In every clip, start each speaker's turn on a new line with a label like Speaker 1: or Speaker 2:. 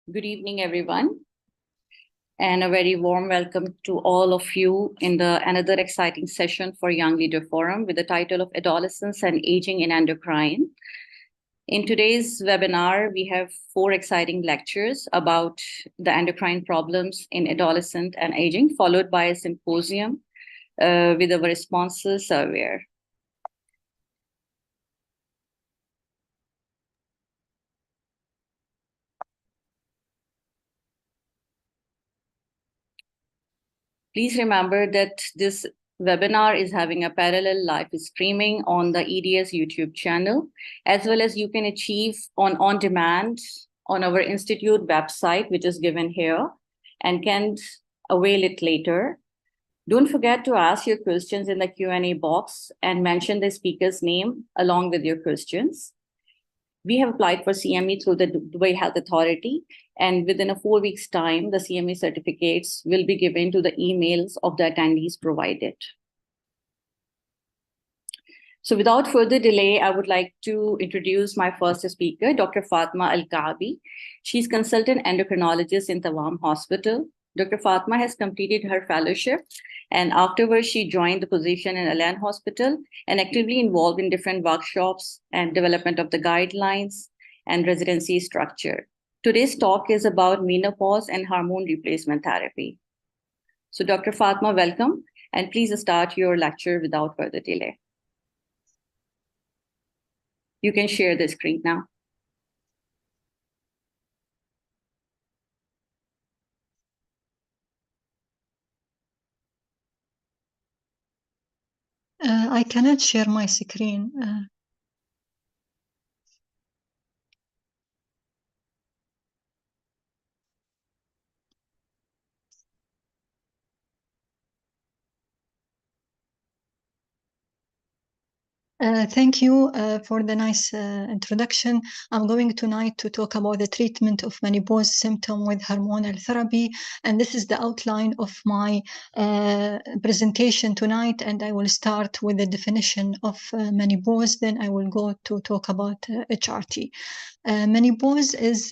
Speaker 1: Good evening, everyone, and a very warm welcome to all of you in another exciting session for Young Leader Forum with the title of Adolescence and Aging in Endocrine. In today's webinar, we have 4 exciting lectures about the endocrine problems in adolescent and aging, followed by a symposium with our responses survey. Please remember that this webinar is having a parallel live streaming on the EDES YouTube channel, as well as you can achieve on demand on our institute website, which is given here, and can avail it later. Don't forget to ask your questions in the Q&A box and mention the speaker's name along with your questions. We have applied for CME through the Dubai Health Authority, and within a 4 weeks' time, the CME certificates will be given to the emails of the attendees provided. So without further delay, I would like to introduce my first speaker, Dr. Fatma Al-Kaabi. She's consultant endocrinologist in Tawam Hospital. Dr. Fatma has completed her fellowship, and afterwards she joined the position in Al-Ain Hospital and actively involved in different workshops and development of the guidelines and residency structure. Today's talk is about menopause and hormone replacement therapy. So Dr. Fatma, welcome, and please start your lecture without further delay. You can share the screen now.
Speaker 2: I cannot share my screen. Thank you for the nice introduction. I'm going tonight to talk about the treatment of menopause symptom with hormonal therapy, and this is the outline of my presentation tonight. And I will start with the definition of menopause, then I will go to talk about HRT. Menopause is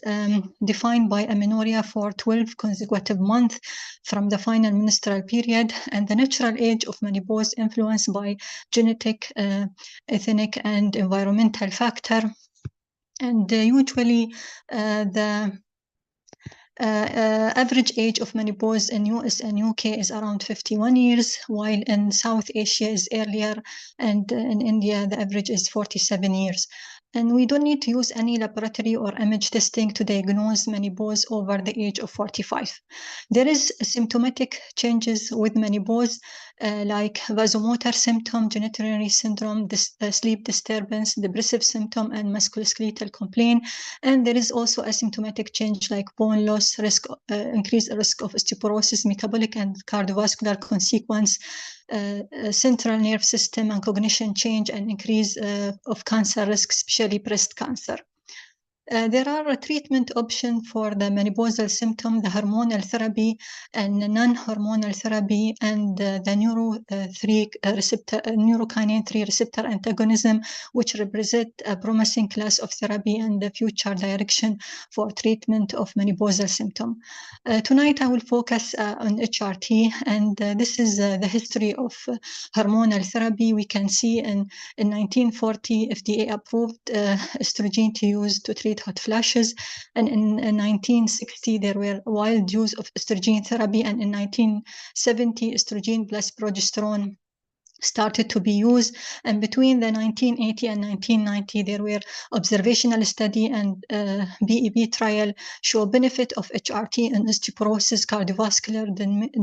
Speaker 2: defined by amenorrhea for 12 consecutive months from the final menstrual period, and the natural age of menopause influenced by genetic, ethnic, and environmental factor. And usually the average age of menopause in US and UK is around 51 years, while in South Asia is earlier, and in India the average is 47 years. And we don't need to use any laboratory or image testing to diagnose menopause over the age of 45. There is symptomatic changes with menopause, like vasomotor symptom, genitourinary syndrome, sleep disturbance, depressive symptom, and musculoskeletal complaint. And there is also a symptomatic change like bone loss, increased risk of osteoporosis, metabolic and cardiovascular consequence, central nerve system and cognition change, and increase of cancer risk, especially breast cancer. There are a treatment option for the menopausal symptom, the hormonal therapy and non-hormonal therapy, and the neurokinin 3 receptor antagonism, which represent a promising class of therapy and the future direction for treatment of menopausal symptom. Tonight I will focus on HRT, and this is the history of hormonal therapy. We can see in 1940 FDA approved estrogen to use to treat hot flashes, and in 1960 there were wild use of estrogen therapy, and in 1970 estrogen plus progesterone started to be used, and between the 1980 and 1990 there were observational study and BEB trial show benefit of HRT in osteoporosis, cardiovascular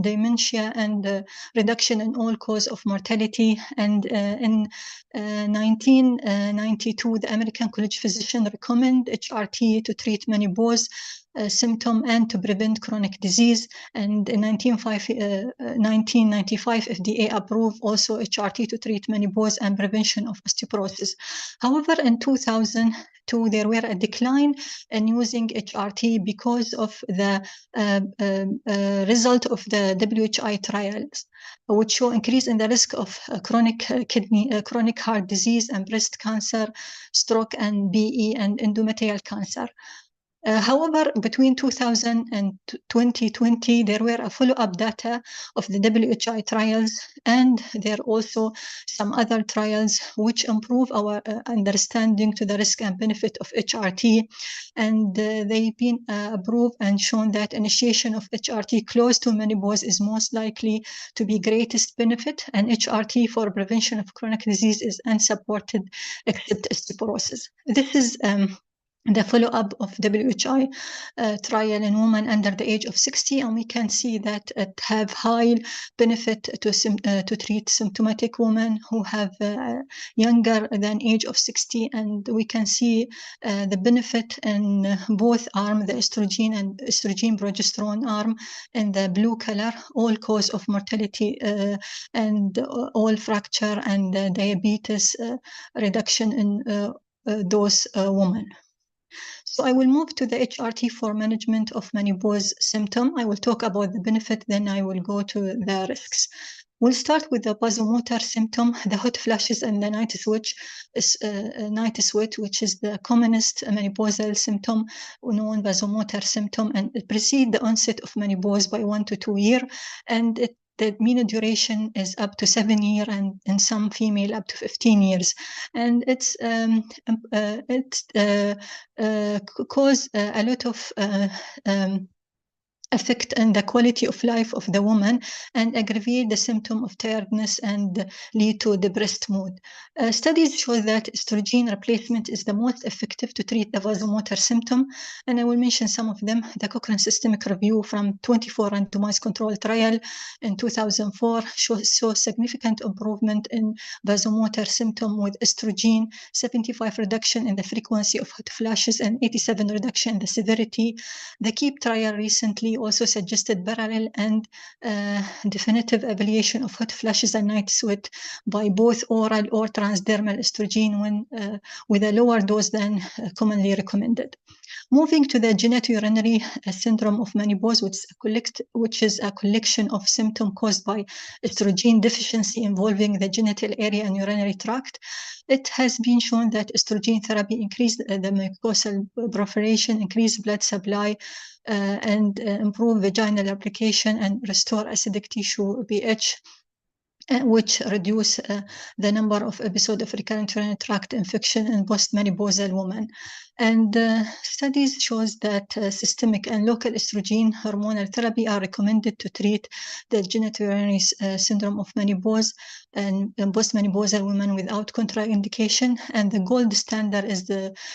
Speaker 2: dementia, and reduction in all cause of mortality. And in 1992 the American College of Physicians recommend HRT to treat menopause symptom and to prevent chronic disease. And in 1995 FDA approved also HRT to treat menopause and prevention of osteoporosis. However, in 2002 there were a decline in using HRT because of the result of the WHI trials, which show increase in the risk of chronic heart disease and breast cancer, stroke, and BE and endometrial cancer. However, between 2000 and 2020, there were a follow-up data of the WHI trials, and there are also some other trials which improve our understanding to the risk and benefit of HRT. And they've been approved and shown that initiation of HRT close to menopause is most likely to be greatest benefit, and HRT for prevention of chronic disease is unsupported except osteoporosis. This is the follow-up of WHI trial in women under the age of 60, and we can see that it have high benefit to treat symptomatic women who have younger than age of 60, and we can see the benefit in both arms, the estrogen and estrogen progesterone arm in the blue color, all cause of mortality and all fracture and diabetes reduction in those women. So I will move to the HRT for management of menopause symptom. I will talk about the benefit, then I will go to the risks. We'll start with the vasomotor symptom, the hot flashes and the night sweat, which is the commonest menopausal symptom, known vasomotor symptom, and it precedes the onset of menopause by 1 to 2 years, and the mean duration is up to 7 years, and in some female up to 15 years. And it's cause a lot of affect on the quality of life of the woman and aggravate the symptom of tiredness and lead to depressed mood. Studies show that estrogen replacement is the most effective to treat the vasomotor symptom, and I will mention some of them. The Cochrane Systemic Review from 24 randomized control trial in 2004 saw significant improvement in vasomotor symptom with estrogen, 75 reduction in the frequency of hot flashes and 87 reduction in the severity. The KEEP trial recently also suggested parallel and definitive evaluation of hot flashes and night sweat by both oral or transdermal estrogen when with a lower dose than commonly recommended. Moving to the genitourinary syndrome of menopause, which is a collection of symptoms caused by estrogen deficiency involving the genital area and urinary tract. It has been shown that estrogen therapy increased the mucosal proliferation, increased blood supply, and improve vaginal application and restore acidic tissue pH, which reduce the number of episodes of recurrent urinary tract infection in postmenopausal women. And studies shows that systemic and local estrogen hormonal therapy are recommended to treat the genitourinary syndrome of menopause and postmenopausal women without contraindication. And the gold standard is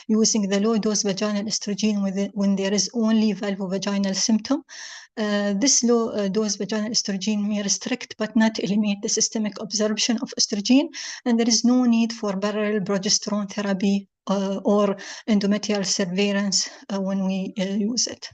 Speaker 2: using the low-dose vaginal estrogen when there is only vulvovaginal symptom. This low-dose vaginal estrogen may restrict but not eliminate the systemic absorption of estrogen, and there is no need for parallel progesterone therapy or endometrial surveillance when we use it.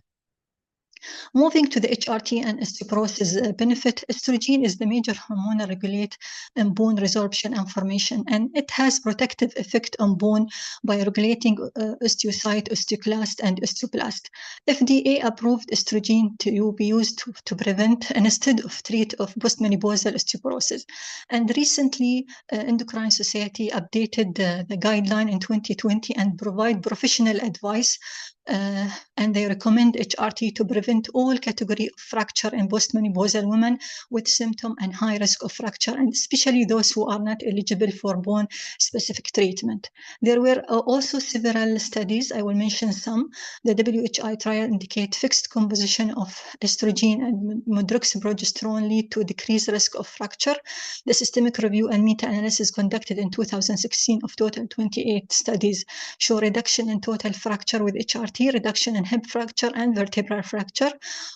Speaker 2: Moving to the HRT and osteoporosis benefit, estrogen is the major hormonal regulator in bone resorption and formation, and it has protective effect on bone by regulating osteocyte, osteoclast, and osteoblast. FDA-approved estrogen to be used to prevent instead of treat of postmenopausal osteoporosis. And recently, Endocrine Society updated the guideline in 2020 and provide professional advice. And they recommend HRT to prevent all category of fracture in postmenopausal women with symptom and high risk of fracture, and especially those who are not eligible for bone-specific treatment. There were also several studies. I will mention some. The WHI trial indicate fixed composition of estrogen and medroxyprogesterone lead to decreased risk of fracture. The systemic review and meta-analysis conducted in 2016 of total 28 studies show reduction in total fracture with HRT, reduction in hip fracture and vertebral fracture.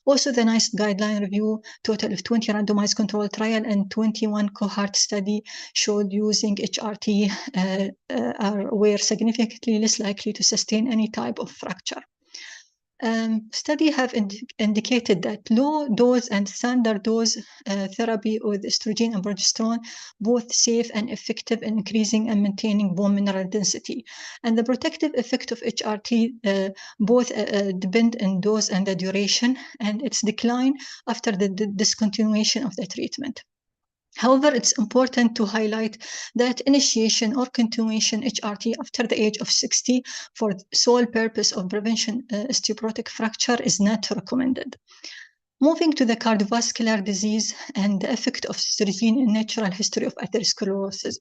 Speaker 2: Also, the NICE guideline review, total of 20 randomized controlled trial and 21 cohort study showed using HRT were significantly less likely to sustain any type of fracture. Studies have indicated that low dose and standard dose therapy with estrogen and progesterone both safe and effective in increasing and maintaining bone mineral density. And the protective effect of HRT both depend on dose and the duration, and its decline after the discontinuation of the treatment. However, it's important to highlight that initiation or continuation HRT after the age of 60 for the sole purpose of prevention osteoporotic fracture is not recommended. Moving to the cardiovascular disease and the effect of estrogen in natural history of atherosclerosis.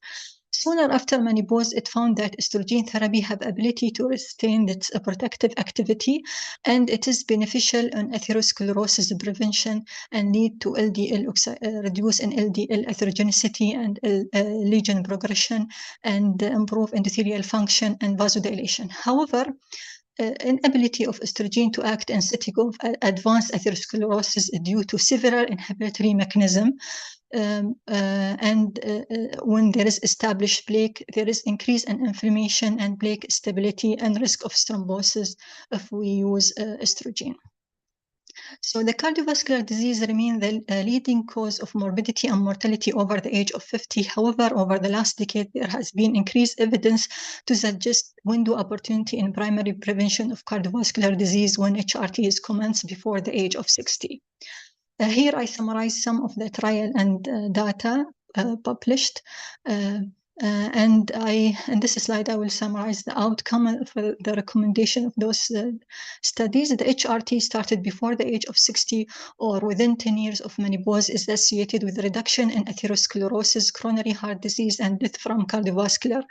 Speaker 2: Sooner after menopause, it found that estrogen therapy have ability to retain its protective activity, and it is beneficial in atherosclerosis prevention and lead to reduce in LDL atherogenicity and lesion progression and improve endothelial function and vasodilation. However, inability of estrogen to act in setting of advanced atherosclerosis due to several inhibitory mechanisms. When there is established plaque, there is increase in inflammation and plaque stability and risk of thrombosis if we use estrogen. So the cardiovascular disease remains the leading cause of morbidity and mortality over the age of 50. However, over the last decade, there has been increased evidence to suggest window opportunity in primary prevention of cardiovascular disease when HRT is commenced before the age of 60. Here I summarize some of the trial and data published. And in this slide, I will summarize the outcome for the recommendation of those studies. The HRT started before the age of 60 or within 10 years of menopause is associated with reduction in atherosclerosis, coronary heart disease, and death from cardiovascular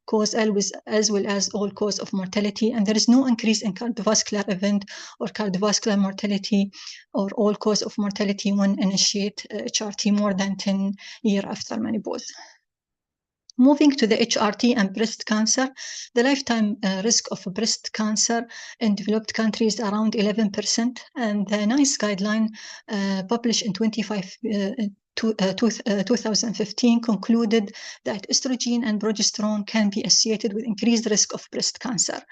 Speaker 2: cause, as well as all cause of mortality. And there is no increase in cardiovascular event or cardiovascular mortality or all cause of mortality when initiate HRT more than 10 years after menopause. Moving to the HRT and breast cancer, the lifetime risk of breast cancer in developed countries is around 11%, and the NICE guideline published in 2015 concluded that estrogen and progesterone can be associated with increased risk of breast cancer.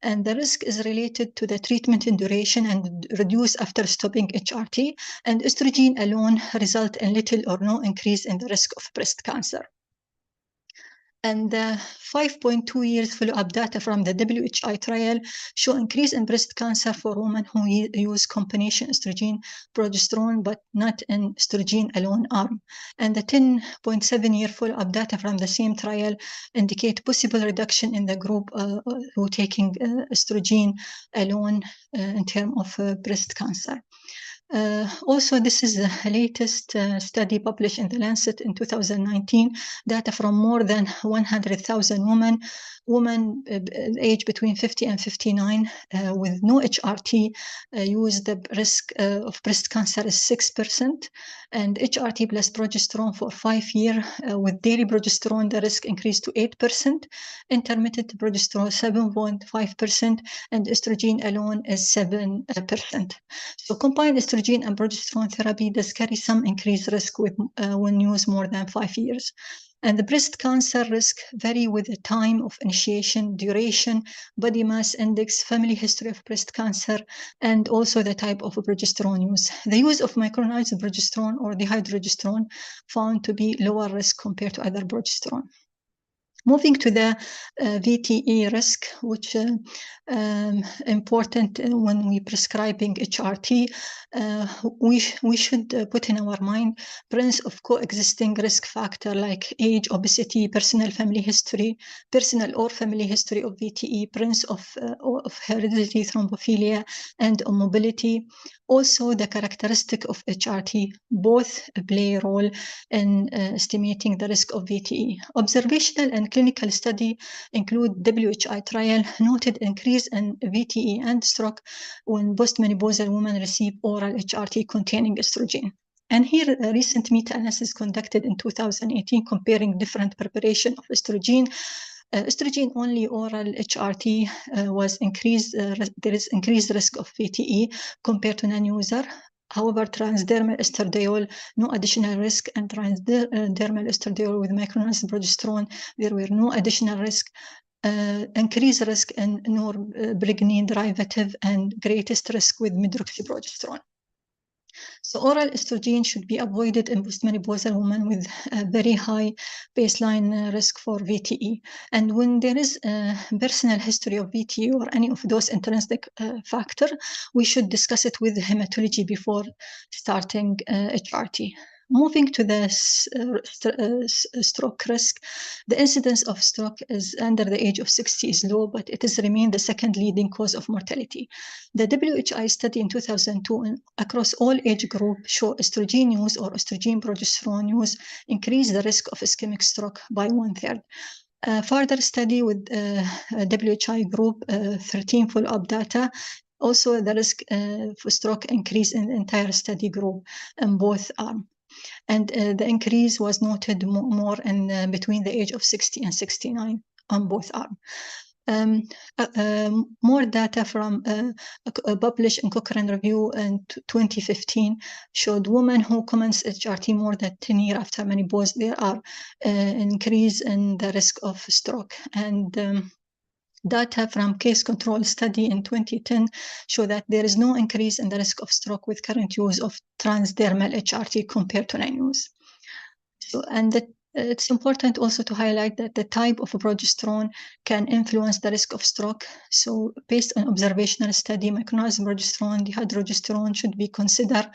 Speaker 2: And the risk is related to the treatment in duration and reduce after stopping HRT, and estrogen alone result in little or no increase in the risk of breast cancer. And 5.2 years follow-up data from the WHI trial show increase in breast cancer for women who use combination estrogen, progesterone, but not in estrogen alone arm. And the 10.7 year follow-up data from the same trial indicate possible reduction in the group who taking estrogen alone in terms of breast cancer. Also, this is the latest study published in the Lancet in 2019, data from more than 100,000 women aged between 50 and 59 with no HRT use the risk of breast cancer is 6%, and HRT plus progesterone for 5 years with daily progesterone, the risk increased to 8%, intermittent progesterone 7.5%, and estrogen alone is 7%. So combined estrogen and progesterone therapy does carry some increased risk with when used more than 5 years. And the breast cancer risk vary with the time of initiation, duration, body mass index, family history of breast cancer, and also the type of progesterone use. The use of micronized progesterone or dihydrogesterone found to be lower risk compared to other progesterone. Moving to the VTE risk, which important when we prescribing HRT, we should put in our mind presence of coexisting risk factor like age, obesity, personal family history, personal or family history of VTE, presence of hereditary thrombophilia and mobility. Also, the characteristic of HRT both play a role in estimating the risk of VTE. Observational and clinical study include WHI trial noted increase in VTE and stroke when postmenopausal women receive oral HRT containing estrogen. And here, a recent meta-analysis conducted in 2018 comparing different preparation of estrogen. Estrogen-only oral HRT was increased. There is increased risk of VTE compared to non-user. However, transdermal estradiol, no additional risk, and transdermal estradiol with micronized progesterone, there were no additional risk. Increased risk in norpregnine derivative and greatest risk with medroxyprogesterone. So oral estrogen should be avoided in postmenopausal women with a very high baseline risk for VTE. And when there is a personal history of VTE or any of those intrinsic factor, we should discuss it with hematology before starting HRT. Moving to the stroke risk, the incidence of stroke is under the age of 60 is low, but it has remained the second leading cause of mortality. The WHI study in 2002 across all age groups show estrogen use or estrogen progesterone use increase the risk of ischemic stroke by 1/3. Further study with WHI group 13 follow-up data. Also, the risk for stroke increase in the entire study group in both arms. And the increase was noted more in between the age of 60 and 69 on both arms. More data from published in Cochrane Review in 2015 showed women who commenced HRT more than 10 years after menopause, there are increase in the risk of stroke. And data from case control study in 2010 show that there is no increase in the risk of stroke with current use of transdermal HRT compared to non-use. So, and it's important also to highlight that the type of progesterone can influence the risk of stroke. So based on observational study, micronized progesterone, dihydrogesterone should be considered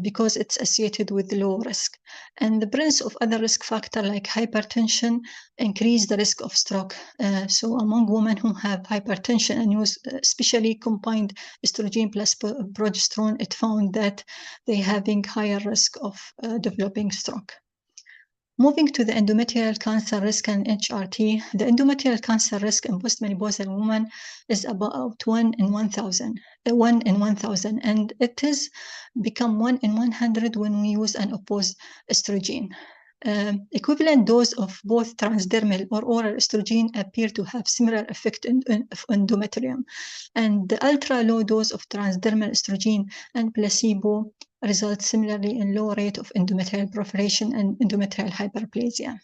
Speaker 2: because it's associated with low risk. And the presence of other risk factors like hypertension increase the risk of stroke. So among women who have hypertension and use especially combined estrogen plus progesterone, it found that they're having higher risk of developing stroke. Moving to the endometrial cancer risk and HRT, the endometrial cancer risk in postmenopausal women is about 1 in 1,000, and it has become 1 in 100 when we use an opposed estrogen. Equivalent dose of both transdermal or oral estrogen appear to have similar effect in endometrium, and the ultra-low dose of transdermal estrogen and placebo results similarly in low rate of endometrial proliferation and endometrial hyperplasia.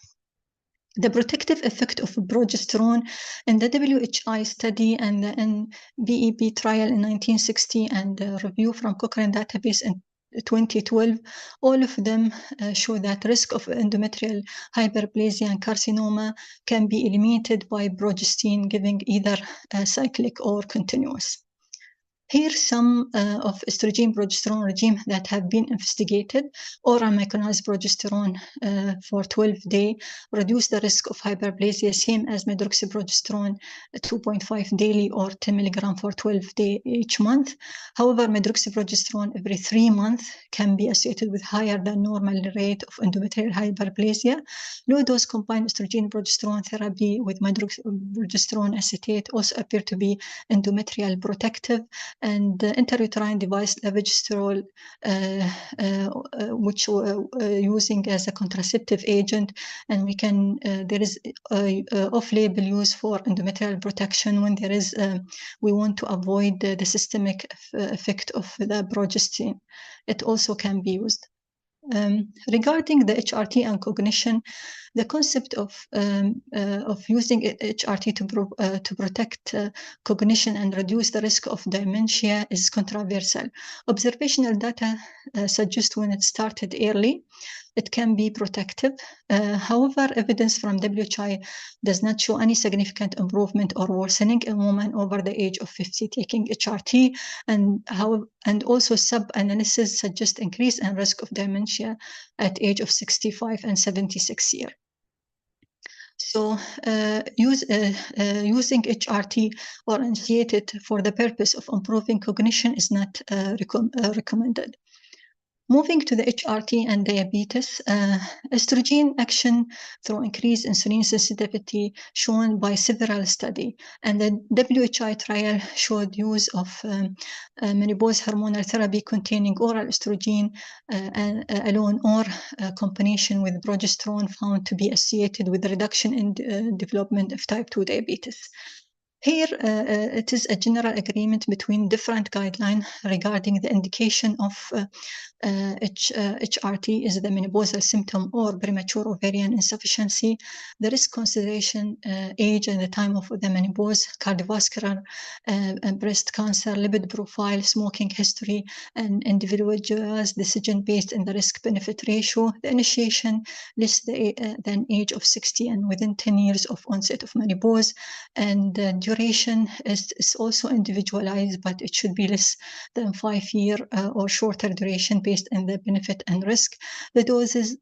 Speaker 2: The protective effect of progesterone in the WHI study and the NBEP trial in 1960 and the review from Cochrane database in 2012, all of them show that risk of endometrial hyperplasia and carcinoma can be eliminated by progestin giving either cyclic or continuous. Here some of estrogen progesterone regime that have been investigated. Oral micronized progesterone for 12 days reduce the risk of hyperplasia, same as medroxyprogesterone 2.5 daily or 10 milligram for 12 days each month. However, medroxyprogesterone every 3 months can be associated with higher than normal rate of endometrial hyperplasia. Low dose combined estrogen progesterone therapy with medroxyprogesterone acetate also appear to be endometrial protective. And intrauterine device levogestirol, which using as a contraceptive agent, and we can there is off-label use for endometrial protection when there is we want to avoid the systemic effect of the progestin. It also can be used. Regarding the HRT and cognition, the concept of using HRT to protect cognition and reduce the risk of dementia is controversial. Observational data suggest when it started early, it can be protective. However, evidence from WHI does not show any significant improvement or worsening in women over the age of 50 taking HRT, and also sub-analysis suggest increase in risk of dementia at age of 65 and 76 years. So using HRT or initiated for the purpose of improving cognition is not recommended. Moving to the HRT and diabetes, estrogen action through increased insulin sensitivity shown by several studies, and the WHI trial showed use of menopause hormonal therapy containing oral estrogen alone or combination with progesterone found to be associated with reduction in development of type 2 diabetes. Here, it is a general agreement between different guidelines regarding the indication of HRT is the menopausal symptom or premature ovarian insufficiency, the risk consideration, age and the time of the menopause, cardiovascular, breast cancer, lipid profile, smoking history, and individual's decision based on the risk-benefit ratio. The initiation less than age of 60 and within 10 years of onset of menopause, and duration is also individualized, but it should be less than 5 years or shorter duration based on the benefit and risk. The doses,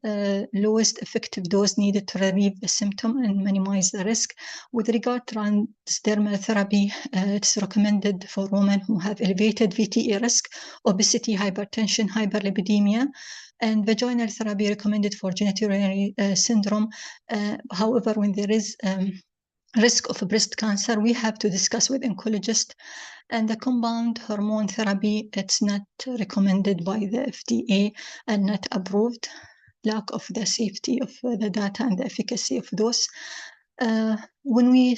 Speaker 2: lowest effective dose needed to relieve the symptom and minimize the risk. With regard to transdermal therapy, it's recommended for women who have elevated VTE risk, obesity, hypertension, hyperlipidemia, and vaginal therapy recommended for genitourinary syndrome. However, when there is risk of breast cancer, we have to discuss with oncologist. And the compound hormone therapy, it's not recommended by the FDA and not approved. Lack of the safety of the data and the efficacy of those. When we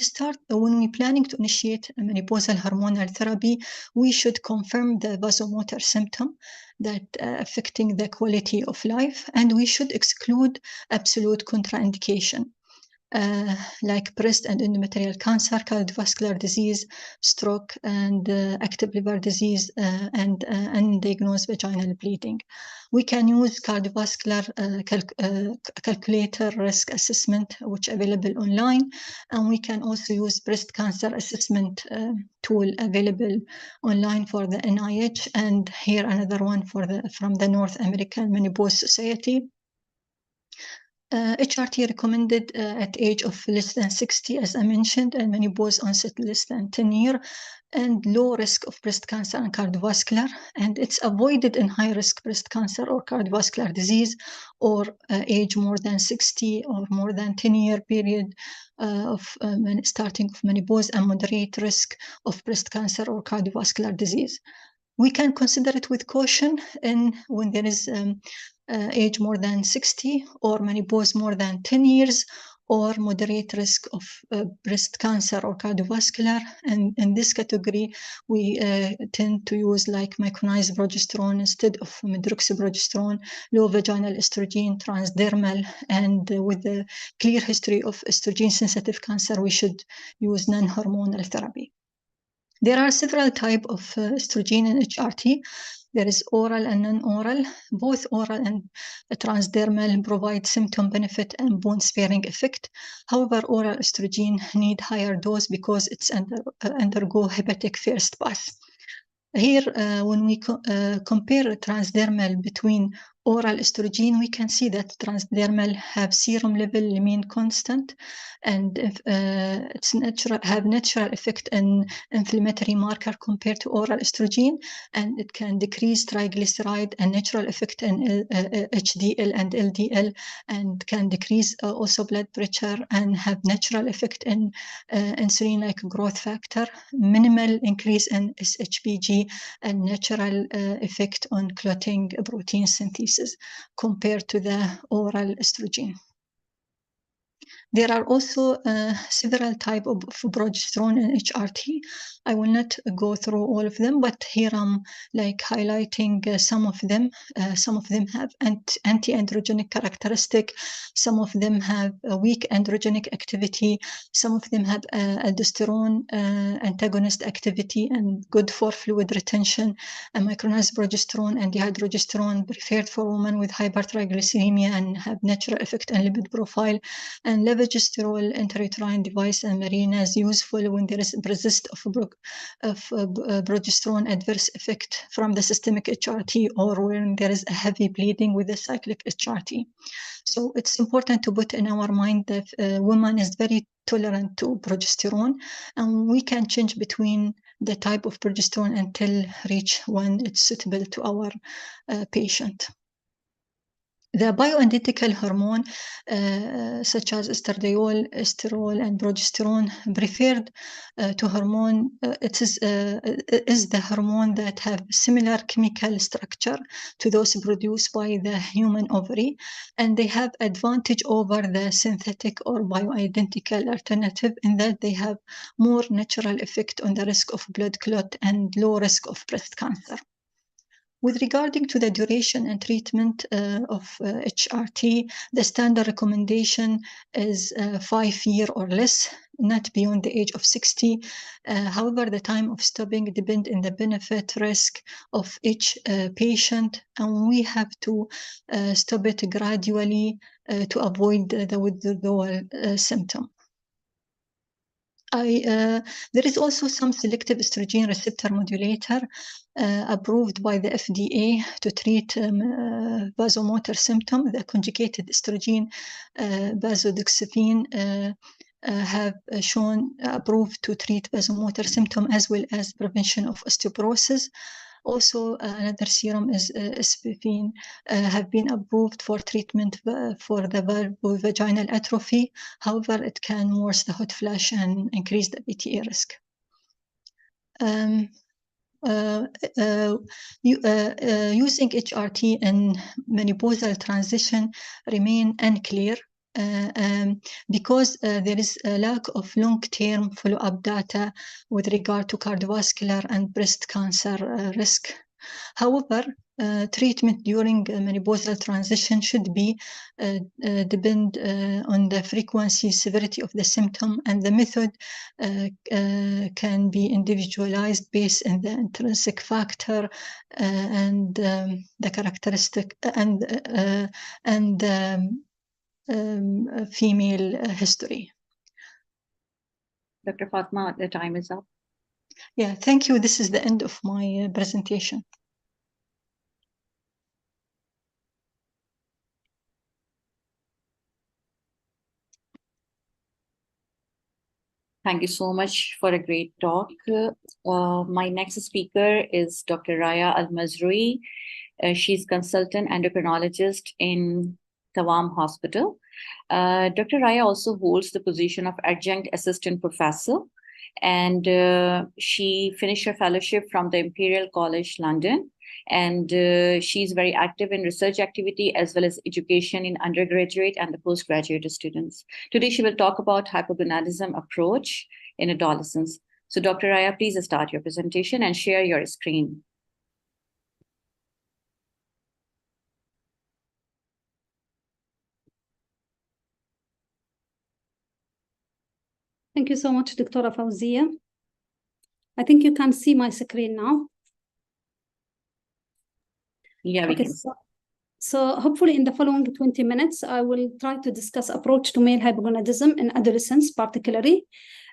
Speaker 2: planning to initiate a menopausal hormonal therapy, we should confirm the vasomotor symptom that affecting the quality of life, and we should exclude absolute contraindication. Like breast and endometrial cancer, cardiovascular disease, stroke, and active liver disease, and undiagnosed vaginal bleeding. We can use cardiovascular calculator risk assessment, which is available online, and we can also use breast cancer assessment tool available online for the NIH, and here another one from the North American Menopause Society. HRT recommended at age of less than 60, as I mentioned, and menopause onset less than 10 years, and low risk of breast cancer and cardiovascular, and it's avoided in high risk breast cancer or cardiovascular disease, or age more than 60 or more than 10-year period of starting of menopause, and moderate risk of breast cancer or cardiovascular disease. We can consider it with caution when there is age more than 60 or menopause more than 10 years or moderate risk of breast cancer or cardiovascular. And in this category, we tend to use like micronized progesterone instead of medroxyprogesterone, low vaginal estrogen, transdermal, and with a clear history of estrogen-sensitive cancer, we should use non-hormonal therapy. There are several types of estrogen in HRT. There is oral and non-oral. Both oral and transdermal provide symptom benefit and bone-sparing effect. However, oral estrogen need higher dose because it's undergo hepatic first pass. Here, when we compare transdermal between oral estrogen, we can see that transdermal have serum level remain constant, and it's have natural effect in inflammatory marker compared to oral estrogen, and it can decrease triglyceride and natural effect in HDL and LDL, and can decrease also blood pressure and have natural effect in insulin like growth factor, minimal increase in SHBG, and natural effect on clotting protein synthesis compared to the oral estrogen. There are also several types of progesterone in HRT. I will not go through all of them, but here I'm like highlighting some of them. Some of them have anti-androgenic characteristic. Some of them have a weak androgenic activity. Some of them have aldosterone antagonist activity and good for fluid retention. And micronized progesterone and dihydrogesterone preferred for women with hypertriglyceridemia and have natural effect on lipid profile. And levogestrel intrauterine device and Mirena is useful when there is persist of progesterone adverse effect from the systemic HRT, or when there is a heavy bleeding with the cyclic HRT. So it's important to put in our mind that woman is very tolerant to progesterone, and we can change between the type of progesterone until reach when it's suitable to our patient. The bioidentical hormone, such as estradiol, esterol, and progesterone, preferred to hormone, it is the hormone that have similar chemical structure to those produced by the human ovary, and they have advantage over the synthetic or bioidentical alternative in that they have more natural effect on the risk of blood clot and low risk of breast cancer. With regarding to the duration and treatment of HRT, the standard recommendation is 5 years or less, not beyond the age of 60. However, the time of stopping depends on the benefit risk of each patient, and we have to stop it gradually to avoid the withdrawal symptom. There is also some selective estrogen receptor modulator approved by the FDA to treat vasomotor symptom. The conjugated estrogen vasodoxepine have shown approved to treat vasomotor symptom as well as prevention of osteoporosis. Also, another serum is SPFene, have been approved for treatment for the vulvovaginal atrophy. However, it can worsen the hot flash and increase the PTA risk. Using HRT in menopausal transition remain unclear because there is a lack of long-term follow-up data with regard to cardiovascular and breast cancer risk. However, treatment during menopausal transition should be depend on the frequency, severity of the symptom, and the method can be individualized based on the intrinsic factor and the characteristic and female history.
Speaker 1: Dr. Fatma, the time is up.
Speaker 2: Yeah, thank you. This is the end of my presentation.
Speaker 1: Thank you so much for a great talk. My next speaker is Dr. Raya Al-Mazrui. She's consultant endocrinologist in Tawam Hospital. Dr. Raya also holds the position of adjunct assistant professor, and she finished her fellowship from the Imperial College London. And she's very active in research activity as well as education in undergraduate and the postgraduate students. Today, she will talk about hypogonadism approach in adolescence. So Dr. Raya, please start your presentation and share your screen.
Speaker 3: Thank you so much, Dr. Fawzia. I think you can see my screen now.
Speaker 1: Yeah, we can.
Speaker 3: So hopefully in the following 20 minutes, I will try to discuss approach to male hypogonadism in adolescence particularly.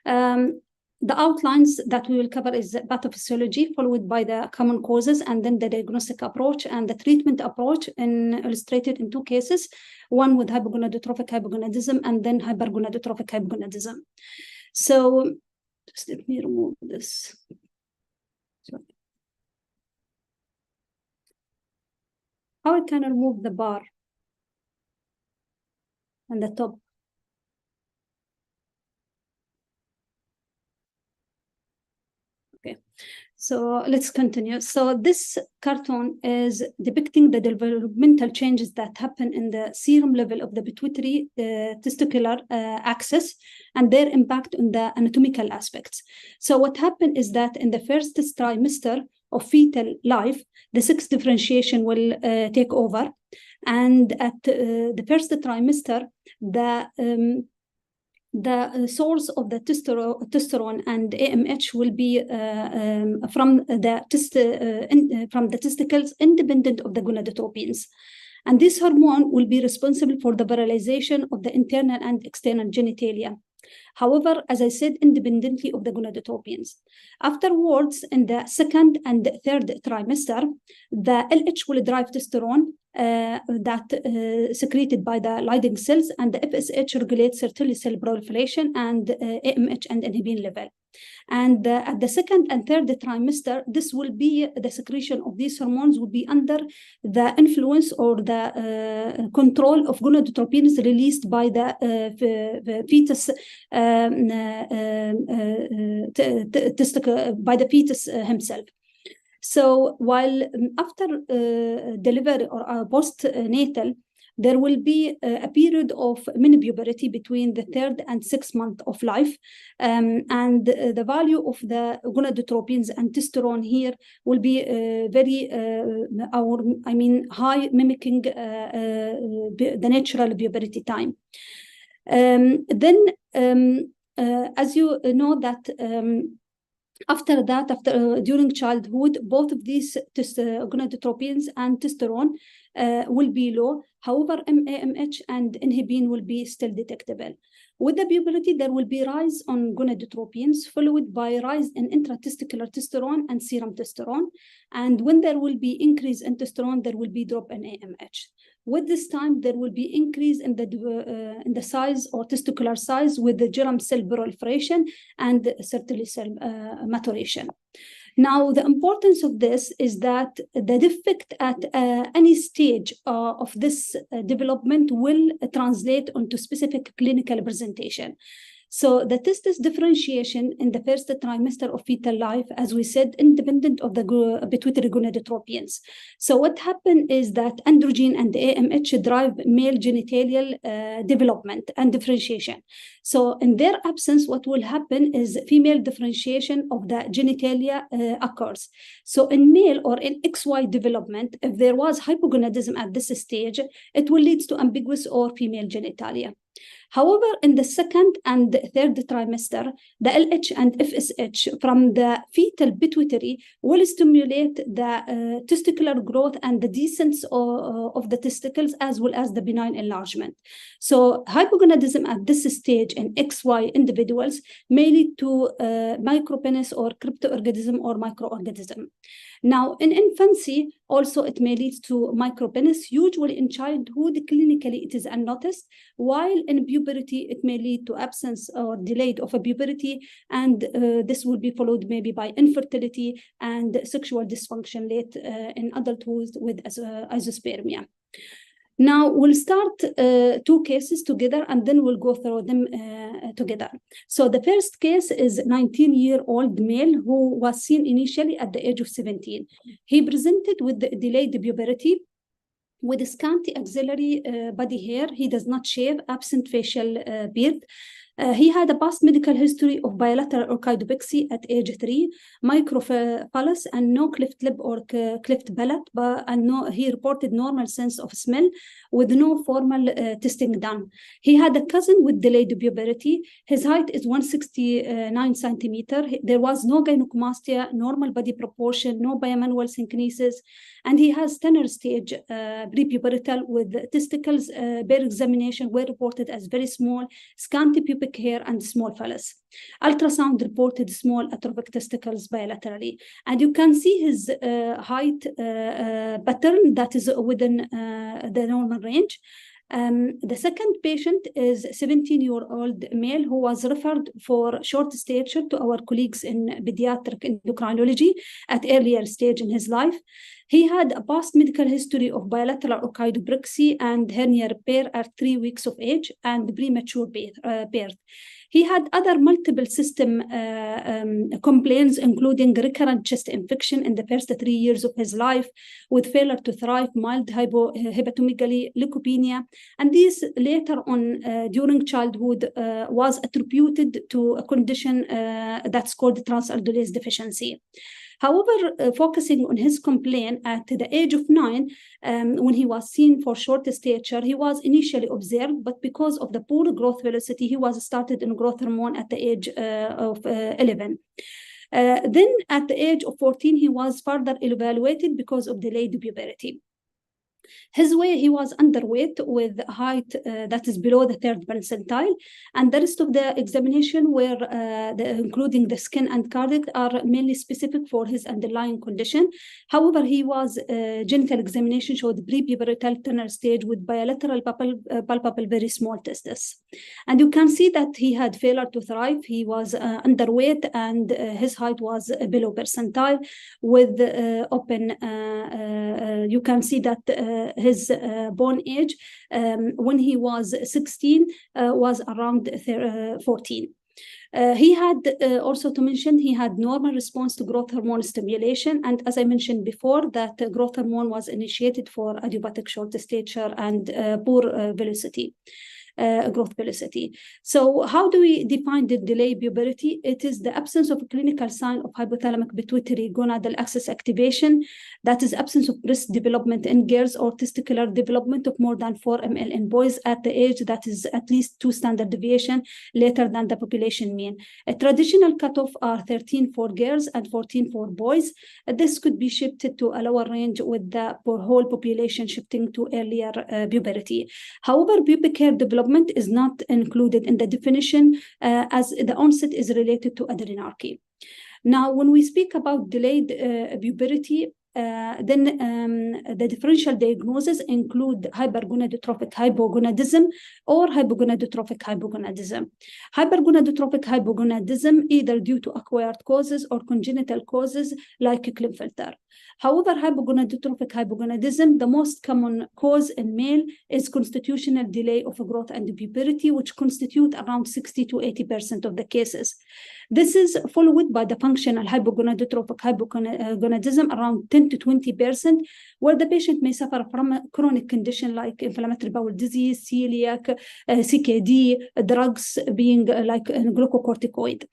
Speaker 3: The outlines that we will cover is pathophysiology, followed by the common causes, and then the diagnostic approach and the treatment approach illustrated in two cases, one with hypogonadotrophic hypogonadism and then hypergonadotrophic hypogonadism. So just let me remove this. Sorry. How I can remove the bar and the top? Okay, so let's continue. So this cartoon is depicting the developmental changes that happen in the serum level of the pituitary testicular axis and their impact on the anatomical aspects. So what happened is that in the first trimester of fetal life, the sex differentiation will take over. And at the first trimester, the source of the testosterone and AMH will be from the testicles, independent of the gonadotropins. And this hormone will be responsible for the virilization of the internal and external genitalia. However, as I said, independently of the gonadotropins. Afterwards, in the second and third trimester, the LH will drive testosterone that secreted by the Leydig cells, and the FSH regulates Sertoli cell proliferation and AMH and inhibin level. And at the second and third trimester, this will be the secretion of these hormones will be under the influence or the control of gonadotropins released by the fetus by the fetus himself. So while after delivery or postnatal, there will be a period of mini-puberty between the third and sixth month of life. And the value of the gonadotropins and testosterone here will be very, high, mimicking the natural puberty time. Then, as you know that after that, during childhood, both of these gonadotropins and testosterone will be low. However, AMH and inhibin will be still detectable. With the puberty, there will be rise on gonadotropins, followed by rise in intratesticular testosterone and serum testosterone. And when there will be increase in testosterone, there will be drop in AMH. With this time, there will be increase in the size or testicular size with the germ cell proliferation and Sertoli cell maturation. Now, the importance of this is that the defect at any stage of this development will translate onto specific clinical presentation. So the testis differentiation in the first trimester of fetal life, as we said, independent of the pituitary gonadotropions. So what happened is that androgen and AMH drive male genitalial development and differentiation. So in their absence, what will happen is female differentiation of the genitalia occurs. So in male or in XY development, if there was hypogonadism at this stage, it will lead to ambiguous or female genitalia. However, in the second and third trimester, the LH and FSH from the fetal pituitary will stimulate the testicular growth and the descent of the testicles, as well as the benign enlargement. So hypogonadism at this stage in XY individuals may lead to micropenis or cryptorganism or microorganism. Now, in infancy, also it may lead to micropenis. Usually in childhood, clinically it is unnoticed, while in puberty it may lead to absence or delayed of a puberty, and this will be followed maybe by infertility and sexual dysfunction late in adulthood with azoospermia. Now, we'll start two cases together, and then we'll go through them together. So the first case is a 19-year-old male who was seen initially at the age of 17. He presented with delayed puberty, with scanty axillary body hair. He does not shave, absent facial beard. He had a past medical history of bilateral orchidopexy at age 3, microphallus, and no cleft lip or cleft palate, he reported normal sense of smell with no formal testing done. He had a cousin with delayed puberty. His height is 169 centimeter. There was no gynecomastia, normal body proportion, no bimanual synkinesis, and he has tenor stage prepubertal with testicles bare examination were reported as very small, scanty pubic hair, and small phallus. Ultrasound reported small atrophic testicles bilaterally. And you can see his height pattern that is within the normal range. The second patient is a 17-year-old male who was referred for short stature to our colleagues in pediatric endocrinology at earlier stage in his life. He had a past medical history of bilateral orchidopexy and hernia repair at 3 weeks of age and premature birth. He had other multiple system complaints, including recurrent chest infection in the first 3 years of his life, with failure to thrive, mild hepatomegaly, leukopenia, and these later on during childhood was attributed to a condition that's called transaldolase deficiency. However, focusing on his complaint at the age of 9, when he was seen for short stature, he was initially observed, but because of the poor growth velocity, he was started in growth hormone at the age of 11. Then at the age of 14, he was further evaluated because of delayed puberty. His weight, he was underweight with height that is below the 3rd percentile, and the rest of the examination were, including the skin and cardiac, are mainly specific for his underlying condition. However, he was genital examination showed prepubertal tenor stage with bilateral palpable very small testis. And you can see that he had failure to thrive. He was underweight, and his height was below percentile with open, you can see that his born age when he was 16 was around 14. He had also to mention he had normal response to growth hormone stimulation, and as I mentioned before, that growth hormone was initiated for adiabatic short stature and poor velocity. Growth velocity. So how do we define the delayed puberty? It is the absence of a clinical sign of hypothalamic pituitary gonadal axis activation, that is absence of breast development in girls or testicular development of more than 4 ml in boys at the age that is at least 2 standard deviation later than the population mean. A traditional cutoff are 13 for girls and 14 for boys. This could be shifted to a lower range with the whole population shifting to earlier puberty. However, pubic hair development development is not included in the definition as the onset is related to adrenarche. Now, when we speak about delayed puberty, then the differential diagnoses include hypergonadotrophic hypogonadism or hypogonadotrophic hypogonadism. Hypergonadotrophic hypogonadism either due to acquired causes or congenital causes like Klinefelter. However, hypogonadotrophic hypogonadism, the most common cause in male is constitutional delay of growth and puberty, which constitute around 60 to 80% of the cases. This is followed by the functional hypogonadotrophic hypogonadism around 10 to 20%, where the patient may suffer from a chronic condition like inflammatory bowel disease, celiac, CKD, drugs being like glucocorticoid.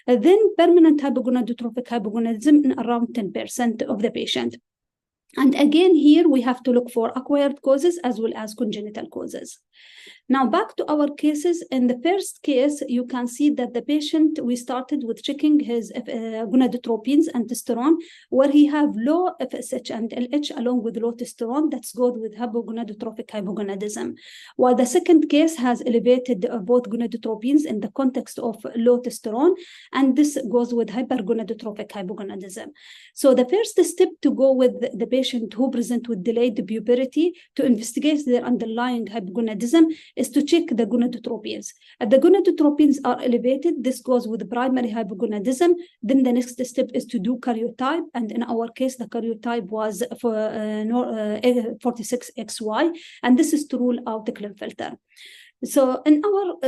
Speaker 3: Then permanent hypogonadotrophic hypogonadism in around 10% of the patient. And again, here we have to look for acquired causes as well as congenital causes. Now, back to our cases. In the first case, you can see that the patient, we started with checking his gonadotropins and testosterone, where he have low FSH and LH along with low testosterone. That's good with hypogonadotrophic hypogonadism. While the second case has elevated both gonadotropins in the context of low testosterone, and this goes with hypergonadotrophic hypogonadism. So the first step to go with the patient who present with delayed puberty to investigate their underlying hypogonadism is to check the gonadotropins. If the gonadotropins are elevated, this goes with primary hypogonadism. Then the next step is to do karyotype, and in our case, the karyotype was for 46XY, and this is to rule out the Klinefelter. So in our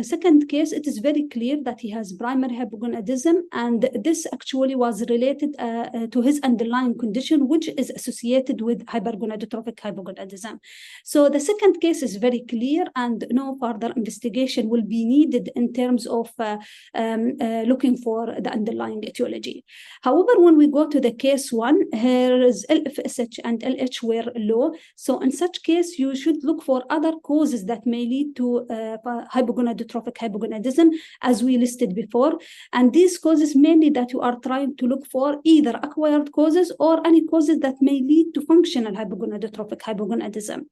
Speaker 3: second case, it is very clear that he has primary hypogonadism, and this actually was related to his underlying condition, which is associated with hypergonadotrophic hypogonadism. So the second case is very clear, and no further investigation will be needed in terms of looking for the underlying etiology. However, when we go to the case one, his LFSH and LH were low. So in such case, you should look for other causes that may lead to hypogonadotrophic hypogonadism, as we listed before. And these causes mainly that you are trying to look for either acquired causes or any causes that may lead to functional hypogonadotrophic hypogonadism.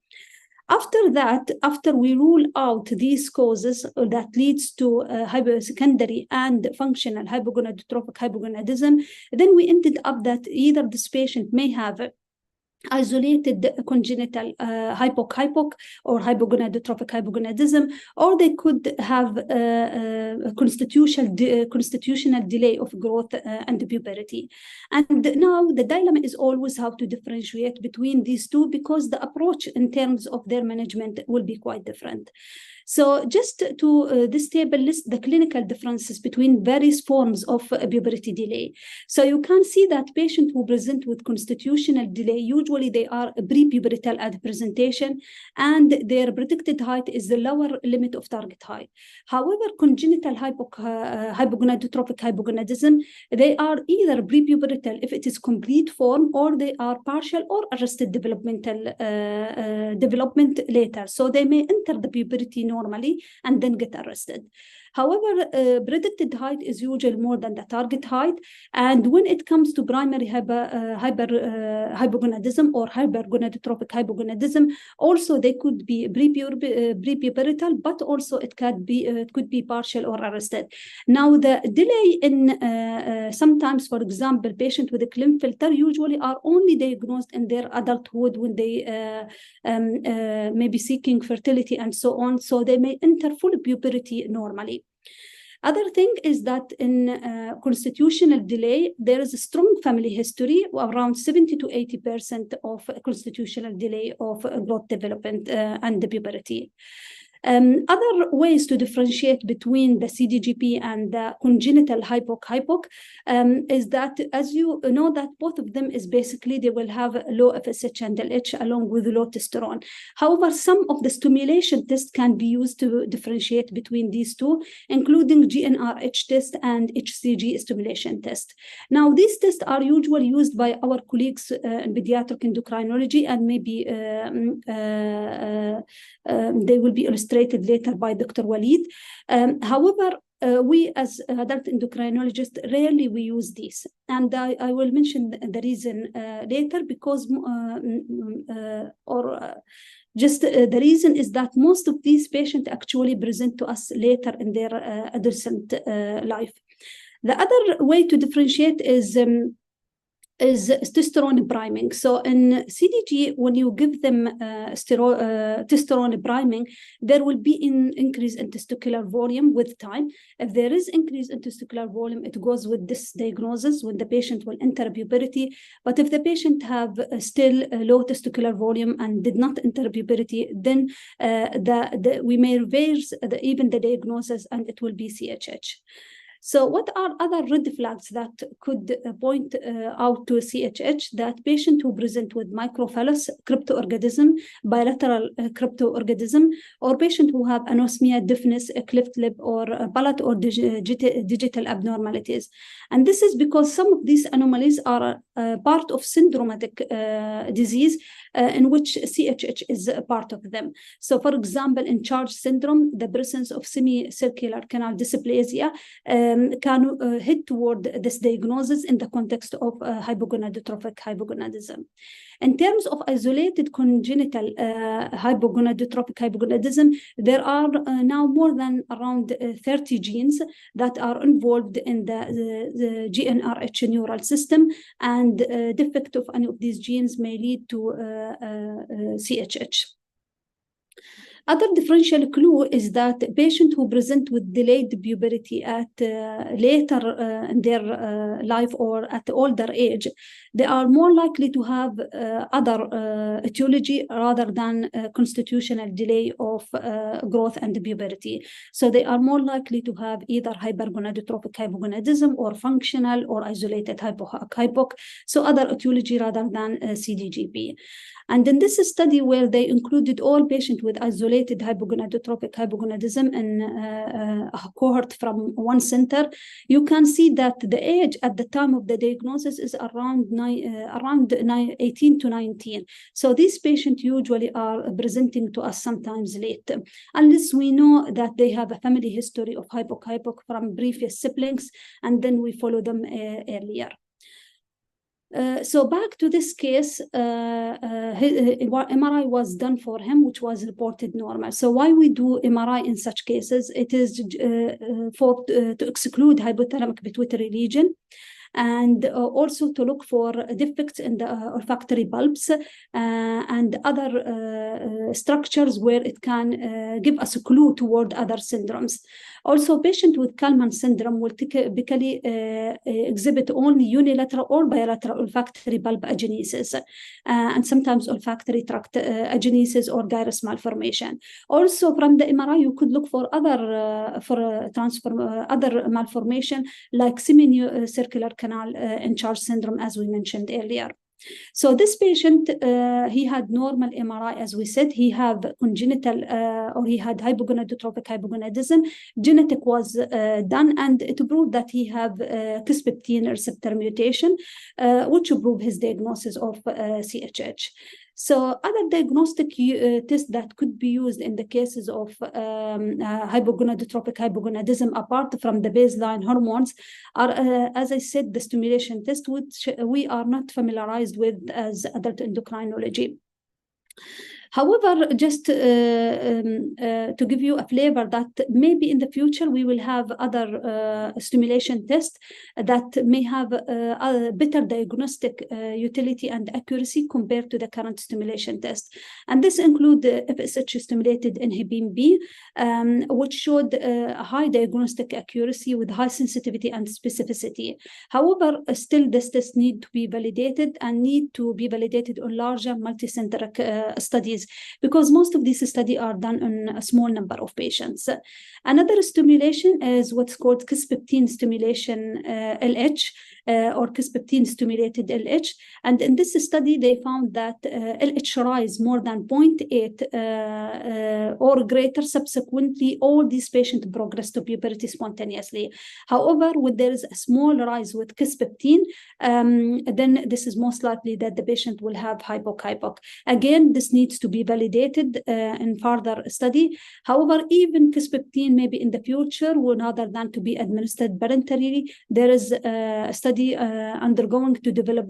Speaker 3: After that, after we rule out these causes that leads to secondary and functional hypogonadotrophic hypogonadism, then we ended up that either this patient may have isolated congenital hypoc or hypogonadotrophic hypogonadism, or they could have constitutional delay of growth and puberty. And now the dilemma is always how to differentiate between these two, because the approach in terms of their management will be quite different. So just to this table lists the clinical differences between various forms of puberty delay. So you can see that patients who present with constitutional delay, usually they are pre-pubertal at presentation, and their predicted height is the lower limit of target height. However, congenital hypogonadotrophic hypogonadism, they are either pre-pubertal if it is complete form, or they are partial or arrested developmental development later. So they may enter the puberty normally and then get arrested. However, predicted height is usually more than the target height. And when it comes to primary hypogonadism or hypergonadotrophic hypogonadism, also they could be pre-pubertal, but also it could be partial or arrested. Now, the delay in sometimes, for example, patients with a Klinefelter usually are only diagnosed in their adulthood when they may be seeking fertility and so on. So they may enter full puberty normally. Other thing is that in constitutional delay, there is a strong family history, around 70 to 80% of constitutional delay of growth development and the puberty. Other ways to differentiate between the CDGP and the congenital hypoc is that, as you know, that both of them is basically they will have low FSH and LH along with low testosterone. However, some of the stimulation tests can be used to differentiate between these two, including GnRH test and HCG stimulation test. Now, these tests are usually used by our colleagues in pediatric endocrinology, and maybe they will be illustrated later by Dr. Walid. However, we as adult endocrinologists rarely we use these, and I will mention the reason later, because Just the reason is that most of these patients actually present to us later in their adolescent life. The other way to differentiate is testosterone priming. So in CDG, when you give them testosterone priming, there will be an increase in testicular volume with time. If there is increase in testicular volume, it goes with this diagnosis when the patient will enter puberty. But if the patient have still a low testicular volume and did not enter puberty, then we may reverse even the diagnosis and it will be CHH. So what are other red flags that could point out to CHH? That patient who present with microphallus, cryptorganism, bilateral cryptorganism, or patient who have anosmia, deafness, a cleft lip, or palate or digital abnormalities. And this is because some of these anomalies are part of syndromatic disease in which CHH is a part of them. So for example, in CHARGE syndrome, the presence of semicircular canal dysplasia can head toward this diagnosis in the context of hypogonadotrophic hypogonadism. In terms of isolated congenital hypogonadotrophic hypogonadism, there are now more than around 30 genes that are involved in the GnRH neural system, and defect of any of these genes may lead to CHH. Other differential clue is that patients who present with delayed puberty at later in their life or at older age, they are more likely to have other etiology rather than constitutional delay of growth and puberty. So they are more likely to have either hypergonadotrophic hypogonadism or functional or isolated hypoc, so other etiology rather than CDGP. And in this study, where they included all patients with isolated hypogonadotrophic hypogonadism in a cohort from one center, you can see that the age at the time of the diagnosis is around 18 to 19. So these patients usually are presenting to us sometimes late, unless we know that they have a family history of hypoc from previous siblings, and then we follow them earlier. So back to this case, MRI was done for him, which was reported normal. So why we do MRI in such cases? It is to exclude hypothalamic pituitary region, and also to look for defects in the olfactory bulbs and other structures where it can give us a clue toward other syndromes. Also, patients with Kalman syndrome will typically exhibit only unilateral or bilateral olfactory bulb agenesis, and sometimes olfactory tract agenesis or gyrus malformation. Also, from the MRI, you could look for other other malformation like semicircular canal in CHARGE syndrome, as we mentioned earlier. So this patient, he had normal MRI, as we said. He had congenital, or he had hypogonadotrophic hypogonadism. Genetic was done, and it proved that he have Kisspeptin receptor mutation, which proved his diagnosis of CHH. So other diagnostic tests that could be used in the cases of hypogonadotrophic hypogonadism, apart from the baseline hormones, are, as I said, the stimulation test, which we are not familiarized with as adult endocrinology. However, just to give you a flavor that maybe in the future we will have other stimulation tests that may have a better diagnostic utility and accuracy compared to the current stimulation test. And this includes FSH stimulated inhibin B, which showed a high diagnostic accuracy with high sensitivity and specificity. However, still this test need to be validated and need to be validated on larger multicentric studies, because most of these studies are done on a small number of patients. Another stimulation is what's called Kisspeptin stimulation LH, or Kisspeptin stimulated LH. And in this study, they found that LH rise more than 0.8 or greater. Subsequently, all these patients progress to puberty spontaneously. However, when there is a small rise with Kisspeptin, then this is most likely that the patient will have hypoc. Again, this needs to be validated in further study. However, even Kisspeptin maybe in the future, rather than to be administered parenterally, there is a study undergoing to develop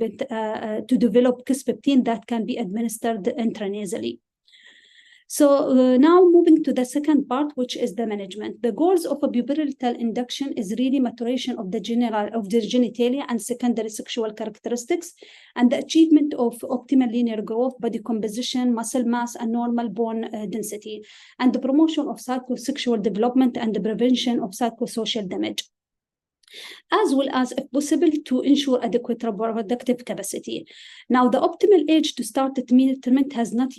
Speaker 3: Kisspeptin that can be administered intranasally. So now moving to the second part, which is the management. The goals of a pubertal induction is really maturation of the genitalia and secondary sexual characteristics, and the achievement of optimal linear growth, body composition, muscle mass, and normal bone density, and the promotion of psychosexual development and the prevention of psychosocial damage, as well as, if possible, to ensure adequate reproductive capacity. Now, the optimal age to start treatment has not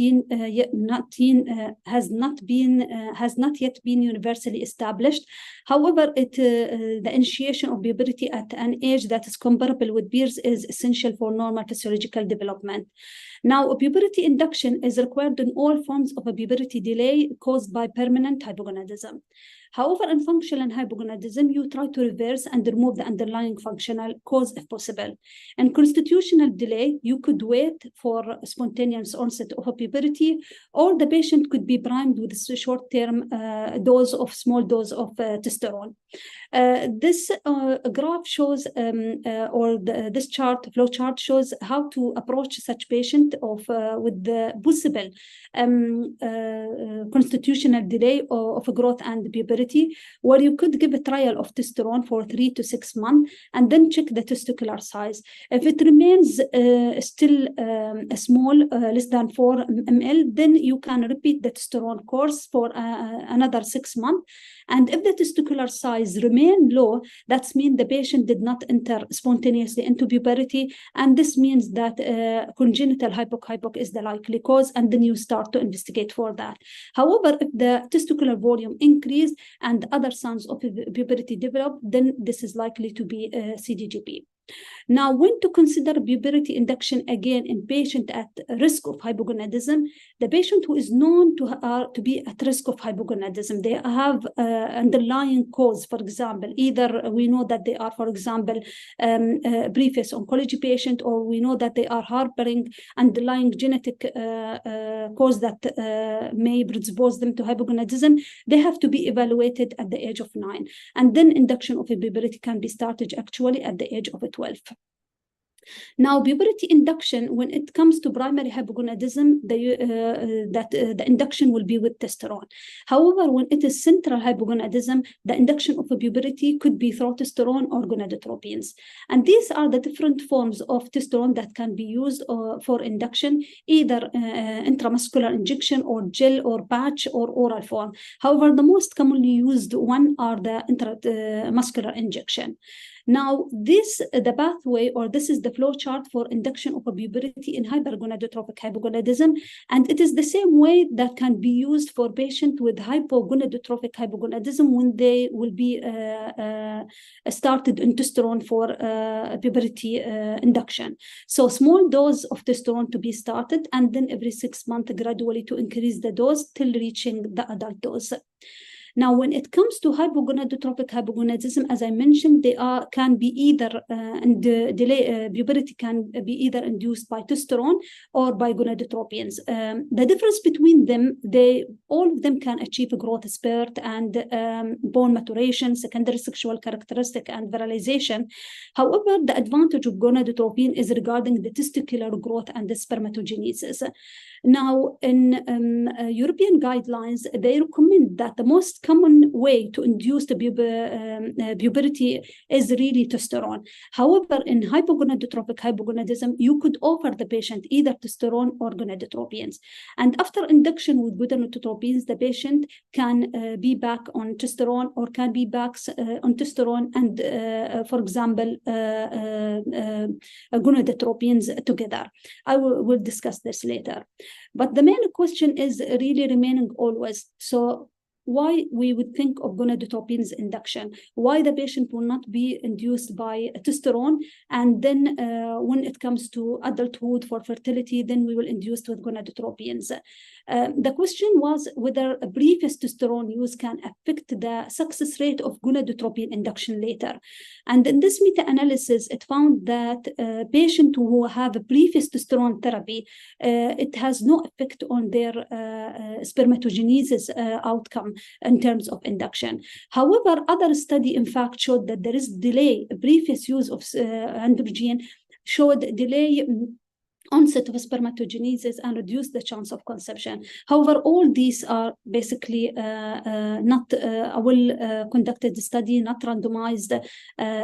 Speaker 3: yet been universally established. However, the initiation of puberty at an age that is comparable with peers is essential for normal physiological development. Now, a puberty induction is required in all forms of a puberty delay caused by permanent hypogonadism. However, in functional hypogonadism, you try to reverse and remove the underlying functional cause if possible. In constitutional delay, you could wait for spontaneous onset of a puberty, or the patient could be primed with a short-term small dose of testosterone. This graph shows, this flow chart shows how to approach such patient with the possible constitutional delay of growth and puberty, where you could give a trial of testosterone for 3 to 6 months and then check the testicular size. If it remains still small, less than 4 ml, then you can repeat the testosterone course for another 6 months. And if the testicular size remain low, that means the patient did not enter spontaneously into puberty, and this means that congenital hypoc is the likely cause, and then you start to investigate for that. However, if the testicular volume increased and other signs of puberty develop, then this is likely to be CDGP. Now, when to consider puberty induction again in patient at risk of hypogonadism, the patient who is known to be at risk of hypogonadism, they have underlying cause. For example, either we know that they are, for example, previous oncology patient, or we know that they are harboring underlying genetic cause that may predispose them to hypogonadism. They have to be evaluated at the age of 9, and then induction of a puberty can be started actually at the age of 12. Now, puberty induction, when it comes to primary hypogonadism, the induction will be with testosterone. However, when it is central hypogonadism, the induction of a puberty could be through testosterone or gonadotropins. And these are the different forms of testosterone that can be used for induction, either intramuscular injection or gel or patch or oral form. However, the most commonly used one are the intramuscular injection. Now, the pathway, or this is the flow chart for induction of a puberty in hypergonadotropic hypogonadism, and it is the same way that can be used for patients with hypogonadotropic hypogonadism when they will be started in testosterone for puberty induction. So, small dose of testosterone to be started, and then every 6 months gradually to increase the dose till reaching the adult dose. Now, when it comes to hypogonadotropic hypogonadism, as I mentioned, they can be either puberty can be either induced by testosterone or by gonadotropins. The difference between them, all of them can achieve a growth spurt and bone maturation, secondary sexual characteristic, and virilization. However, the advantage of gonadotropin is regarding the testicular growth and the spermatogenesis. Now, in European guidelines, they recommend that the most common way to induce the puberty is really testosterone. However, in hypogonadotropic hypogonadism, you could offer the patient either testosterone or gonadotropins. And after induction with gonadotropins, the patient can be back on testosterone or can be back on testosterone and, for example, gonadotropins together. I will discuss this later. But the main question is really remaining always. So why we would think of gonadotropins induction, why the patient will not be induced by testosterone, and then when it comes to adulthood for fertility, then we will induce with gonadotropins. The question was whether a previous testosterone use can affect the success rate of gonadotropin induction later. And in this meta-analysis, it found that patients who have a previous testosterone therapy, it has no effect on their spermatogenesis outcome in terms of induction. However, other study in fact showed that there is delay. Previous use of androgen showed delay onset of spermatogenesis and reduce the chance of conception. However, all these are basically not a well-conducted study, not randomized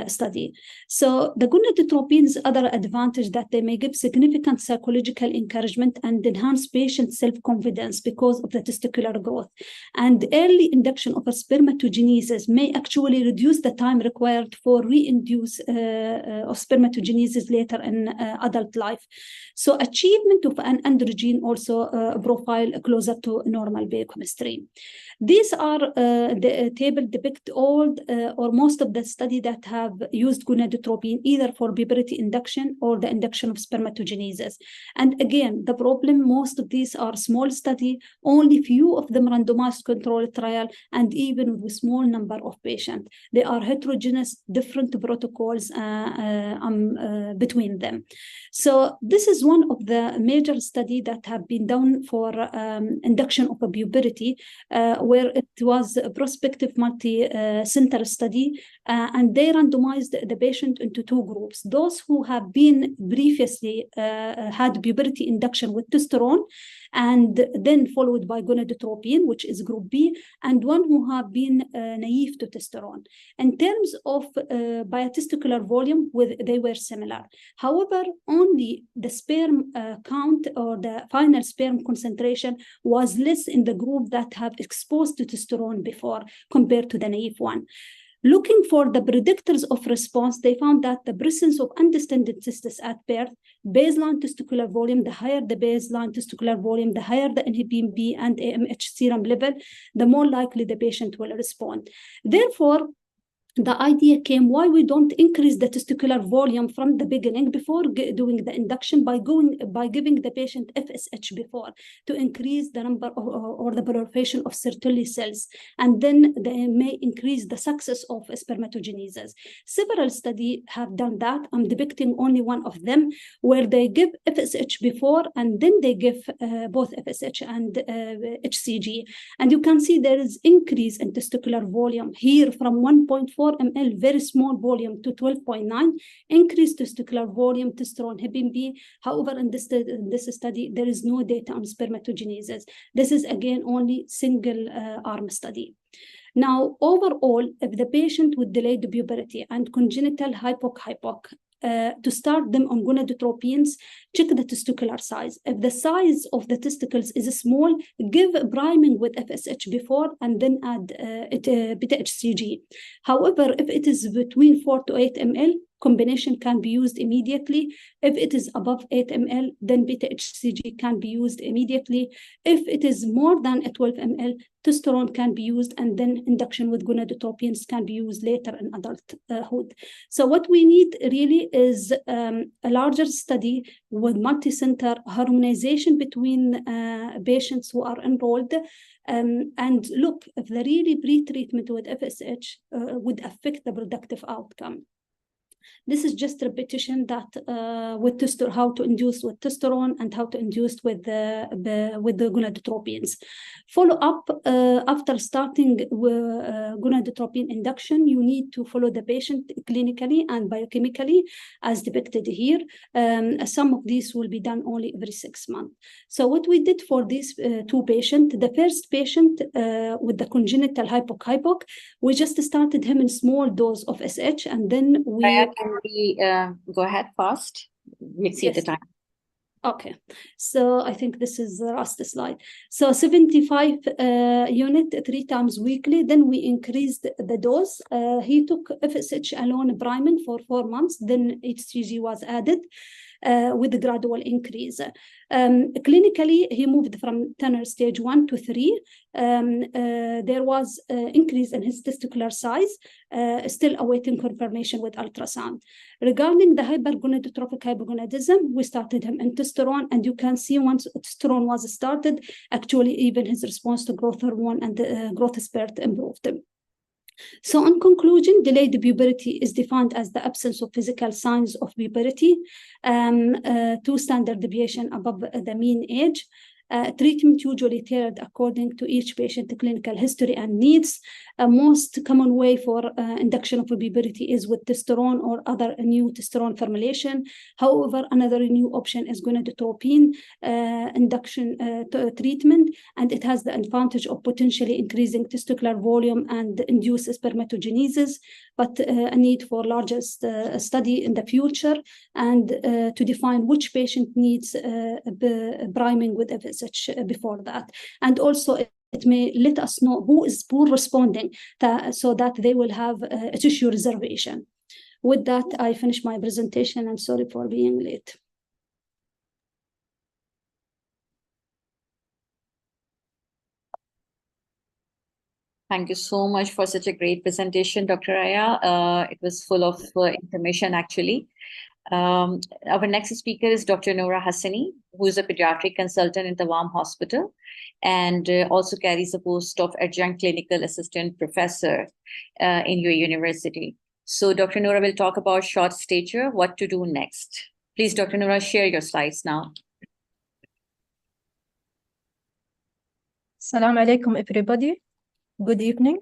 Speaker 3: study. So the gonadotropin's other advantage that they may give significant psychological encouragement and enhance patient self-confidence because of the testicular growth. And early induction of a spermatogenesis may actually reduce the time required for re-induce of spermatogenesis later in adult life. So achievement of an androgen also profile closer to normal biochemistry. These are the table depict all or most of the study that have used gonadotropin either for puberty induction or the induction of spermatogenesis. And again, the problem, most of these are small study, only few of them randomized controlled trial, and even with small number of patients. They are heterogeneous, different protocols between them. So this is one of the major studies that have been done for induction of a puberty, where it was a prospective multi-center study, and they randomized the patient into two groups. Those who have been previously had puberty induction with testosterone, and then followed by gonadotropin, which is group B, and one who have been naive to testosterone. In terms of biotesticular volume, they were similar. However, only the sperm count or the final sperm concentration was less in the group that have exposed to testosterone before compared to the naive one. Looking for the predictors of response, they found that the presence of undistended cystis at birth, baseline testicular volume, the higher the baseline testicular volume, the higher the inhibin B and AMH serum level, the more likely the patient will respond. Therefore, the idea came why we don't increase the testicular volume from the beginning before doing the induction by giving the patient FSH before to increase the number or the proliferation of Sertoli cells, and then they may increase the success of spermatogenesis. Several studies have done that. I'm depicting only one of them, where they give FSH before and then they give both FSH and HCG, and you can see there is increase in testicular volume here from 1.4 ml, very small volume, to 12.9, increased testicular volume, testosterone, inhibin B. However, in this study, there is no data on spermatogenesis. This is again only single arm study. Now, overall, if the patient with delayed puberty and congenital hypoc, to start them on gonadotropins, check the testicular size. If the size of the testicles is small, give priming with FSH before and then add beta HCG. However, if it is between 4 to 8 ml, combination can be used immediately. If it is above 8 ml, then beta HCG can be used immediately. If it is more than 12 ml, testosterone can be used, and then induction with gonadotropins can be used later in adulthood. So what we need really is a larger study with multi-center harmonization between patients who are enrolled, and look if the really pre-treatment with FSH would affect the productive outcome. This is just repetition that with testosterone, how to induce with testosterone and how to induce with the gonadotropins. Follow up after starting gonadotropin induction, you need to follow the patient clinically and biochemically as depicted here. Some of these will be done only every 6 months. So what we did for these two patients, the first patient with the congenital hypoc, we just started him in small dose of SH, and then we...
Speaker 1: Can we go ahead fast? Let's see
Speaker 3: Yes.
Speaker 1: the time.
Speaker 3: Okay, so I think this is the last slide. So 75 unit 3 times weekly. Then we increased the dose. He took FSH alone priming for 4 months. Then HCG was added with a gradual increase. Clinically, he moved from Tanner stage 1 to 3. There was increase in his testicular size, still awaiting confirmation with ultrasound. Regarding the hypergonadotrophic hypogonadism, we started him in testosterone, and you can see once testosterone was started, actually even his response to growth hormone and growth spurt improved. So in conclusion, delayed puberty is defined as the absence of physical signs of puberty, 2 standard deviation above the mean age, Treatment usually tailored according to each patient's clinical history and needs. A most common way for induction of puberty is with testosterone or other new testosterone formulation. However, another new option is gonadotropin induction treatment, and it has the advantage of potentially increasing testicular volume and induce spermatogenesis, but a need for larger study in the future and to define which patient needs priming with FSH before that. And also it may let us know who is poor responding so that they will have a tissue reservation. With that, I finish my presentation. I'm sorry for being late.
Speaker 1: Thank you so much for such a great presentation, Dr. Aya. It was full of information, actually. Our next speaker is Dr. Noura Hassani, who is a pediatric consultant in the Tawam Hospital and also carries the post of adjunct clinical assistant professor in your university. So Dr. Noura will talk about short stature, what to do next. Please, Dr. Noura, share your slides now.
Speaker 4: Assalamu alaikum, everybody. Good evening.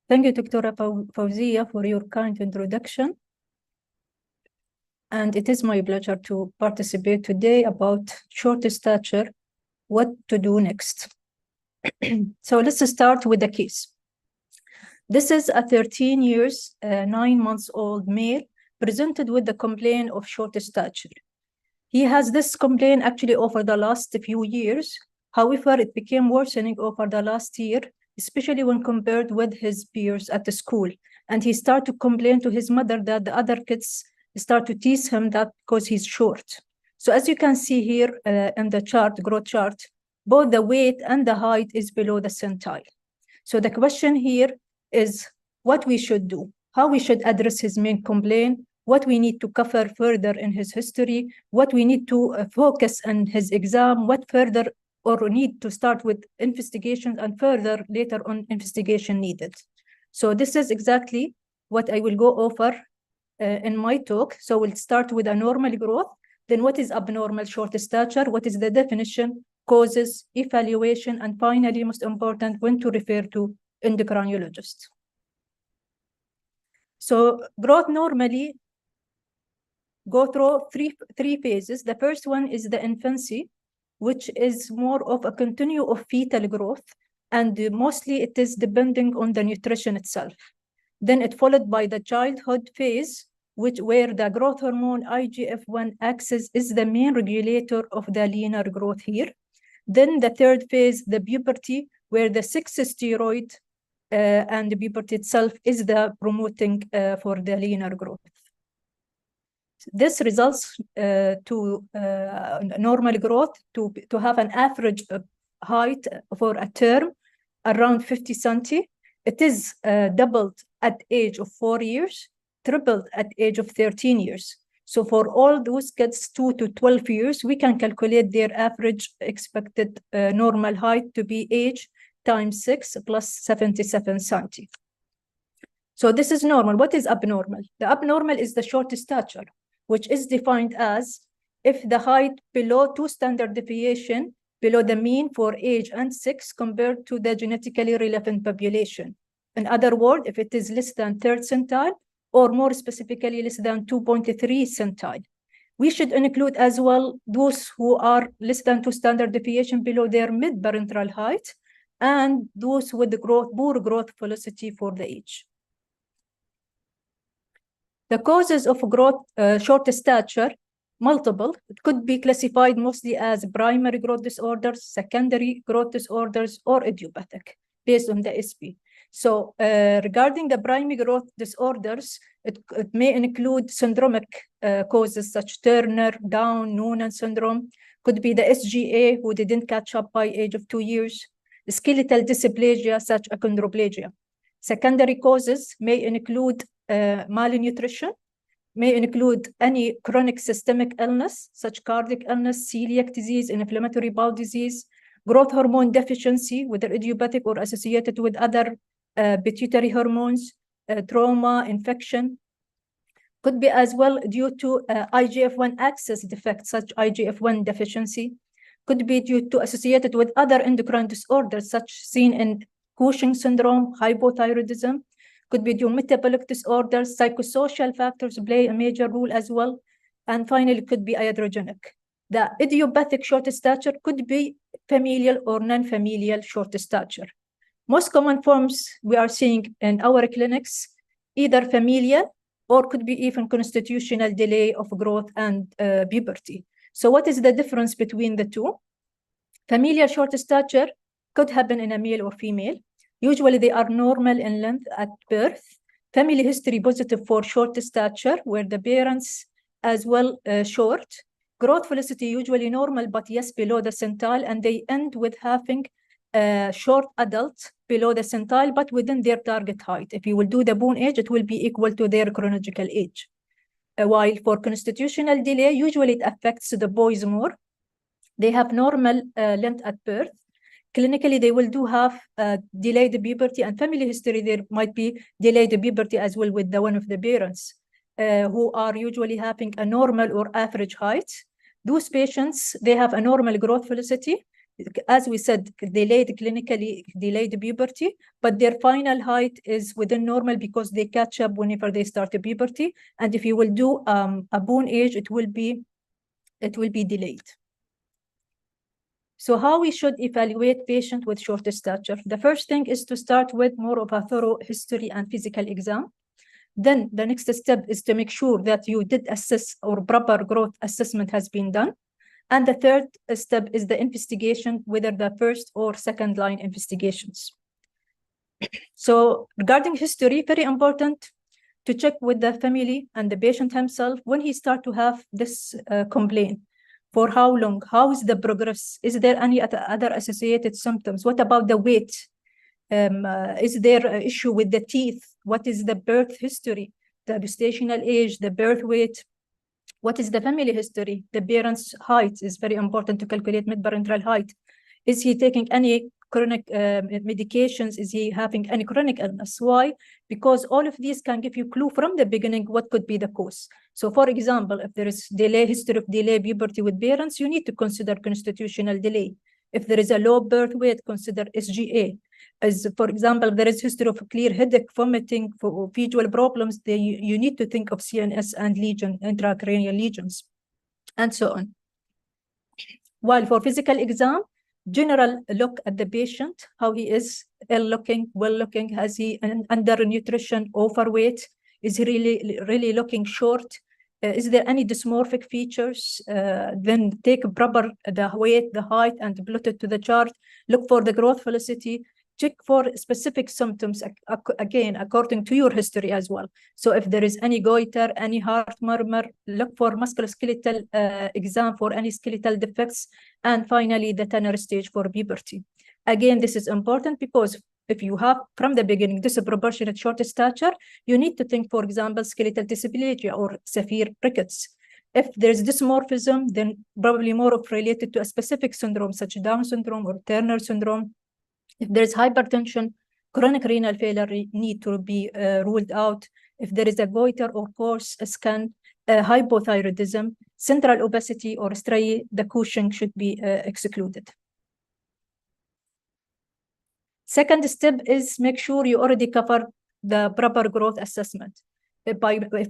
Speaker 4: Thank you, Dr. Fawzia, for your kind introduction. And it is my pleasure to participate today about short stature, what to do next. So let's start with the case. This is a 13 years, 9 months old male presented with the complaint of short stature. He has this complaint actually over the last few years. However, it became worsening over the last year, especially when compared with his peers at the school. And he started to complain to his mother that the other kids start to tease him that because he's short. So as you can see here in the chart, growth chart, both the weight and the height is below the centile. So the question here is what we should do, how we should address his main complaint, what we need to cover further in his history, what we need to focus on his exam, what further or need to start with investigations and further later on investigation needed. So this is exactly what I will go over in my talk. So we'll start with a normal growth, then what is abnormal short stature, what is the definition, causes, evaluation, and finally, most important, when to refer to endocrinologist. So growth normally go through three phases. The first one is the infancy, which is more of a continuum of fetal growth, and mostly it is depending on the nutrition itself. Then it followed by the childhood phase, where the growth hormone IGF-1 axis is the main regulator of the linear growth here. Then the third phase, the puberty, where the sex steroid and the puberty itself is the promoting for the linear growth. This results to normal growth to have an average height for a term around 50 centi. It is doubled at age of 4 years, tripled at age of 13 years. So for all those kids 2 to 12 years, we can calculate their average expected normal height to be age times 6 plus 77 centi. So this is normal. What is abnormal? The abnormal is the short stature, which is defined as if the height below 2 standard deviation below the mean for age and sex compared to the genetically relevant population. In other words, if it is less than 3rd centile, or more specifically less than 2.3 centile. We should include as well those who are less than 2 standard deviation below their mid-parental height and those with the poor growth velocity for the age. The causes of growth, short stature, multiple. It could be classified mostly as primary growth disorders, secondary growth disorders, or idiopathic, based on the SP. So regarding the primary growth disorders, it may include syndromic causes such Turner, Down, Noonan syndrome, could be the SGA who didn't catch up by age of 2 years, skeletal dysplasia such as achondroplasia. Secondary causes may include malnutrition, may include any chronic systemic illness such cardiac illness, celiac disease, inflammatory bowel disease, growth hormone deficiency, whether idiopathic or associated with other pituitary hormones, trauma, infection. Could be as well due to IGF-1 axis defects such IGF-1 deficiency. could be due to associated with other endocrine disorders, such seen in Cushing syndrome, hypothyroidism, could be due to metabolic disorders, psychosocial factors play a major role as well, and finally could be iatrogenic. The idiopathic short stature could be familial or non-familial short stature. Most common forms we are seeing in our clinics, either familial or could be even constitutional delay of growth and puberty. So what is the difference between the two? Familial short stature could happen in a male or female. Usually they are normal in length at birth. Family history positive for short stature, where the parents as well short. Growth velocity usually normal, but yes, below the centile, and they end with having short adults below the centile, but within their target height. If you will do the bone age, it will be equal to their chronological age. While for constitutional delay, usually it affects the boys more. They have normal length at birth. Clinically, they will do have delayed puberty, and family history, there might be delayed puberty as well with the one of the parents who are usually having a normal or average height. Those patients, they have a normal growth velocity. As we said, clinically delayed puberty, but their final height is within normal because they catch up whenever they start the puberty. And if you will do a bone age, it will be delayed. So how we should evaluate patient with short stature? The first thing is to start with more of a thorough history and physical exam. Then the next step is to make sure that you did assess or proper growth assessment has been done. And the third step is the investigation, whether the first or second line investigations. So regarding history, very important to check with the family and the patient himself when he start to have this complaint. For how long? How is the progress? Is there any other associated symptoms? What about the weight? Is there an issue with the teeth? What is the birth history? The gestational age, the birth weight? What is the family history? The parent's height is very important to calculate mid-parental height. Is he taking any chronic medications? Is he having any chronic illness? Why? Because all of these can give you clue from the beginning what could be the cause. So for example, if there is history of delay puberty with parents, you need to consider constitutional delay. If there is a low birth weight, consider SGA. As for example, if there is history of clear headache, vomiting, for visual problems, you need to think of CNS and lesion, intracranial lesions, and so on. While for physical exam, general look at the patient, how he is, ill-looking, well-looking, has he undernutrition, overweight, is he really looking short, is there any dysmorphic features? Then take proper the weight, the height, and plot it to the chart. Look for the growth velocity. Check for specific symptoms, again, according to your history as well. So if there is any goiter, any heart murmur, look for musculoskeletal exam for any skeletal defects. And finally, the tenor stage for puberty. Again, this is important because if you have, from the beginning, disproportionate short stature, you need to think, for example, skeletal dysplasia or severe rickets. If there's dysmorphism, then probably more of related to a specific syndrome, such as Down syndrome or Turner syndrome. If there's hypertension, chronic renal failure need to be ruled out. If there is a goiter or coarse scan, hypothyroidism, central obesity or striae, the Cushing should be excluded. Second step is make sure you already cover the proper growth assessment. If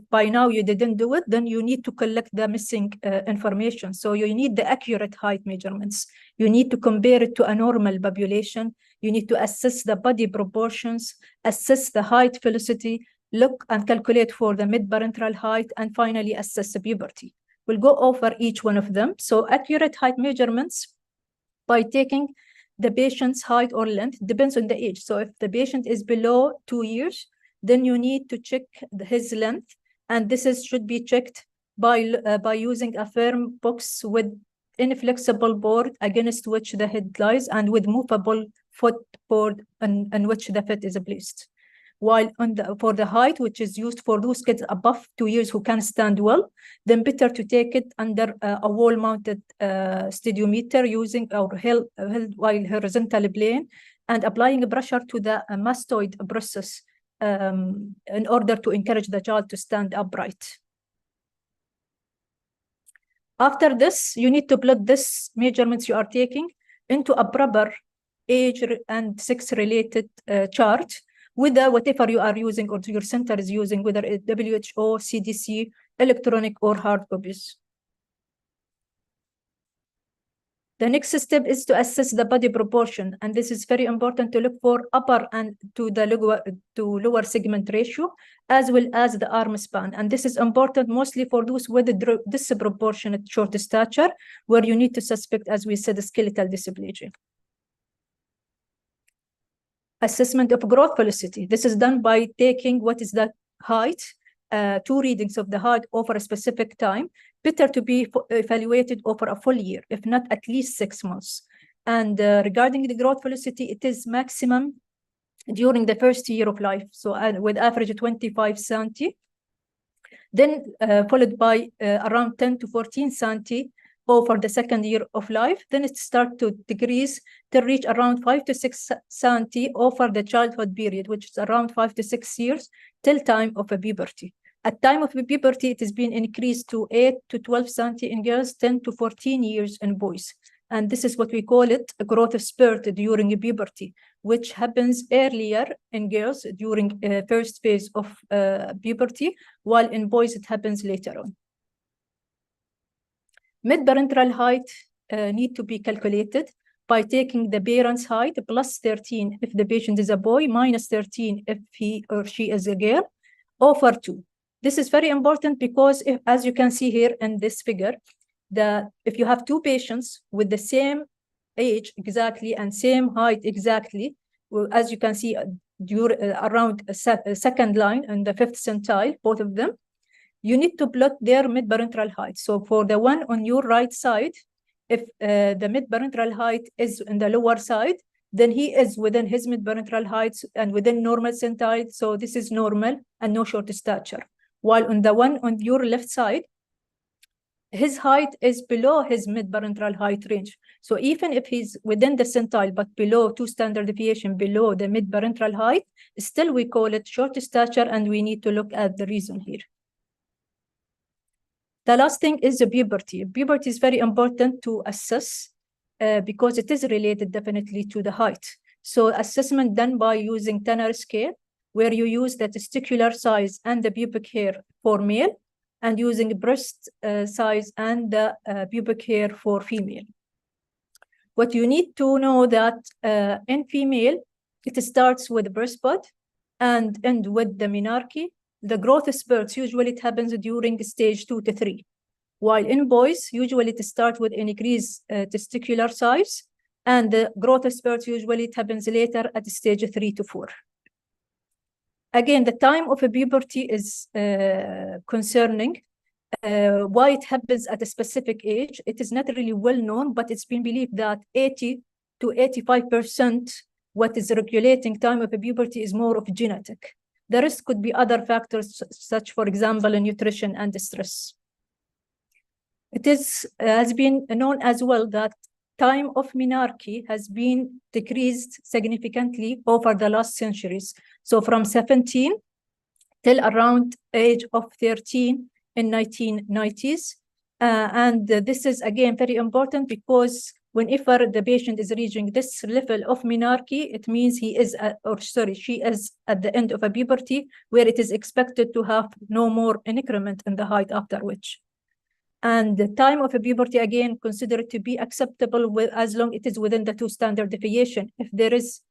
Speaker 4: by now you didn't do it, then you need to collect the missing information. So you need the accurate height measurements. You need to compare it to a normal population. You need to assess the body proportions, assess the height velocity, look and calculate for the mid-parental height, and finally assess the puberty. We'll go over each one of them. So accurate height measurements by taking the patient's height or length, depends on the age. So if the patient is below 2 years, then you need to check his length, and this should be checked by using a firm box with inflexible board against which the head lies and with movable footboard on which the foot is placed. While for the height, which is used for those kids above 2 years who can stand well, then better to take it under a wall-mounted stadiometer using or held while horizontal plane and applying pressure to the mastoid process in order to encourage the child to stand upright. After this, you need to plot this measurements you are taking into a proper age and sex-related chart with whatever you are using or your center is using, whether it's WHO, CDC, electronic or hard copies. The next step is to assess the body proportion, and this is very important to look for upper and to the lower segment ratio, as well as the arm span. And this is important mostly for those with disproportionate short stature, where you need to suspect, as we said, skeletal dysplasia. Assessment of growth velocity. This is done by taking what is the height, 2 readings of the height over a specific time, better to be evaluated over a full year, if not at least 6 months. And regarding the growth velocity, it is maximum during the first year of life. So with average 25 centi, then followed by around 10 to 14 centi over the second year of life. Then it starts to decrease to reach around 5 to 6 centi over the childhood period, which is around 5 to 6 years till time of a puberty. At time of puberty, it has been increased to 8 to 12 centi in girls, 10 to 14 years in boys. And this is what we call it a growth spurt during puberty, which happens earlier in girls during first phase of puberty, while in boys it happens later on. Mid-parental height need to be calculated by taking the parent's height plus 13 if the patient is a boy, minus 13 if he or she is a girl, over 2. This is very important because, as you can see here in this figure, if you have 2 patients with the same age exactly and same height exactly, well, as you can see around a second line and the 5th centile, both of them, you need to plot their mid-parental height. So for the one on your right side, if the mid-parental height is in the lower side, then he is within his mid-parental height and within normal centile. So this is normal and no short stature. While on the one on your left side, his height is below his mid-parental height range. So even if he's within the centile, but below 2 standard deviation below the mid-parental height, still we call it short stature, and we need to look at the reason here. The last thing is the puberty. Puberty is very important to assess because it is related definitely to the height. So assessment done by using Tanner scale, where you use the testicular size and the pubic hair for male, and using breast size and the pubic hair for female. What you need to know that in female, it starts with breast bud and end with the menarche. The growth spurts, usually it happens during stage 2 to 3. While in boys, usually it starts with an increased testicular size, and the growth spurts, usually it happens later at stage 3 to 4. Again, the time of a puberty is concerning. Why it happens at a specific age, it is not really well known, but it's been believed that 80 to 85% what is regulating time of a puberty is more of genetic. The rest could be other factors, such, for example, nutrition and stress. It has been known as well that time of menarche has been decreased significantly over the last centuries. So from 17 till around age of 13 in 1990s. And this is, again, very important because whenever the patient is reaching this level of menarche, it means she is at the end of a puberty, where it is expected to have no more increment in the height after which. And the time of a puberty, again, considered to be acceptable as long as it is within the 2 standard deviation. If there is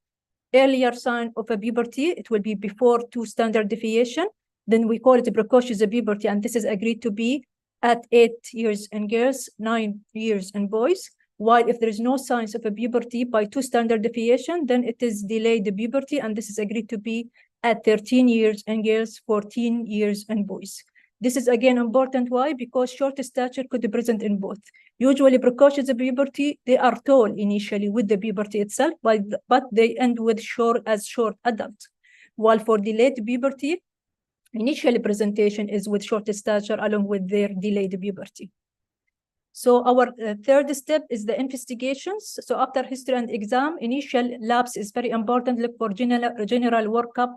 Speaker 4: earlier sign of a puberty, it will be before 2 standard deviation. Then we call it a precocious puberty, and this is agreed to be at 8 years in girls, 9 years in boys. While if there is no signs of a puberty by 2 standard deviation, then it is delayed puberty, and this is agreed to be at 13 years in girls, 14 years in boys. This is again important. Why? Because short stature could be present in both. Usually precocious puberty, they are tall initially with the puberty itself, but they end with short adults. While for delayed puberty, initial presentation is with short stature along with their delayed puberty. So our third step is the investigations. So after history and exam, initial labs is very important. Look for general workup,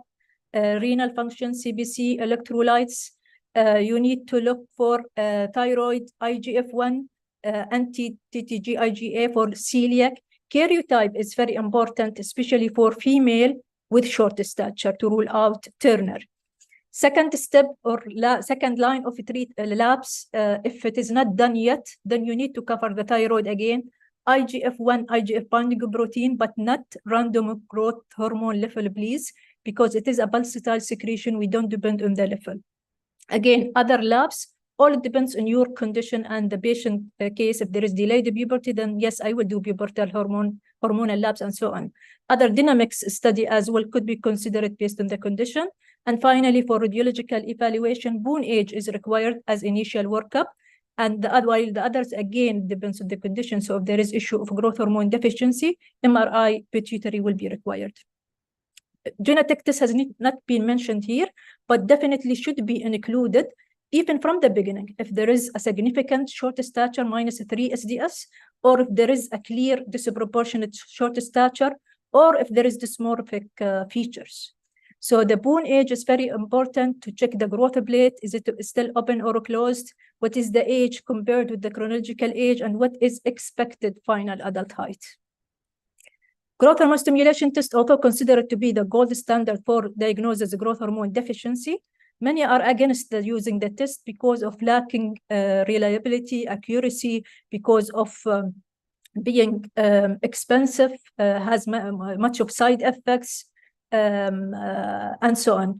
Speaker 4: renal function, CBC, electrolytes, you need to look for thyroid, IGF-1, anti-TTG IgA for celiac. Karyotype is very important, especially for female with short stature, to rule out Turner. Second step or second line of labs, if it is not done yet, then you need to cover the thyroid again, IGF-1, IGF binding protein, but not random growth hormone level, please, because it is a pulsatile secretion. We don't depend on the level. Again, other labs, all it depends on your condition and the patient case. If there is delayed puberty, then yes, I will do pubertal hormonal labs and so on. Other dynamics study as well could be considered based on the condition. And finally, for radiological evaluation, bone age is required as initial workup. And while the others, again, depends on the condition. So if there is issue of growth hormone deficiency, MRI pituitary will be required. Genetic test has not been mentioned here, but definitely should be included even from the beginning. If there is a significant short stature -3 SDS, or if there is a clear disproportionate short stature, or if there is dysmorphic features. So the bone age is very important to check the growth plate. Is it still open or closed? What is the age compared with the chronological age, and what is expected final adult height? Growth hormone stimulation test, although considered to be the gold standard for diagnosis of growth hormone deficiency, many are against using the test because of lacking reliability, accuracy, because of being expensive, has much of side effects, and so on.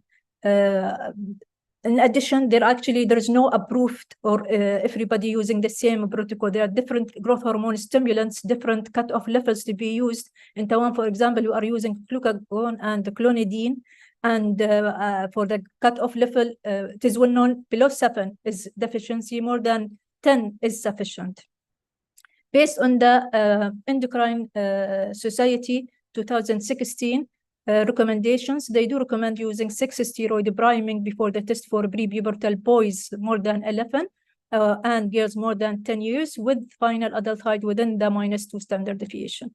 Speaker 4: In addition, there is no approved or everybody using the same protocol. There are different growth hormone stimulants, different cutoff levels to be used. In Taiwan, for example, you are using glucagon and clonidine. And for the cutoff level, it is well known below 7 is deficiency, more than 10 is sufficient. Based on the Endocrine Society 2016 recommendations, they do recommend using 6 steroid priming before the test for prepubertal boys more than 11 and girls more than 10 years with final adult height within the -2 standard deviation.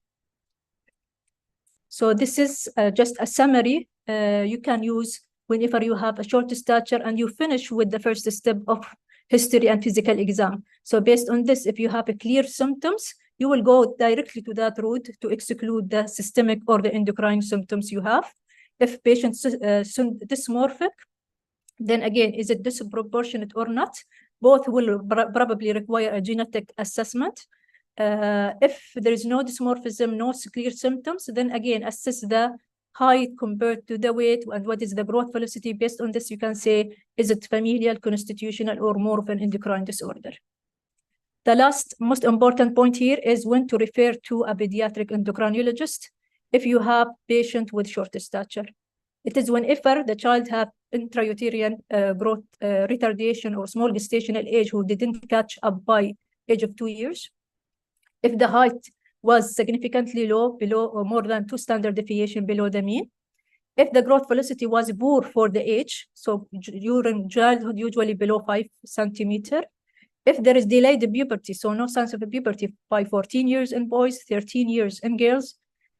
Speaker 4: So this is just a summary you can use whenever you have a short stature and you finish with the first step of history and physical exam. So based on this, if you have a clear symptoms, you will go directly to that route to exclude the systemic or the endocrine symptoms you have. If patients dysmorphic, then again, is it disproportionate or not? Both will probably require a genetic assessment. If there is no dysmorphism, no clear symptoms, then again, assess the height compared to the weight and what is the growth velocity. Based on this, you can say, is it familial, constitutional, or more of an endocrine disorder? The last most important point here is when to refer to a pediatric endocrinologist if you have patient with short stature. It is whenever the child have intrauterine growth retardation or small gestational age who didn't catch up by age of 2 years. If the height was significantly low, below or more than 2 standard deviation below the mean. If the growth velocity was poor for the age, so during childhood usually below 5 centimeters. If there is delayed puberty, so no signs of puberty by 14 years in boys, 13 years in girls.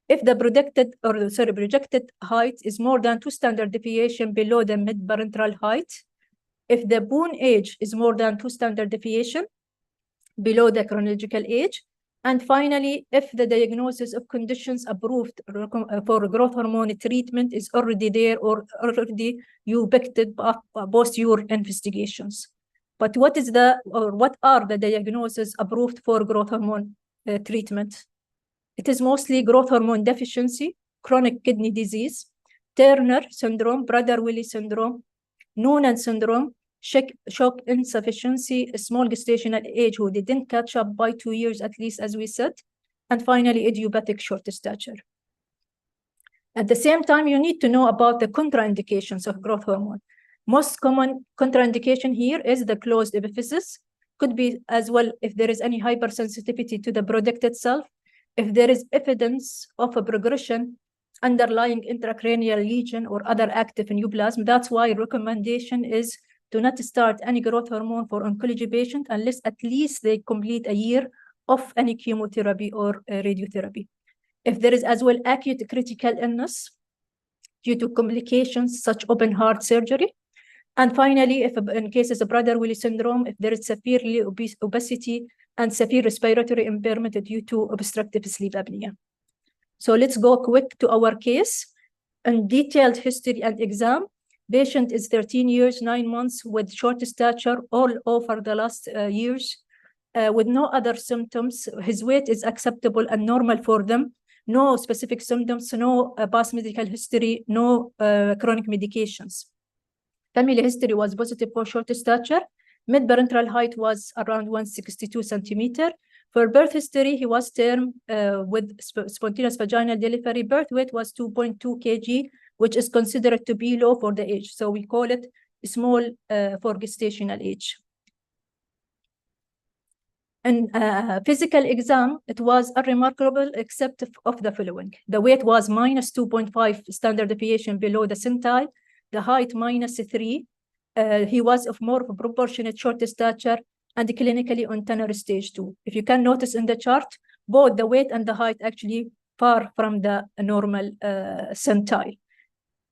Speaker 4: If the projected height is more than 2 standard deviation below the mid-parental height. If the bone age is more than 2 standard deviation below the chronological age. And finally, if the diagnosis of conditions approved for growth hormone treatment is already there or already ubiquitous post your investigations. But what are the diagnoses approved for growth hormone treatment? It is mostly growth hormone deficiency, chronic kidney disease, Turner syndrome, Prader-Willi syndrome, Noonan syndrome, shock insufficiency, small gestational age who didn't catch up by 2 years at least, as we said, and finally idiopathic short stature. At the same time, you need to know about the contraindications of growth hormone. Most common contraindication here is the closed epiphysis. Could be as well if there is any hypersensitivity to the product itself, if there is evidence of a progression underlying intracranial lesion or other active neoplasm. That's why recommendation is to not start any growth hormone for oncology patient unless at least they complete a year of any chemotherapy or radiotherapy. If there is as well acute critical illness due to complications such open heart surgery, And finally, if in cases of Prader-Willi syndrome, if there is severely obesity and severe respiratory impairment due to obstructive sleep apnea. So let's go quick to our case. In detailed history and exam, patient is 13 years, 9 months with short stature all over the last years, with no other symptoms. His weight is acceptable and normal for them. No specific symptoms, no past medical history, no chronic medications. Family history was positive for short stature. Mid-parental height was around 162 centimeter. For birth history, he was term with spontaneous vaginal delivery. Birth weight was 2.2 kg, which is considered to be low for the age. So we call it small for gestational age. In physical exam, it was unremarkable except of the following. The weight was minus 2.5 standard deviation below the centile. The height minus 3. He was of more proportionate short stature and clinically on tenor stage 2. If you can notice in the chart, both the weight and the height actually far from the normal centile.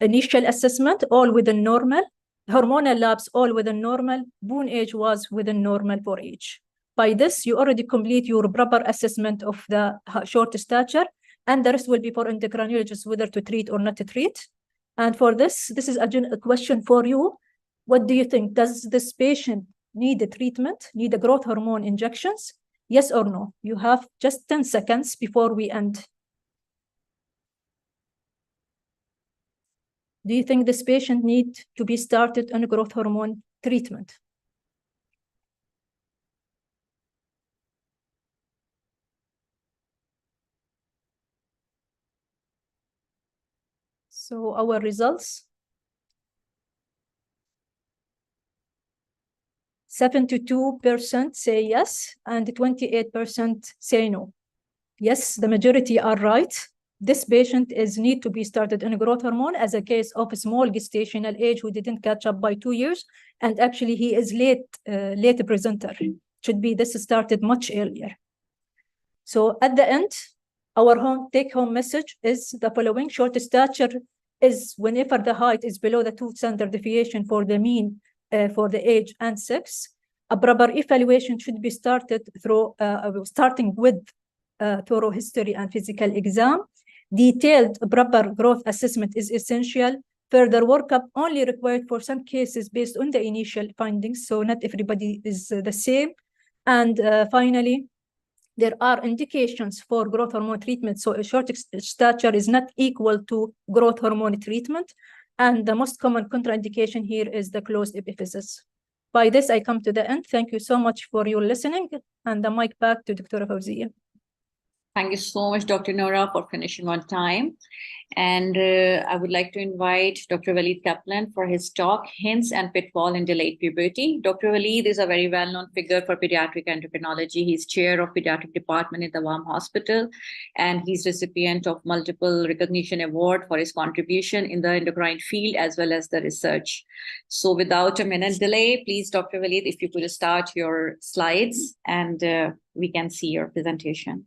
Speaker 4: Initial assessment, all within normal. Hormonal labs, all within normal. Bone age was within normal for age. By this, you already complete your proper assessment of the short stature, and the rest will be for endocrinologists whether to treat or not to treat. And for this is a question for you. What do you think? Does this patient need a treatment, need a growth hormone injections? Yes or no? You have just 10 seconds before we end. Do you think this patient need to be started on a growth hormone treatment? So our results, 72% say yes, and 28% say no. Yes, the majority are right. This patient need to be started on a growth hormone as a case of a small gestational age who didn't catch up by 2 years, and actually he is late presenter. Should be this started much earlier. So at the end, our take-home message is the following. Short stature is whenever the height is below the 2 standard deviation for the mean for the age and sex. A proper evaluation should be started through starting with thorough history and physical exam. Detailed proper growth assessment is essential. Further workup only required for some cases based on the initial findings, so not everybody is the same. And finally, there are indications for growth hormone treatment. So a short stature is not equal to growth hormone treatment. And the most common contraindication here is the closed epiphysis. By this, I come to the end. Thank you so much for your listening. And the mic back to Dr. Fawzia.
Speaker 1: Thank you so much, Dr. Nora, for finishing on time. And I would like to invite Dr. Waleed Kaplan for his talk, Hints and Pitfall in Delayed Puberty. Dr. Waleed is a very well-known figure for pediatric endocrinology. He's chair of pediatric department in the WAM Hospital, and he's recipient of multiple recognition award for his contribution in the endocrine field as well as the research. So without a minute delay, please, Dr. Waleed, if you could start your slides and we can see your presentation.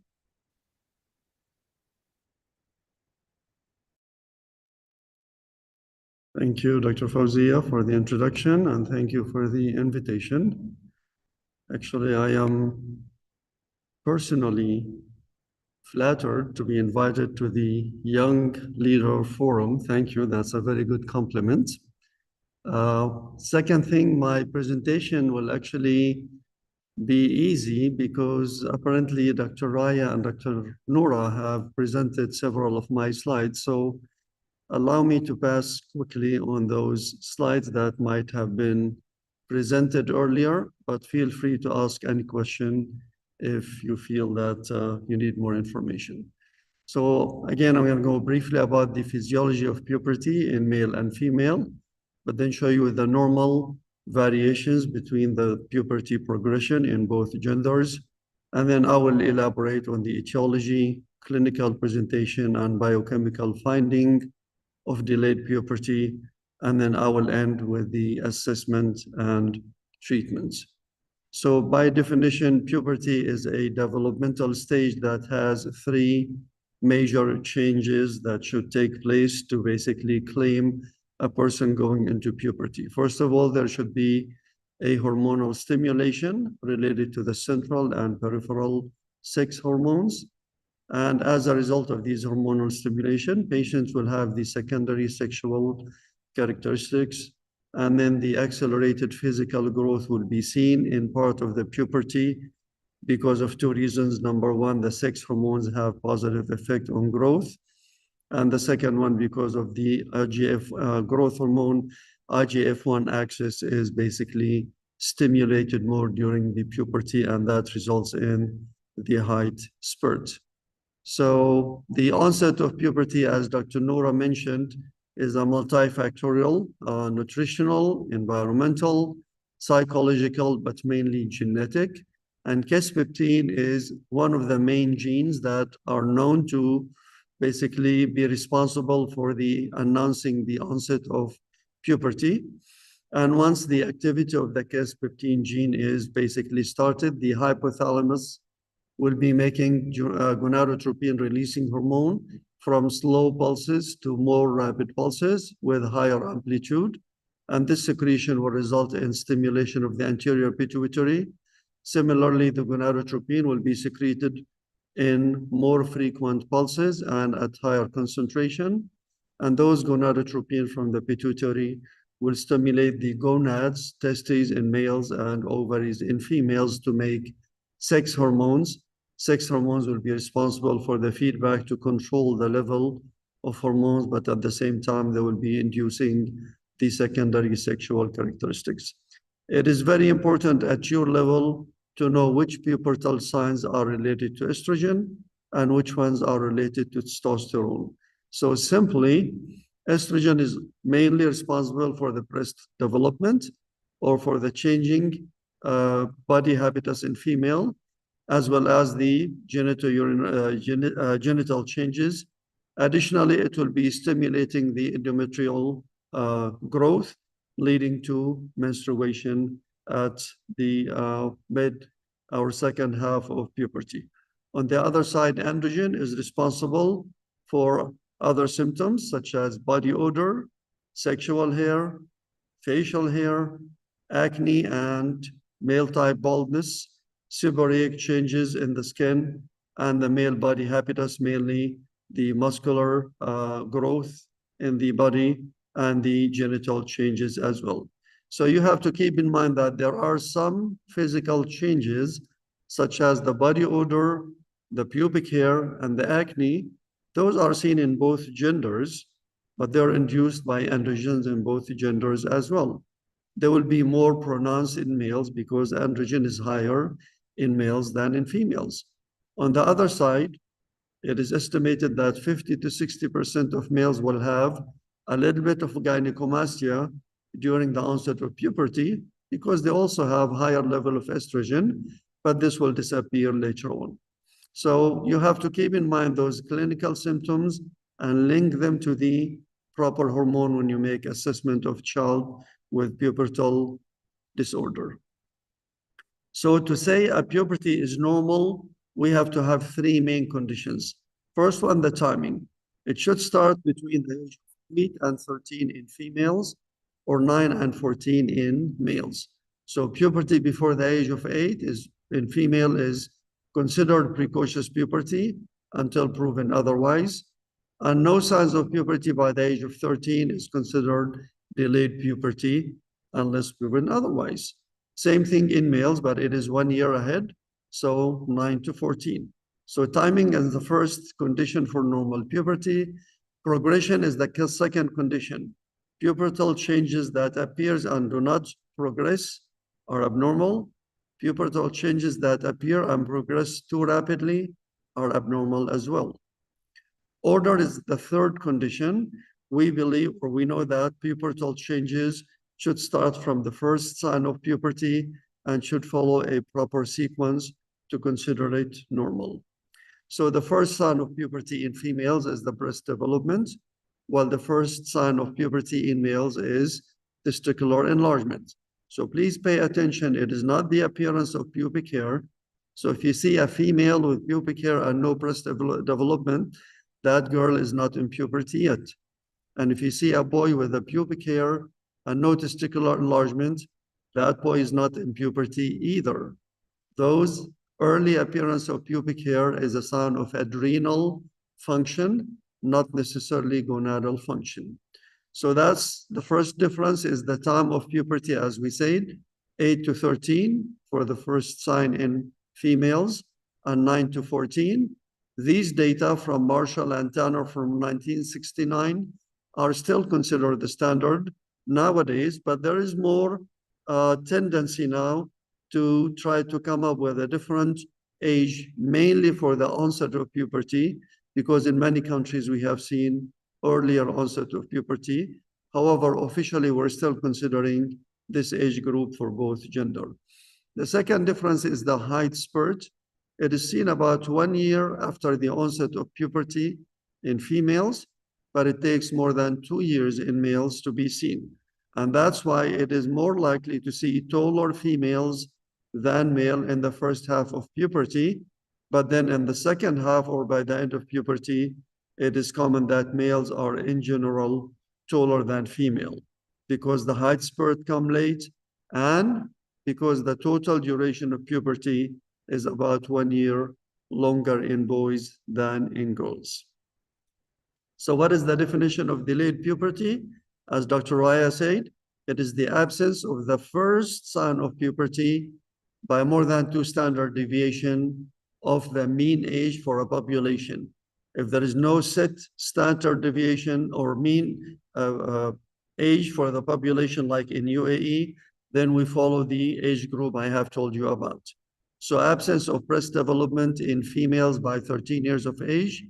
Speaker 5: Thank you, Dr. Fawzia, for the introduction, and thank you for the invitation. Actually, I am personally flattered to be invited to the Young Leader Forum. Thank you. That's a very good compliment. Second thing, my presentation will actually be easy because apparently Dr. Raya and Dr. Nora have presented several of my slides. So allow me to pass quickly on those slides that might have been presented earlier, but feel free to ask any question if you feel that you need more information. So again, I'm going to go briefly about the physiology of puberty in male and female, but then show you the normal variations between the puberty progression in both genders. And then I will elaborate on the etiology, clinical presentation, and biochemical finding of delayed puberty, and then I will end with the assessment and treatments. So by definition, puberty is a developmental stage that has 3 major changes that should take place to basically claim a person going into puberty. First of all, there should be a hormonal stimulation related to the central and peripheral sex hormones. And as a result of these hormonal stimulation, patients will have the secondary sexual characteristics, and then the accelerated physical growth will be seen in part of the puberty because of two reasons. Number one, the sex hormones have positive effect on growth. And the second one, because of the IGF growth hormone, IGF-1 axis is basically stimulated more during the puberty, and that results in the height spurt. So the onset of puberty, as Dr. Noura mentioned, is a multifactorial, nutritional, environmental, psychological, but mainly genetic. And Cas15 is one of the main genes that are known to basically be responsible for announcing the onset of puberty. And once the activity of the Cas15 gene is basically started, the hypothalamus will be making gonadotropin releasing hormone from slow pulses to more rapid pulses with higher amplitude. And this secretion will result in stimulation of the anterior pituitary. Similarly, the gonadotropin will be secreted in more frequent pulses and at higher concentration. And those gonadotropin from the pituitary will stimulate the gonads, testes in males and ovaries in females to make sex hormones. Sex hormones will be responsible for the feedback to control the level of hormones, but at the same time, they will be inducing the secondary sexual characteristics. It is very important at your level to know which pubertal signs are related to estrogen and which ones are related to testosterone. So simply, estrogen is mainly responsible for the breast development or for the changing body habitus in female, as well as the genital changes. Additionally, it will be stimulating the endometrial growth, leading to menstruation at the mid or second half of puberty. On the other side, androgen is responsible for other symptoms such as body odor, sexual hair, facial hair, acne, and male-type baldness, seborrheic changes in the skin, and the male body habitus, mainly the muscular growth in the body and the genital changes as well. So you have to keep in mind that there are some physical changes, such as the body odor, the pubic hair, and the acne. Those are seen in both genders, but they're induced by androgens in both genders as well. They will be more pronounced in males because androgen is higher in males than in females. On the other side, it is estimated that 50 to 60% of males will have a little bit of gynecomastia during the onset of puberty because they also have higher level of estrogen, but this will disappear later on. So you have to keep in mind those clinical symptoms and link them to the proper hormone when you make assessment of child with pubertal disorder. So to say a puberty is normal, we have to have three main conditions. First one, the timing. It should start between the age of 8 and 13 in females or 9 and 14 in males. So puberty before the age of 8 is in female is considered precocious puberty until proven otherwise. And no signs of puberty by the age of 13 is considered delayed puberty unless proven otherwise. Same thing in males, but it is 1 year ahead, so 9 to 14. So timing is the first condition for normal puberty. Progression is the second condition. Pubertal changes that appears and do not progress are abnormal. Pubertal changes that appear and progress too rapidly are abnormal as well. Order is the third condition. We believe, or we know that pubertal changes should start from the first sign of puberty and should follow a proper sequence to consider it normal. So the first sign of puberty in females is the breast development, while the first sign of puberty in males is testicular enlargement. So please pay attention. It is not the appearance of pubic hair. So if you see a female with pubic hair and no breast development, that girl is not in puberty yet. And if you see a boy with a pubic hair and no testicular enlargement, that boy is not in puberty either. Those early appearance of pubic hair is a sign of adrenal function, not necessarily gonadal function. So that's the first difference, is the time of puberty, as we said, 8 to 13 for the first sign in females, and 9 to 14. These data from Marshall and Tanner from 1969 are still considered the standard nowadays, but there is more tendency now to try to come up with a different age, mainly for the onset of puberty, because in many countries we have seen earlier onset of puberty. However, officially, we're still considering this age group for both gender. The second difference is the height spurt. It is seen about 1 year after the onset of puberty in females, but it takes more than 2 years in males to be seen. And that's why it is more likely to see taller females than male in the first half of puberty. But then in the second half, or by the end of puberty, it is common that males are in general taller than female, because the height spurt come late and because the total duration of puberty is about 1 year longer in boys than in girls. So what is the definition of delayed puberty? As Dr. Raya said, it is the absence of the first sign of puberty by more than 2 standard deviation of the mean age for a population. If there is no set standard deviation or mean age for the population, like in UAE, then we follow the age group I have told you about. So absence of breast development in females by 13 years of age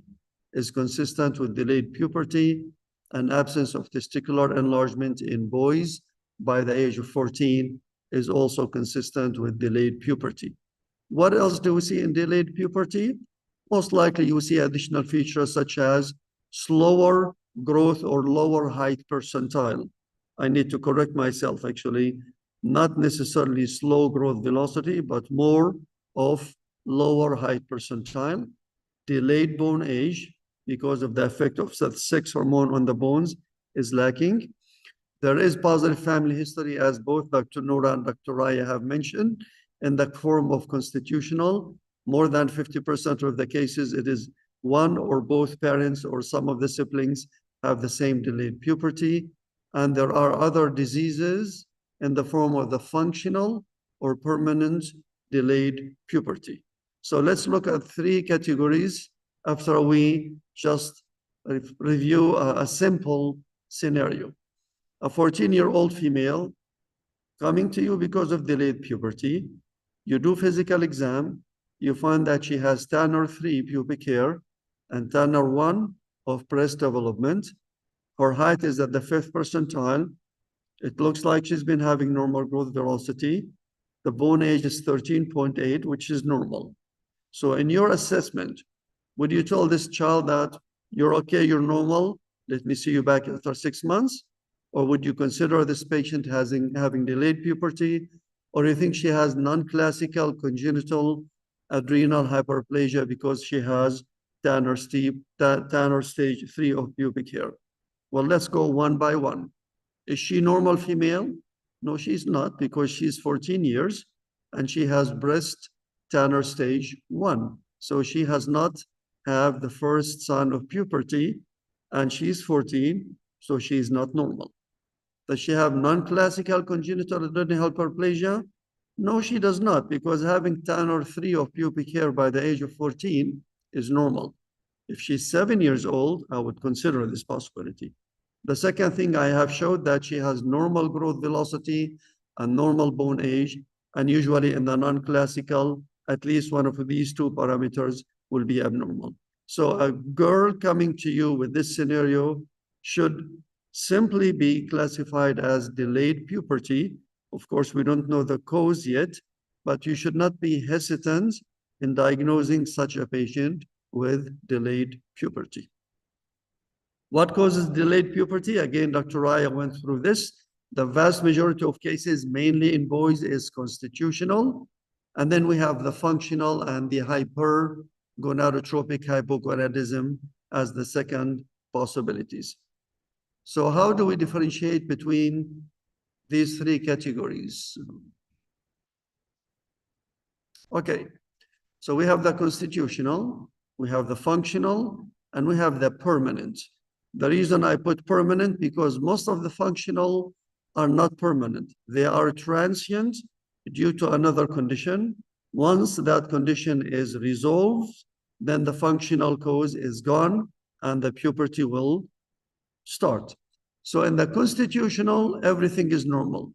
Speaker 5: is consistent with delayed puberty, and absence of testicular enlargement in boys by the age of 14 is also consistent with delayed puberty. What else do we see in delayed puberty? Most likely you see additional features such as slower growth or lower height percentile. I need to correct myself, actually, not necessarily slow growth velocity, but more of lower height percentile, delayed bone age, because of the effect of sex hormone on the bones is lacking. There is positive family history, as both Dr. Noura and Dr. Raya have mentioned, in the form of constitutional. More than 50% of the cases, it is one or both parents or some of the siblings have the same delayed puberty. And there are other diseases in the form of the functional or permanent delayed puberty. So let's look at 3 categories after we just review a simple scenario. A 14-year-old female coming to you because of delayed puberty. You do physical exam, you find that she has Tanner 3 pubic hair and Tanner 1 of breast development. Her height is at the 5th percentile. It looks like she's been having normal growth velocity. The bone age is 13.8, which is normal. So in your assessment, would you tell this child that you're okay, you're normal, let me see you back after 6 months? Or would you consider this patient having delayed puberty? Or you think she has non-classical congenital adrenal hyperplasia because she has Tanner stage 3 of pubic hair? Well, let's go one by one. Is she normal female? No, she's not, because she's 14 years and she has breast Tanner stage 1. So she has not have the first sign of puberty, and she's 14, so she's not normal. Does she have non-classical congenital adrenal hyperplasia? No, she does not, because having Tanner 3 of pubic hair by the age of 14 is normal. If she's 7 years old, I would consider this possibility. The second thing, I have showed that she has normal growth velocity and normal bone age, and usually in the non-classical, at least one of these 2 parameters will be abnormal. So a girl coming to you with this scenario should simply be classified as delayed puberty. Of course, we don't know the cause yet, but you should not be hesitant in diagnosing such a patient with delayed puberty. What causes delayed puberty? Again, Dr. Raya went through this. The vast majority of cases, mainly in boys, is constitutional. And then we have the functional and the hypergonadotropic hypogonadism as the second possibilities. So how do we differentiate between these three categories? Okay, so we have the constitutional, we have the functional, and we have the permanent. The reason I put permanent, because most of the functional are not permanent. They are transient due to another condition. Once that condition is resolved, then the functional cause is gone and the puberty will start. So in the constitutional, everything is normal.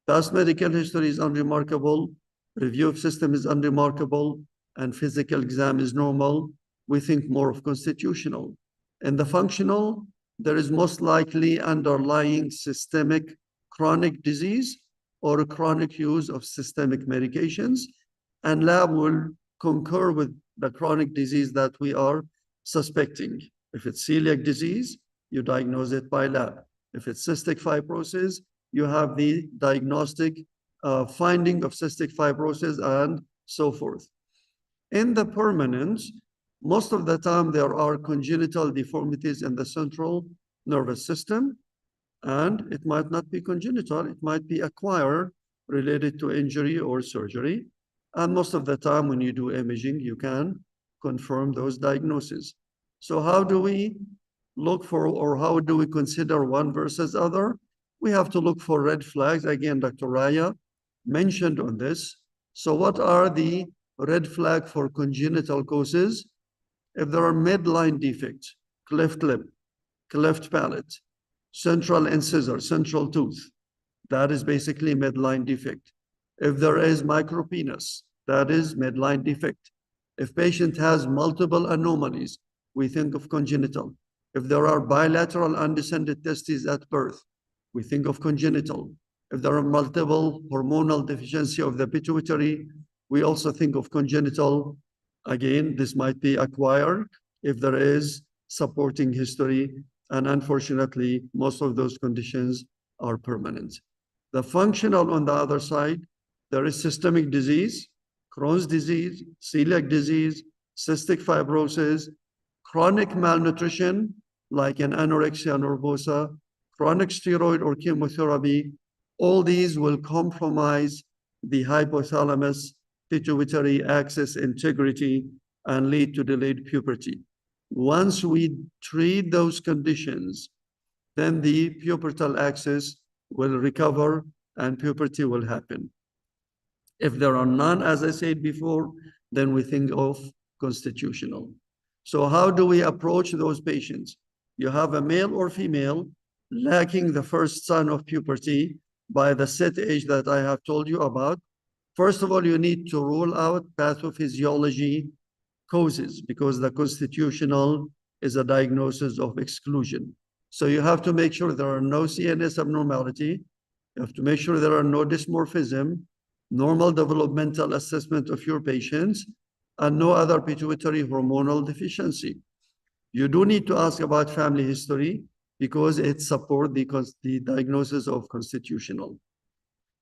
Speaker 5: Past medical history is unremarkable, review of system is unremarkable, and physical exam is normal. We think more of constitutional. In the functional, there is most likely underlying systemic chronic disease or chronic use of systemic medications, and lab will concur with the chronic disease that we are suspecting. If it's celiac disease, you diagnose it by lab. If it's cystic fibrosis, you have the diagnostic finding of cystic fibrosis and so forth. In the permanent, most of the time there are congenital deformities in the central nervous system, and it might not be congenital, it might be acquired related to injury or surgery. And most of the time when you do imaging, you can confirm those diagnoses. So how do we look for, or how do we consider one versus other? We have to look for red flags. Again, Dr. Raya mentioned on this. So what are the red flag for congenital causes? If there are midline defects, cleft lip, cleft palate, central incisor, central tooth, that is basically midline defect. If there is micropenis, that is midline defect. If patient has multiple anomalies, we think of congenital. If there are bilateral undescended testes at birth, we think of congenital. If there are multiple hormonal deficiency of the pituitary, we also think of congenital. Again, this might be acquired if there is supporting history, and unfortunately, most of those conditions are permanent. The functional on the other side, there is systemic disease, Crohn's disease, celiac disease, cystic fibrosis, chronic malnutrition, like an anorexia nervosa, chronic steroid or chemotherapy. All these will compromise the hypothalamus pituitary axis integrity and lead to delayed puberty. Once we treat those conditions, then the pubertal axis will recover and puberty will happen. If there are none, as I said before, then we think of constitutional. So how do we approach those patients? You have a male or female lacking the first sign of puberty by the set age that I have told you about. First of all, you need to rule out pathophysiology causes, because the constitutional is a diagnosis of exclusion. So you have to make sure there are no CNS abnormality. You have to make sure there are no dysmorphism, normal developmental assessment of your patients, and no other pituitary hormonal deficiency. You do need to ask about family history because it supports the diagnosis of constitutional.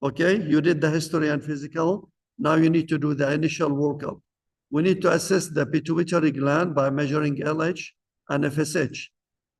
Speaker 5: Okay, you did the history and physical. Now you need to do the initial workup. We need to assess the pituitary gland by measuring LH and FSH.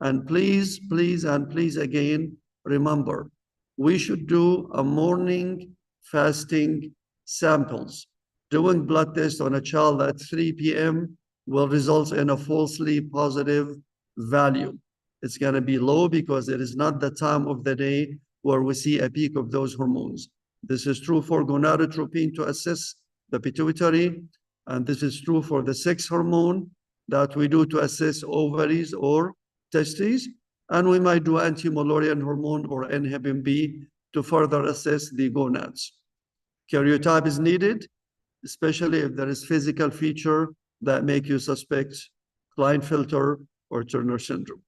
Speaker 5: And please, please, and please again, remember, we should do a morning fasting samples. Doing blood test on a child at 3 p.m. will result in a falsely positive value. It's going to be low because it is not the time of the day where we see a peak of those hormones. This is true for gonadotropin to assess the pituitary, and this is true for the sex hormone that we do to assess ovaries or testes, and we might do anti-Mullerian hormone or NHB to further assess the gonads. Karyotype is needed, especially if there is physical feature that make you suspect Klinefelter or Turner syndrome.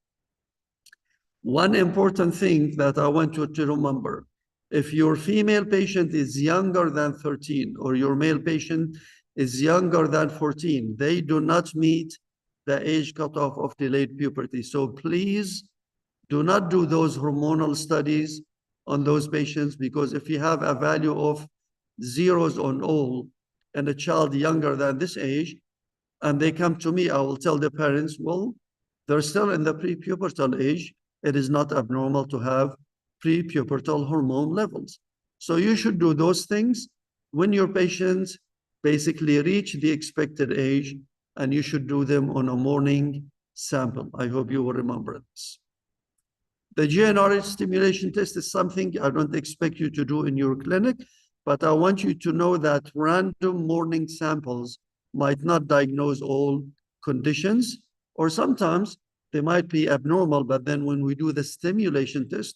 Speaker 5: One important thing that I want you to remember, if your female patient is younger than 13 or your male patient is younger than 14, they do not meet the age cutoff of delayed puberty. So please do not do those hormonal studies on those patients, because if you have a value of zeros on all and a child younger than this age, and they come to me, I will tell the parents, well, they're still in the prepubertal age. it is not abnormal to have prepubertal hormone levels. So you should do those things when your patients basically reach the expected age, and you should do them on a morning sample. I hope you will remember this. The GnRH stimulation test is something I don't expect you to do in your clinic, but I want you to know that random morning samples might not diagnose all conditions, or sometimes they might be abnormal, but then when we do the stimulation test,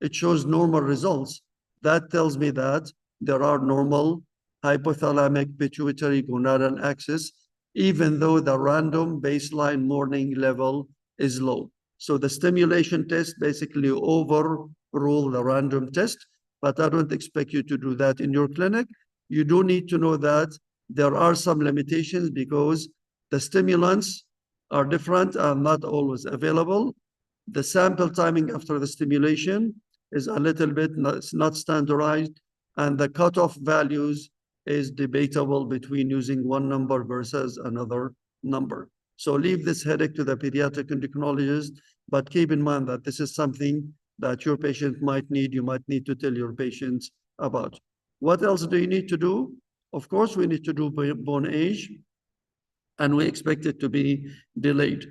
Speaker 5: it shows normal results. That tells me that there are normal hypothalamic pituitary gonadal axis, even though the random baseline morning level is low. So the stimulation test basically overrule the random test, but I don't expect you to do that in your clinic. You do need to know that there are some limitations because the stimulants are different and not always available. The sample timing after the stimulation is a little bit not standardized, and the cutoff values is debatable between using one number versus another number. So leave this headache to the pediatric endocrinologist, but keep in mind that this is something that your patient might need, you might need to tell your patients about. What else do you need to do? Of course, we need to do bone age, and we expect it to be delayed.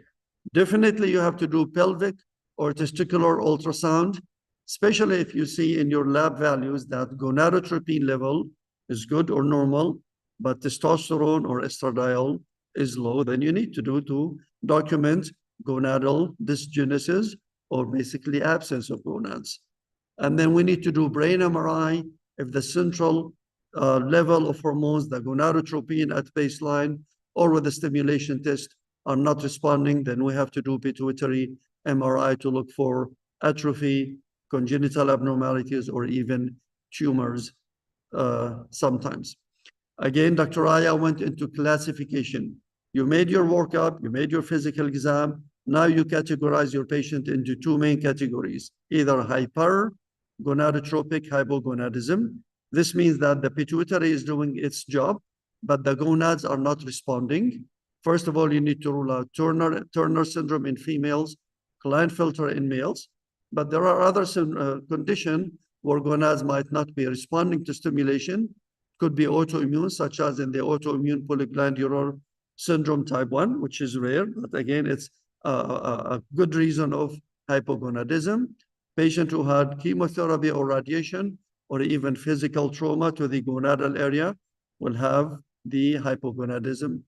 Speaker 5: Definitely, you have to do pelvic or testicular ultrasound, especially if you see in your lab values that gonadotropin level is good or normal, but testosterone or estradiol is low, then you need to do to document gonadal dysgenesis, or basically absence of gonads. And then we need to do brain MRI if the central level of hormones, the gonadotropin at baseline or with the stimulation test are not responding, then we have to do pituitary MRI to look for atrophy, congenital abnormalities, or even tumors sometimes. Again, Dr. Aya went into classification. You made your workup, you made your physical exam. Now you categorize your patient into two main categories, either hypergonadotropic hypogonadism. This means that the pituitary is doing its job, but the gonads are not responding. First of all, you need to rule out Turner syndrome in females, Klinefelter in males, but there are other conditions where gonads might not be responding to stimulation. Could be autoimmune, such as in the autoimmune polyglandular syndrome type 1, which is rare, but again, it's a good reason of hypogonadism. Patient who had chemotherapy or radiation or even physical trauma to the gonadal area will have the hypogonadism.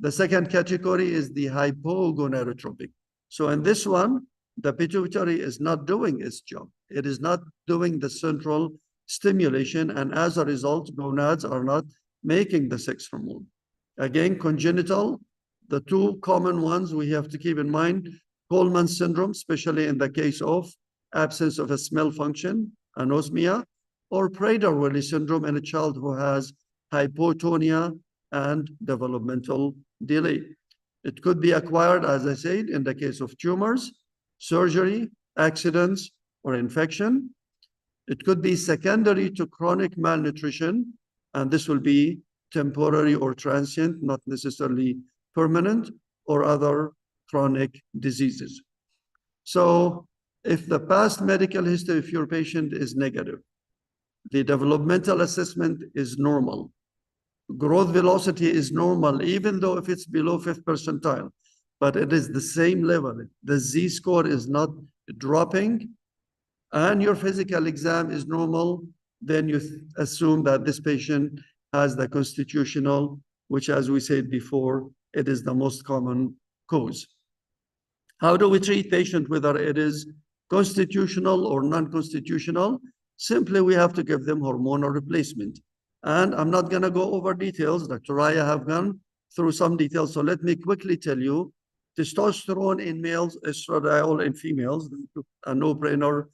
Speaker 5: The second category is the hypogonadotropic. So in this one, the pituitary is not doing its job. It is not doing the central stimulation, and as a result, gonads are not making the sex hormone. Again, congenital, the two common ones we have to keep in mind, Coleman syndrome, especially in the case of absence of a smell function, anosmia, or Prader-Willi syndrome in a child who has hypotonia and developmental delay. It could be acquired, as I said, in the case of tumors, surgery, accidents, or infection. It could be secondary to chronic malnutrition, and this will be temporary or transient, not necessarily permanent, or other chronic diseases. So if the past medical history of your patient is negative, the developmental assessment is normal, growth velocity is normal, even though if it's below 5th percentile, but it is the same level, the Z-score is not dropping, and your physical exam is normal, then you assume that this patient has the constitutional, which, as we said before, it is the most common cause. How do we treat patient, whether it is constitutional or non-constitutional? Simply, we have to give them hormonal replacement. And I'm not going to go over details. Dr. Raya have gone through some details. So let me quickly tell you, testosterone in males, estradiol in females, a no-brainer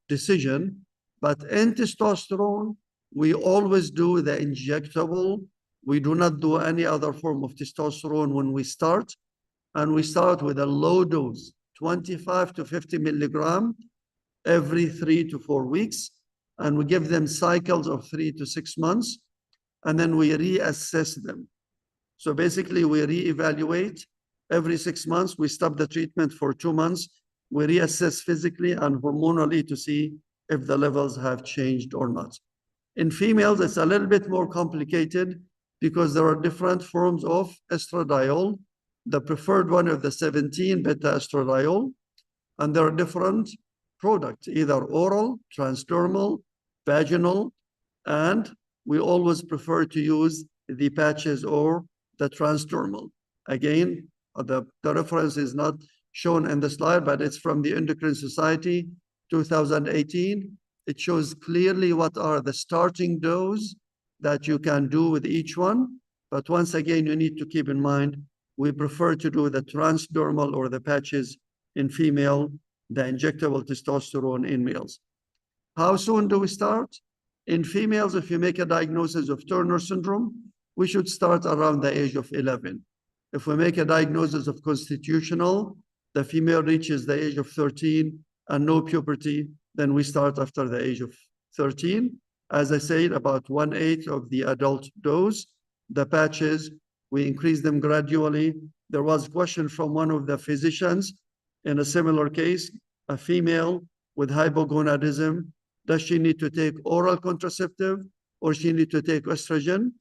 Speaker 5: decision. But in testosterone, we always do the injectable. We do not do any other form of testosterone when we start. And we start with a low dose, 25 to 50 milligram every 3 to 4 weeks. And we give them cycles of 3 to 6 months. And then we reassess them. So basically, we reevaluate every 6 months. We stop the treatment for 2 months we reassess physically and hormonally to see if the levels have changed or not. In females, it's a little bit more complicated because there are different forms of estradiol. The preferred one is the 17 beta-estradiol, and there are different products, either oral, transdermal, vaginal, and we always prefer to use the patches or the transdermal. Again, the reference is not shown in the slide, but it's from the Endocrine Society, 2018. It shows clearly what are the starting dose that you can do with each one. But once again, you need to keep in mind, we prefer to do the transdermal or the patches in female, the injectable testosterone in males. How soon do we start? In females, if you make a diagnosis of Turner syndrome, we should start around the age of 11. If we make a diagnosis of constitutional, the female reaches the age of 13 and no puberty, then we start after the age of 13. As I said, about 1/8 of the adult dose. The patches, we increase them gradually. There was a question from one of the physicians in a similar case, a female with hypogonadism, does she need to take oral contraceptive or she need to take estrogen?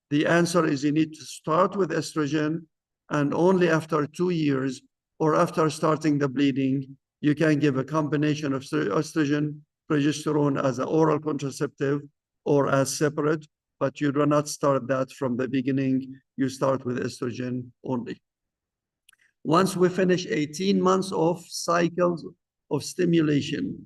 Speaker 5: The answer is you need to start with estrogen, and only after 2 years or after starting the bleeding, you can give a combination of estrogen, progesterone as an oral contraceptive or as separate, but you do not start that from the beginning. You start with estrogen only. Once we finish 18 months of cycles of stimulation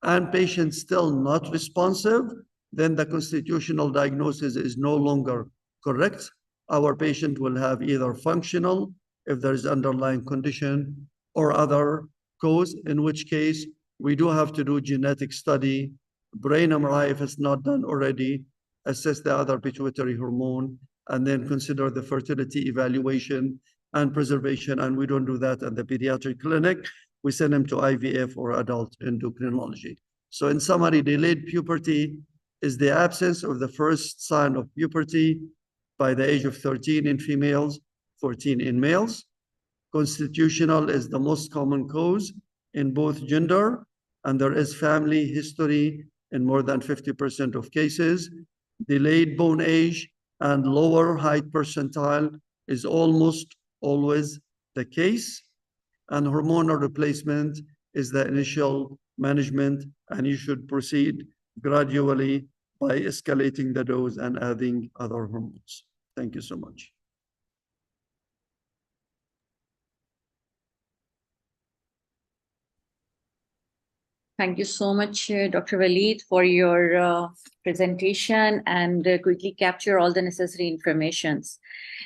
Speaker 5: and patients still not responsive, then the constitutional diagnosis is no longer correct. Our patient will have either functional, if there is underlying condition, or other cause, in which case we do have to do genetic study, brain MRI if it's not done already, assess the other pituitary hormone, and then consider the fertility evaluation and preservation. And we don't do that at the pediatric clinic. We send them to IVF or adult endocrinology. So in summary, delayed puberty is the absence of the first sign of puberty by the age of 13 in females, 14 in males. Constitutional is the most common cause in both gender, and there is family history in more than 50% of cases. Delayed bone age and lower height percentile is almost always the case. And hormonal replacement is the initial management, and you should proceed gradually by escalating the dose and adding other hormones. Thank you so much.
Speaker 1: Thank you so much, Dr. Waleed, for your presentation and quickly capture all the necessary informations.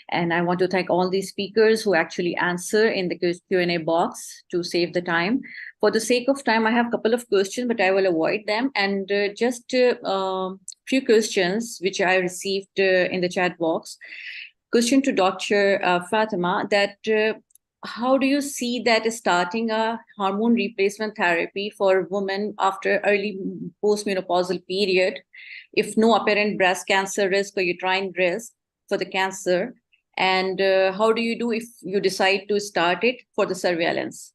Speaker 1: And I want to thank all these speakers who actually answer in the Q&A box to save the time. For the sake of time, I have a couple of questions, but I will avoid them. And just a few questions which I received in the chat box. Question to Dr. Fatima, that how do you see that starting a hormone replacement therapy for women after early postmenopausal period, if no apparent breast cancer risk or uterine risk for the cancer? And how do you do if you decide to start it for the surveillance?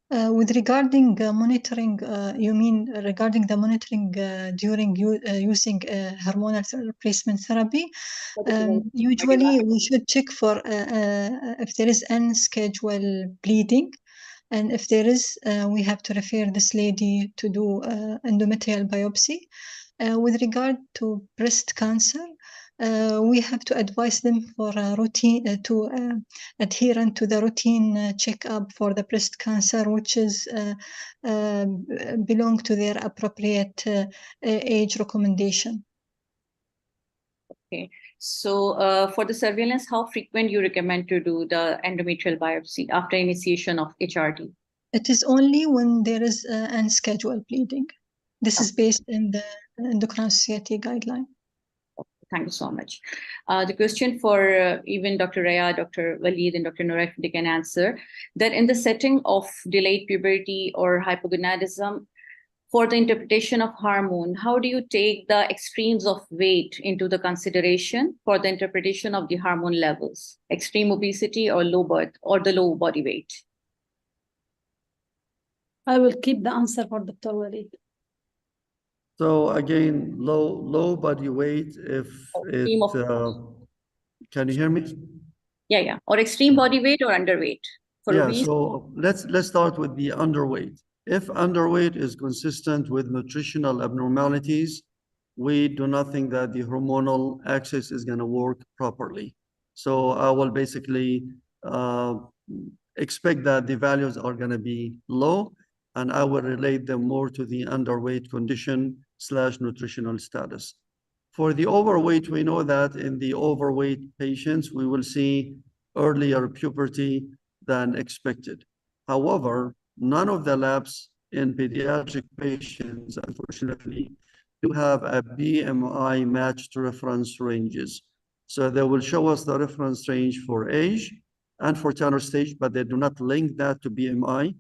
Speaker 2: With regarding monitoring, you mean regarding the monitoring during using hormonal replacement therapy? Usually we should check for if there is unscheduled bleeding, and if there is, we have to refer this lady to do endometrial biopsy. With regard to breast cancer, we have to advise them for a routine to adherent to the routine checkup for the breast cancer, which is belong to their appropriate age recommendation.
Speaker 1: Okay, so for the surveillance, how frequent you recommend to do the endometrial biopsy after initiation of HRT?
Speaker 2: It is only when there is unscheduled bleeding. This is based in the Endocrine Society guideline.
Speaker 1: Thank you so much. The question for even Dr. Raya, Dr. Waleed, and Dr. Noura, if they can answer, that in the setting of delayed puberty or hypogonadism, for the interpretation of hormone, how do you take the extremes of weight into the consideration for the interpretation of the hormone levels, extreme obesity or low birth or the low body weight?
Speaker 3: I will keep the answer for Dr. Walid.
Speaker 5: So again, low body weight, if
Speaker 1: Extreme
Speaker 5: it, can you hear me?
Speaker 1: Yeah. Or extreme body weight or underweight. For
Speaker 5: Yeah,
Speaker 1: obese,
Speaker 5: so let's start with the underweight. If underweight is consistent with nutritional abnormalities, we do not think that the hormonal axis is going to work properly. So I will basically expect that the values are going to be low, and I will relate them more to the underweight condition / nutritional status. For the overweight, we know that in the overweight patients, we will see earlier puberty than expected. However, none of the labs in pediatric patients, unfortunately, do have a BMI matched reference ranges. So they will show us the reference range for age and for tenor stage, but they do not link that to BMI.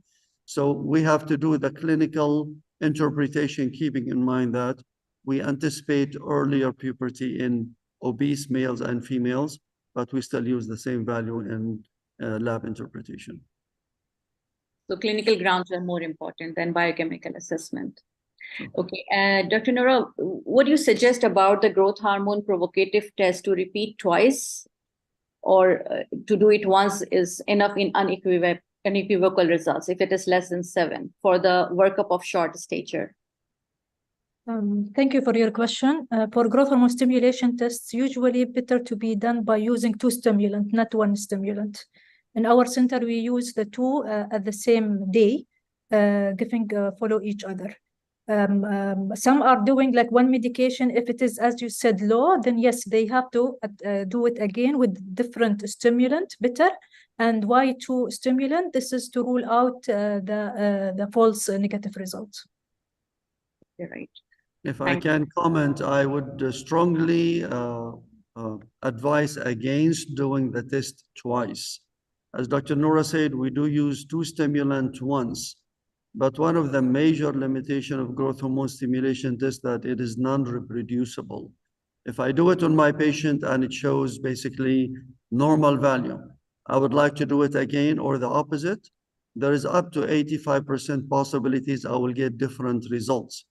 Speaker 5: So we have to do the clinical interpretation, keeping in mind that we anticipate earlier puberty in obese males and females, but we still use the same value in lab interpretation.
Speaker 1: so clinical grounds are more important than biochemical assessment.
Speaker 5: Sure.
Speaker 1: Okay, Dr. Noura, what do you suggest about the growth hormone provocative test to repeat twice, or to do it once is enough in unequivocal results if it is less than 7 for the workup of short stature?
Speaker 4: Thank you for your question. For growth hormone stimulation tests, usually better to be done by using 2 stimulants, not 1 stimulant. In our center, we use the 2 at the same day, follow each other. Some are doing like 1 medication. If it is, as you said, low, then yes, they have to do it again with different stimulant, better. And why 2 stimulant? This is to rule out the false negative results.
Speaker 1: You're right.
Speaker 5: If I can comment, I would strongly advise against doing the test twice. As Dr. Noura said, we do use 2 stimulants once, but one of the major limitations of growth hormone stimulation is that it is non-reproducible. If I do it on my patient and it shows basically normal value, I would like to do it again or the opposite. There is up to 85% possibilities I will get different results,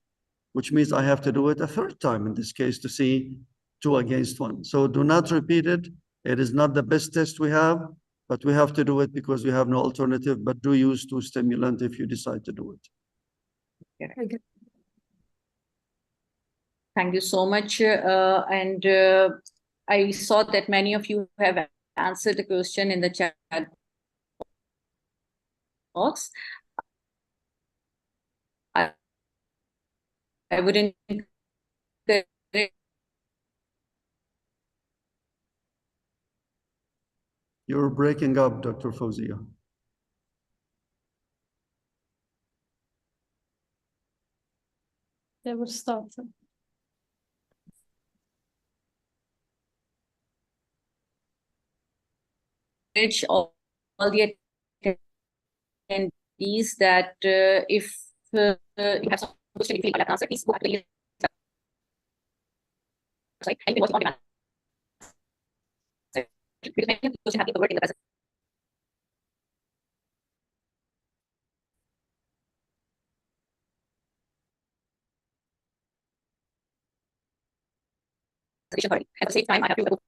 Speaker 5: which means I have to do it a 3rd time in this case to see 2 against 1. So do not repeat it. It is not the best test we have, but we have to do it because we have no alternative, but do use 2 stimulants if you decide to do it.
Speaker 1: Okay. Thank you so much. I saw that many of you have answered the question in the chat box. I wouldn't.
Speaker 5: You're breaking up, Dr. Fawzia.
Speaker 3: They will start.
Speaker 1: All the attendees that if you have some question, if you have answer, please go back to the website. Anything was on demand. Because many people have the word in the present. At the same time, I have to go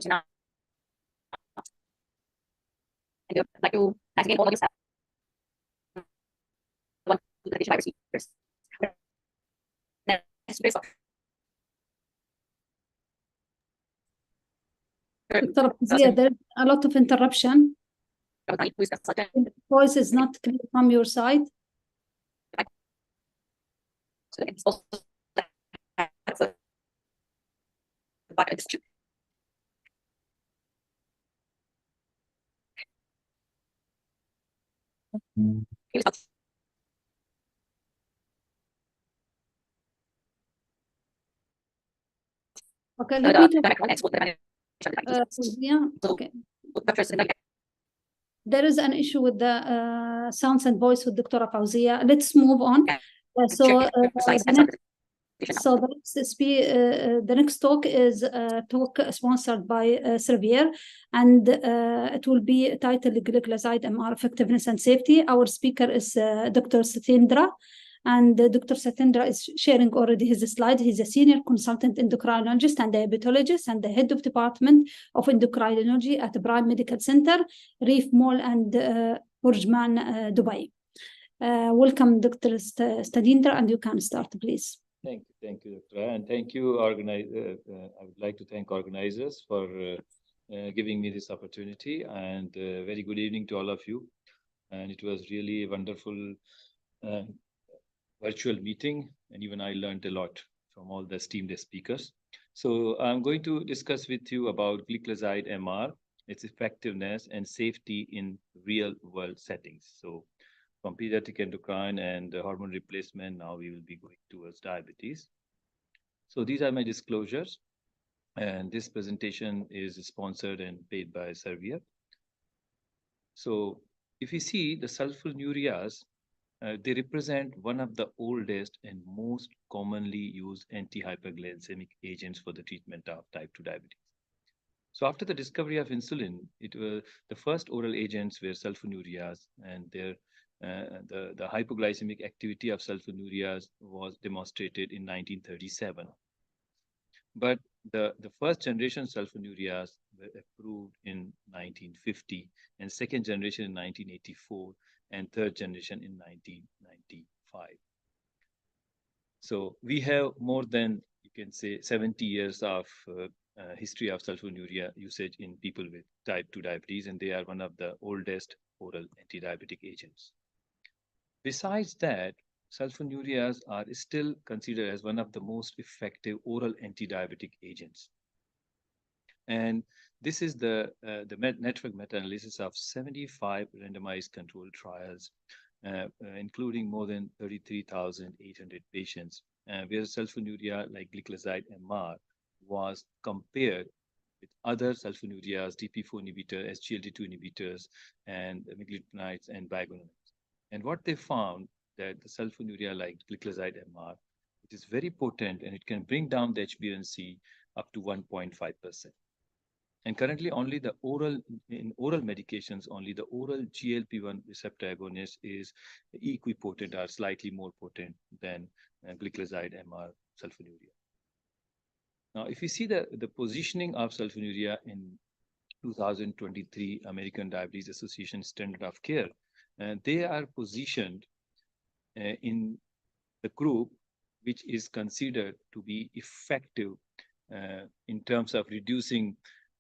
Speaker 1: now. And I'd like to thank again all of you staff.
Speaker 3: Dr. Fawzia, there's a lot of interruption. The voice is not clear from your side. Okay, let me talk. Fawzia, okay. There is an issue with the sounds and voice with Dr. Fawzia. Let's move on. The next So the next talk is a talk sponsored by Servier, and it will be titled Glycoside MR Effectiveness and Safety. Our speaker is Dr. Satendra, and Dr. Satendra is sharing already his slide. He's a senior consultant endocrinologist and diabetologist and the head of department of endocrinology at the Prime Medical Center, Reef Mall and Burjman, Dubai. Welcome, Dr. Satendra, and you can start, please.
Speaker 6: Thank you, Dr. And thank you, I would like to thank organizers for giving me this opportunity, and very good evening to all of you. And it was really a wonderful virtual meeting, and even I learned a lot from all the esteemed speakers. So I'm going to discuss with you about glycoside MR, its effectiveness and safety in real world settings. So from pediatric endocrine and hormone replacement, now we will be going towards diabetes. So these are my disclosures, and this presentation is sponsored and paid by Servier. So if you see the sulfonylureas, they represent one of the oldest and most commonly used anti-hyperglycemic agents for the treatment of type 2 diabetes. So after the discovery of insulin, it was the first oral agents were sulfonylureas, and their the hypoglycemic activity of sulfonylureas was demonstrated in 1937. But the first generation sulfonylureas were approved in 1950, and second generation in 1984, and third generation in 1995. So we have more than, you can say, 70 years of history of sulfonylurea usage in people with type 2 diabetes, and they are one of the oldest oral anti-diabetic agents. Besides that, sulfonylureas are still considered as one of the most effective oral anti-diabetic agents. And this is the network meta-analysis of 75 randomized controlled trials, including more than 33,800 patients, where sulfonylurea like glycoside MR was compared with other sulfonylureas, DP4 inhibitor, SGLT2 inhibitors, and meglitinides and bigonamides. And what they found that the sulfonylurea like glycoside MR, it is very potent, and it can bring down the HbA1c up to 1.5%. And currently only the oral medications, only the oral GLP-1 receptor agonist is equipotent or slightly more potent than glycoside MR sulfonylurea. Now, if you see the positioning of sulfonylurea in 2023 American Diabetes Association standard of care, they are positioned in the group which is considered to be effective in terms of reducing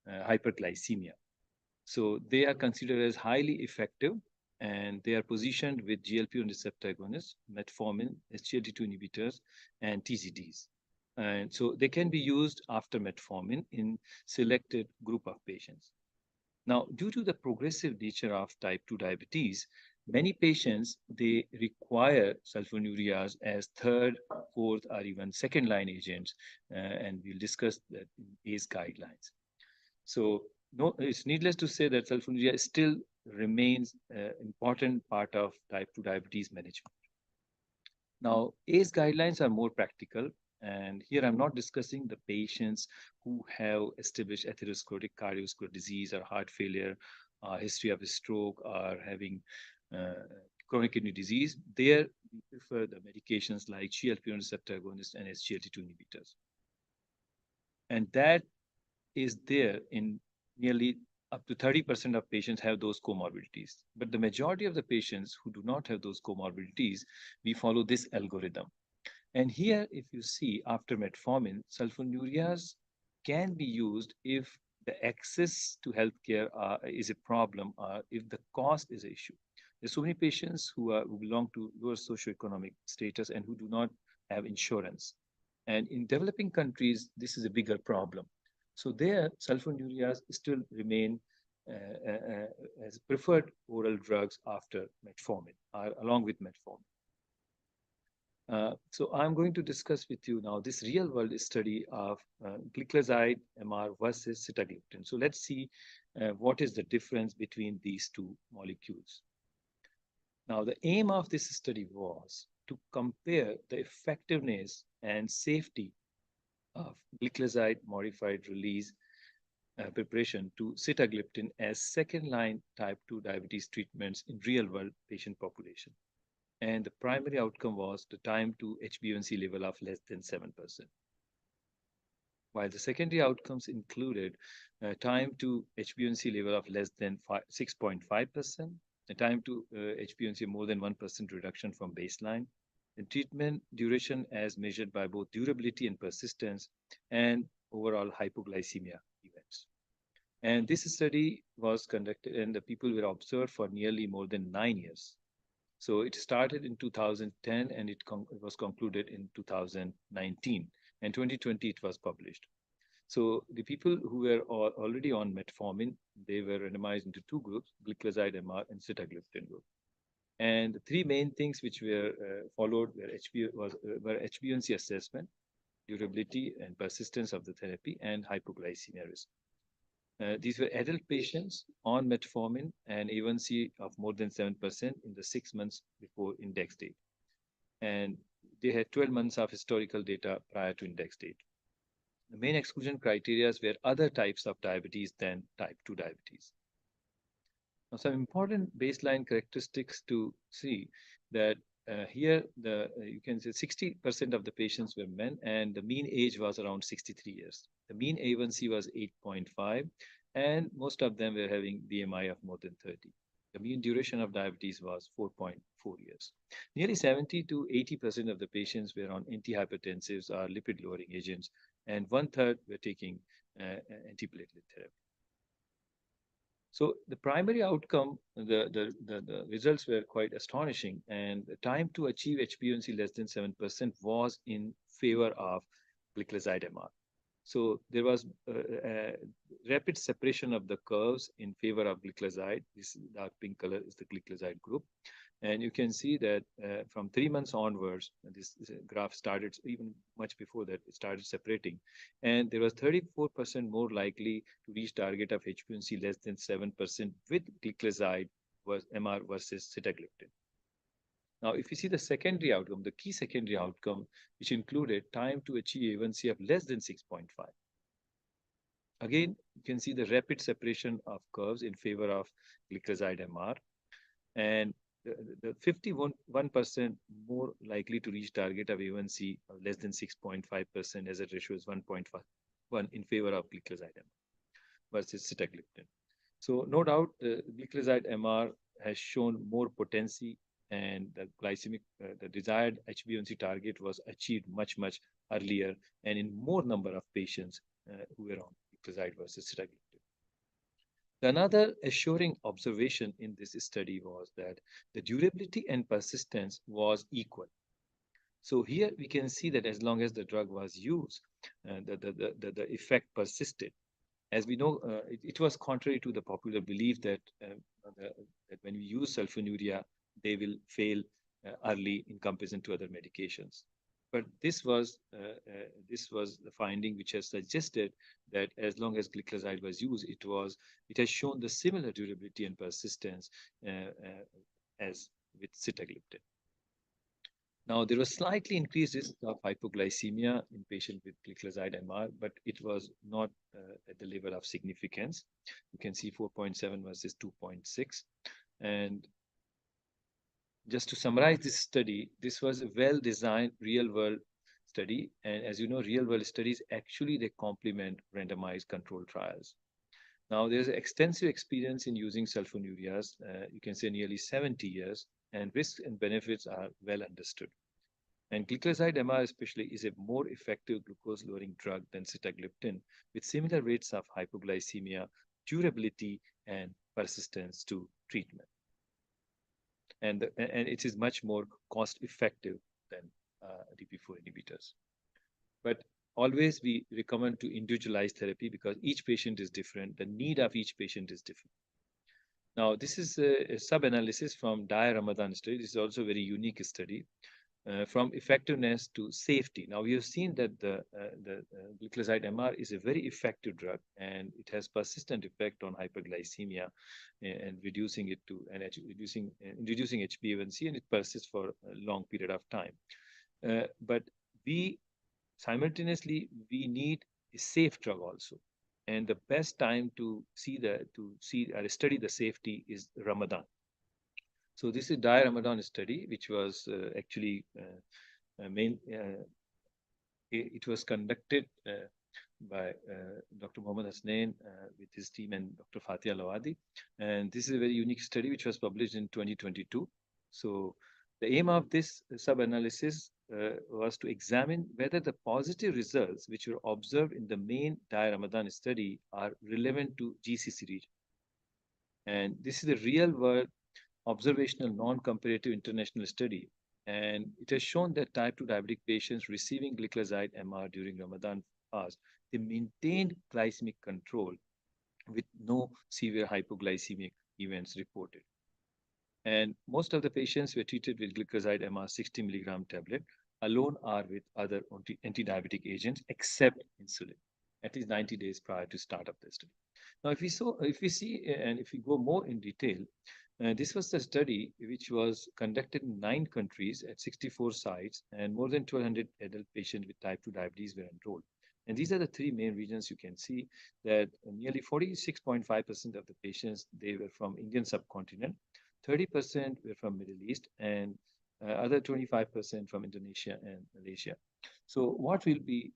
Speaker 6: hyperglycemia. So they are considered as highly effective, and they are positioned with GLP-1 receptor agonists, metformin, SGLT2 inhibitors, and TZDs. And so they can be used after metformin in selected group of patients. Now, due to the progressive nature of type 2 diabetes, many patients, they require sulfonylureas as third, fourth, or even second line agents, and we'll discuss that in EDES guidelines. So no, it's needless to say that sulfonylurea still remains an important part of type 2 diabetes management. Now, EDES guidelines are more practical, and here I'm not discussing the patients who have established atherosclerotic cardiovascular disease or heart failure, history of a stroke, or having chronic kidney disease. There, we prefer the medications like GLP-1 receptor agonists and SGLT2 inhibitors. And that is there in nearly up to 30% of patients have those comorbidities. But the majority of the patients who do not have those comorbidities, we follow this algorithm. And here, if you see, after metformin, sulfonylureas can be used if the access to healthcare is a problem, or if the cost is an issue. There's so many patients who belong to lower socioeconomic status and who do not have insurance. And in developing countries, this is a bigger problem. So there, sulfonylureas still remain as preferred oral drugs after metformin, along with metformin. So I'm going to discuss with you now this real-world study of glycoside MR versus sitagliptin. So let's see what is the difference between these two molecules. Now, the aim of this study was to compare the effectiveness and safety of glycoside modified release preparation to sitagliptin as second-line type 2 diabetes treatments in real-world patient population. And the primary outcome was the time to HbA1c level of less than 7%. While the secondary outcomes included time to HbA1c level of less than 6.5%, the time to HbA1c more than 1% reduction from baseline, the treatment duration as measured by both durability and persistence, and overall hypoglycemia events. And this study was conducted and the people were observed for nearly more than 9 years. So it started in 2010 and it was concluded in 2019. And 2020 it was published. So the people who were already on metformin, they were randomized into two groups, glycoside MR and sitagliptin group. And the three main things which were followed were HbA1c assessment, durability and persistence of the therapy, and hypoglycemia risk. These were adult patients on metformin and A1C of more than 7% in the 6 months before index date. And they had 12 months of historical data prior to index date. The main exclusion criteria were other types of diabetes than type 2 diabetes. Now, some important baseline characteristics to see that here you can say 60% of the patients were men and the mean age was around 63 years. The mean A1C was 8.5 and most of them were having BMI of more than 30. The mean duration of diabetes was 4.4 years. Nearly 70 to 80% of the patients were on antihypertensives or lipid-lowering agents, and 1/3 were taking antiplatelet therapy. So the primary outcome, the results were quite astonishing, and the time to achieve HbA1c less than 7% was in favor of glycoside MR. So there was rapid separation of the curves in favor of glycoside. This dark pink color is the glycoside group. And you can see that from 3 months onwards, this graph started even much before that, it started separating. And there was 34% more likely to reach target of HbA1c less than 7% with glycoside MR versus sitagliptin. Now, if you see the secondary outcome, the key secondary outcome, which included time to achieve A1C of less than 6.5. Again, you can see the rapid separation of curves in favor of glycoside MR. And the 51% more likely to reach target of A1C of less than 6.5% as a ratio is 1.1 in favor of glycoside MR versus sitagliptin. So no doubt, the glycoside MR has shown more potency and the the desired HbA1c target was achieved much earlier and in more number of patients who were on glycoside versus sitagliptin. Another assuring observation in this study was that the durability and persistence was equal. So here we can see that as long as the drug was used, the effect persisted. As we know, it was contrary to the popular belief that when we use sulfonylurea, they will fail early in comparison to other medications. But this was the finding which has suggested that as long as glycoside was used, it has shown the similar durability and persistence as with sitagliptin. Now, there was slightly increased risk of hypoglycemia in patients with glycoside MR, but it was not at the level of significance. You can see 4.7 versus 2.6. And just to summarize this study, this was a well-designed real-world study. And as you know, real-world studies, actually, they complement randomized controlled trials. Now, there's extensive experience in using sulfonylureas. You can say nearly 70 years, and risks and benefits are well understood. And glycoside MR especially is a more effective glucose-lowering drug than sitagliptin, with similar rates of hypoglycemia, durability, and persistence to treatment. And it is much more cost-effective than DP4 inhibitors. But always we recommend to individualize therapy because each patient is different. The need of each patient is different. Now, this is a sub-analysis from Daya Ramadan study. This is also a very unique study from effectiveness to safety. Now, we have seen that the glycoside MR is a very effective drug, and it has persistent effect on hyperglycemia and reducing it to and reducing HbA1c, and it persists for a long period of time. But we simultaneously, we need a safe drug also. And the best time to study the safety is Ramadan. So this is Dry Ramadan study, which was actually it was conducted by Dr. Mohammad Hasnain with his team and Dr. Fatia Lawadi. And this is a very unique study which was published in 2022. So the aim of this sub-analysis was to examine whether the positive results which were observed in the main Dry Ramadan study are relevant to GCC region. And this is a real-world observational non-comparative international study. And it has shown that type 2 diabetic patients receiving gliclazide MR during Ramadan fast, they maintained glycemic control with no severe hypoglycemic events reported. And most of the patients were treated with gliclazide MR 60 milligram tablet alone or with other anti-diabetic agents except insulin, at least 90 days prior to start of the study. Now, if we see, and if we go more in detail, this was the study which was conducted in 9 countries at 64 sites, and more than 1,200 adult patients with type 2 diabetes were enrolled. And these are the 3 main regions. You can see that nearly 46.5% of the patients, they were from Indian subcontinent, 30% were from Middle East, and other 25% from Indonesia and Malaysia. So what we'll be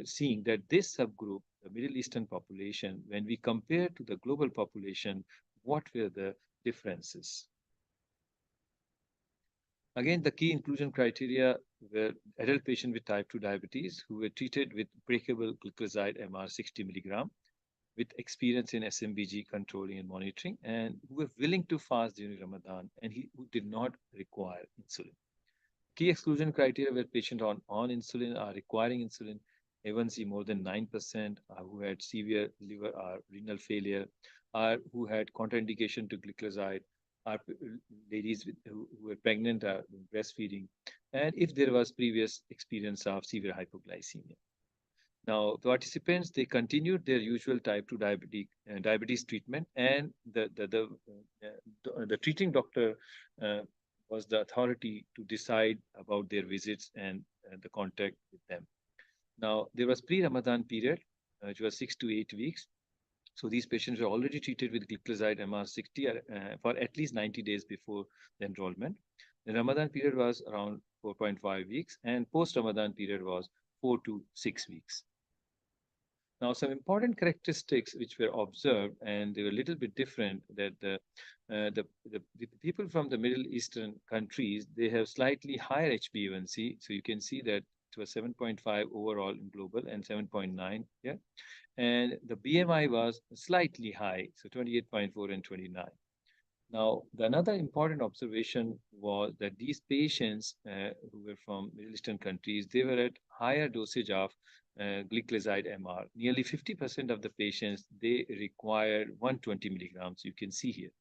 Speaker 6: seeing that this subgroup, the Middle Eastern population, when we compare to the global population, what were the differences? Again, the key inclusion criteria were adult patients with type 2 diabetes who were treated with breakable gliclazide MR 60 milligram with experience in SMBG controlling and monitoring, and who were willing to fast during Ramadan and who did not require insulin. Key exclusion criteria were patients on insulin or requiring insulin, A1C more than 9%, who had severe liver or renal failure, or who had contraindication to gliclazide, or ladies who were pregnant or breastfeeding, and if there was previous experience of severe hypoglycemia. Now, the participants, they continued their usual type 2 diabetes treatment, and the treating doctor was the authority to decide about their visits and the contact with them. Now, there was pre-Ramadan period, which was 6 to 8 weeks. So these patients were already treated with gliclazide MR 60 for at least 90 days before the enrollment. The Ramadan period was around 4.5 weeks, and post-Ramadan period was 4 to 6 weeks. Now, some important characteristics which were observed, and they were a little bit different, that the people from the Middle Eastern countries, they have slightly higher HbA1c. So you can see that it was 7.5 overall in global and 7.9 here. And the BMI was slightly high, so 28.4 and 29. Now, another important observation was that these patients who were from Middle Eastern countries, they were at higher dosage of gliclazide MR. Nearly 50% of the patients, they required 120 milligrams, you can see here.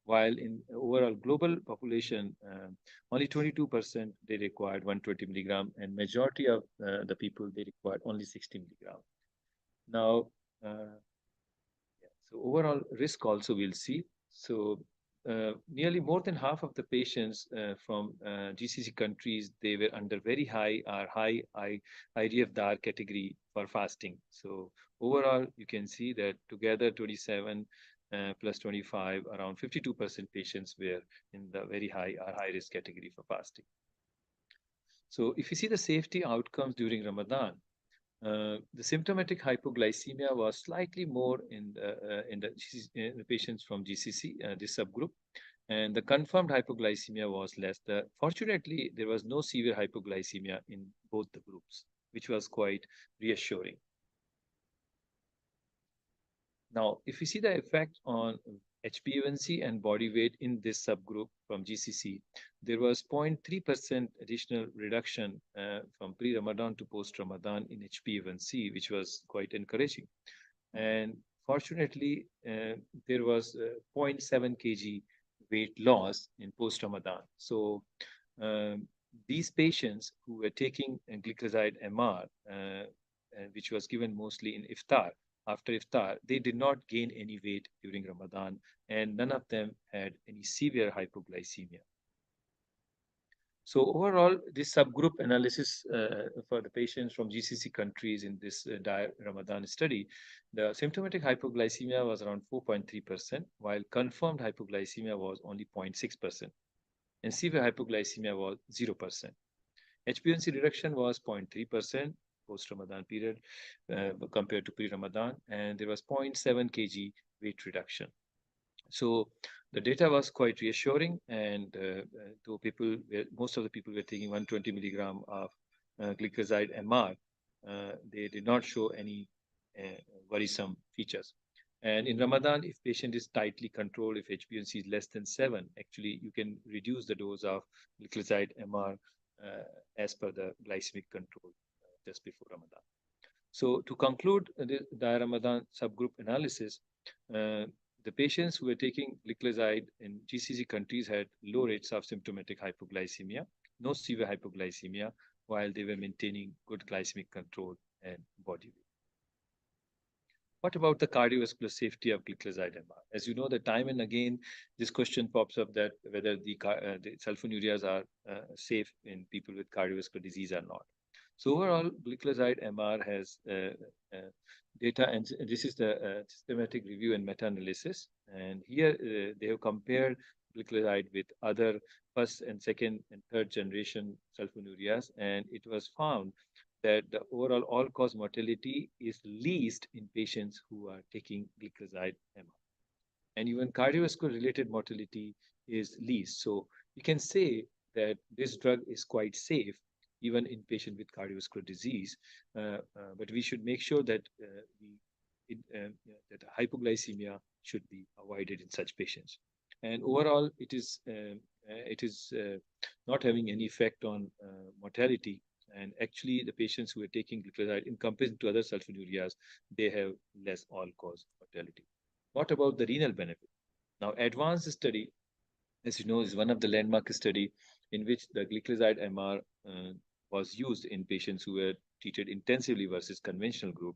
Speaker 6: While in overall global population, only 22% they required 120 milligram, and majority of the people, they required only 60 milligram. Now, so overall risk also we'll see. So nearly more than half of the patients from GCC countries, they were under very high or high IDF-DAR category for fasting. So overall, you can see that together 27 plus 25, around 52% patients were in the very high or high risk category for fasting. So if you see the safety outcomes during Ramadan, the symptomatic hypoglycemia was slightly more in the patients from GCC, this subgroup, and the confirmed hypoglycemia was less. Fortunately, there was no severe hypoglycemia in both the groups, which was quite reassuring. Now, if we see the effect on HbA1c and body weight in this subgroup from GCC, there was 0.3% additional reduction from pre-Ramadan to post-Ramadan in HbA1c, which was quite encouraging. And fortunately, there was 0.7 kg weight loss in post-Ramadan. So these patients who were taking gliclazide MR, which was given mostly in iftar, after iftar, they did not gain any weight during Ramadan, and none of them had any severe hypoglycemia. So overall, this subgroup analysis for the patients from GCC countries in this Ramadan study, the symptomatic hypoglycemia was around 4.3%, while confirmed hypoglycemia was only 0.6%, and severe hypoglycemia was 0%. HbA1c reduction was 0.3% post-Ramadan period compared to pre-Ramadan, and there was 0.7 kg weight reduction. So the data was quite reassuring, and though most of the people were taking 120 milligram of glycoside MR, they did not show any worrisome features. And in Ramadan, if patient is tightly controlled, if HbA1c is less than 7, actually you can reduce the dose of glycoside MR as per the glycemic control just before Ramadan. So to conclude the Ramadan subgroup analysis, the patients who were taking glycoside in GCC countries had low rates of symptomatic hypoglycemia, no severe hypoglycemia, while they were maintaining good glycemic control and body weight. What about the cardiovascular safety of glycoside MR? As you know, the time and again, this question pops up that whether the sulfonylureas are safe in people with cardiovascular disease or not. So overall, glycoside MR has data, and this is the systematic review and meta-analysis. And here they have compared glycoside with other first and second and third generation sulfonylureas, and it was found that the overall all-cause mortality is least in patients who are taking glycoside MR. And even cardiovascular-related mortality is least. So you can say that this drug is quite safe even in patients with cardiovascular disease, but we should make sure that that hypoglycemia should be avoided in such patients. And overall, it is not having any effect on mortality. And actually, the patients who are taking glycoside in comparison to other sulfonylureas, they have less all-cause mortality. What about the renal benefit? Now, ADVANCE study, as you know, is one of the landmark study in which the glycoside MR was used in patients who were treated intensively versus conventional group.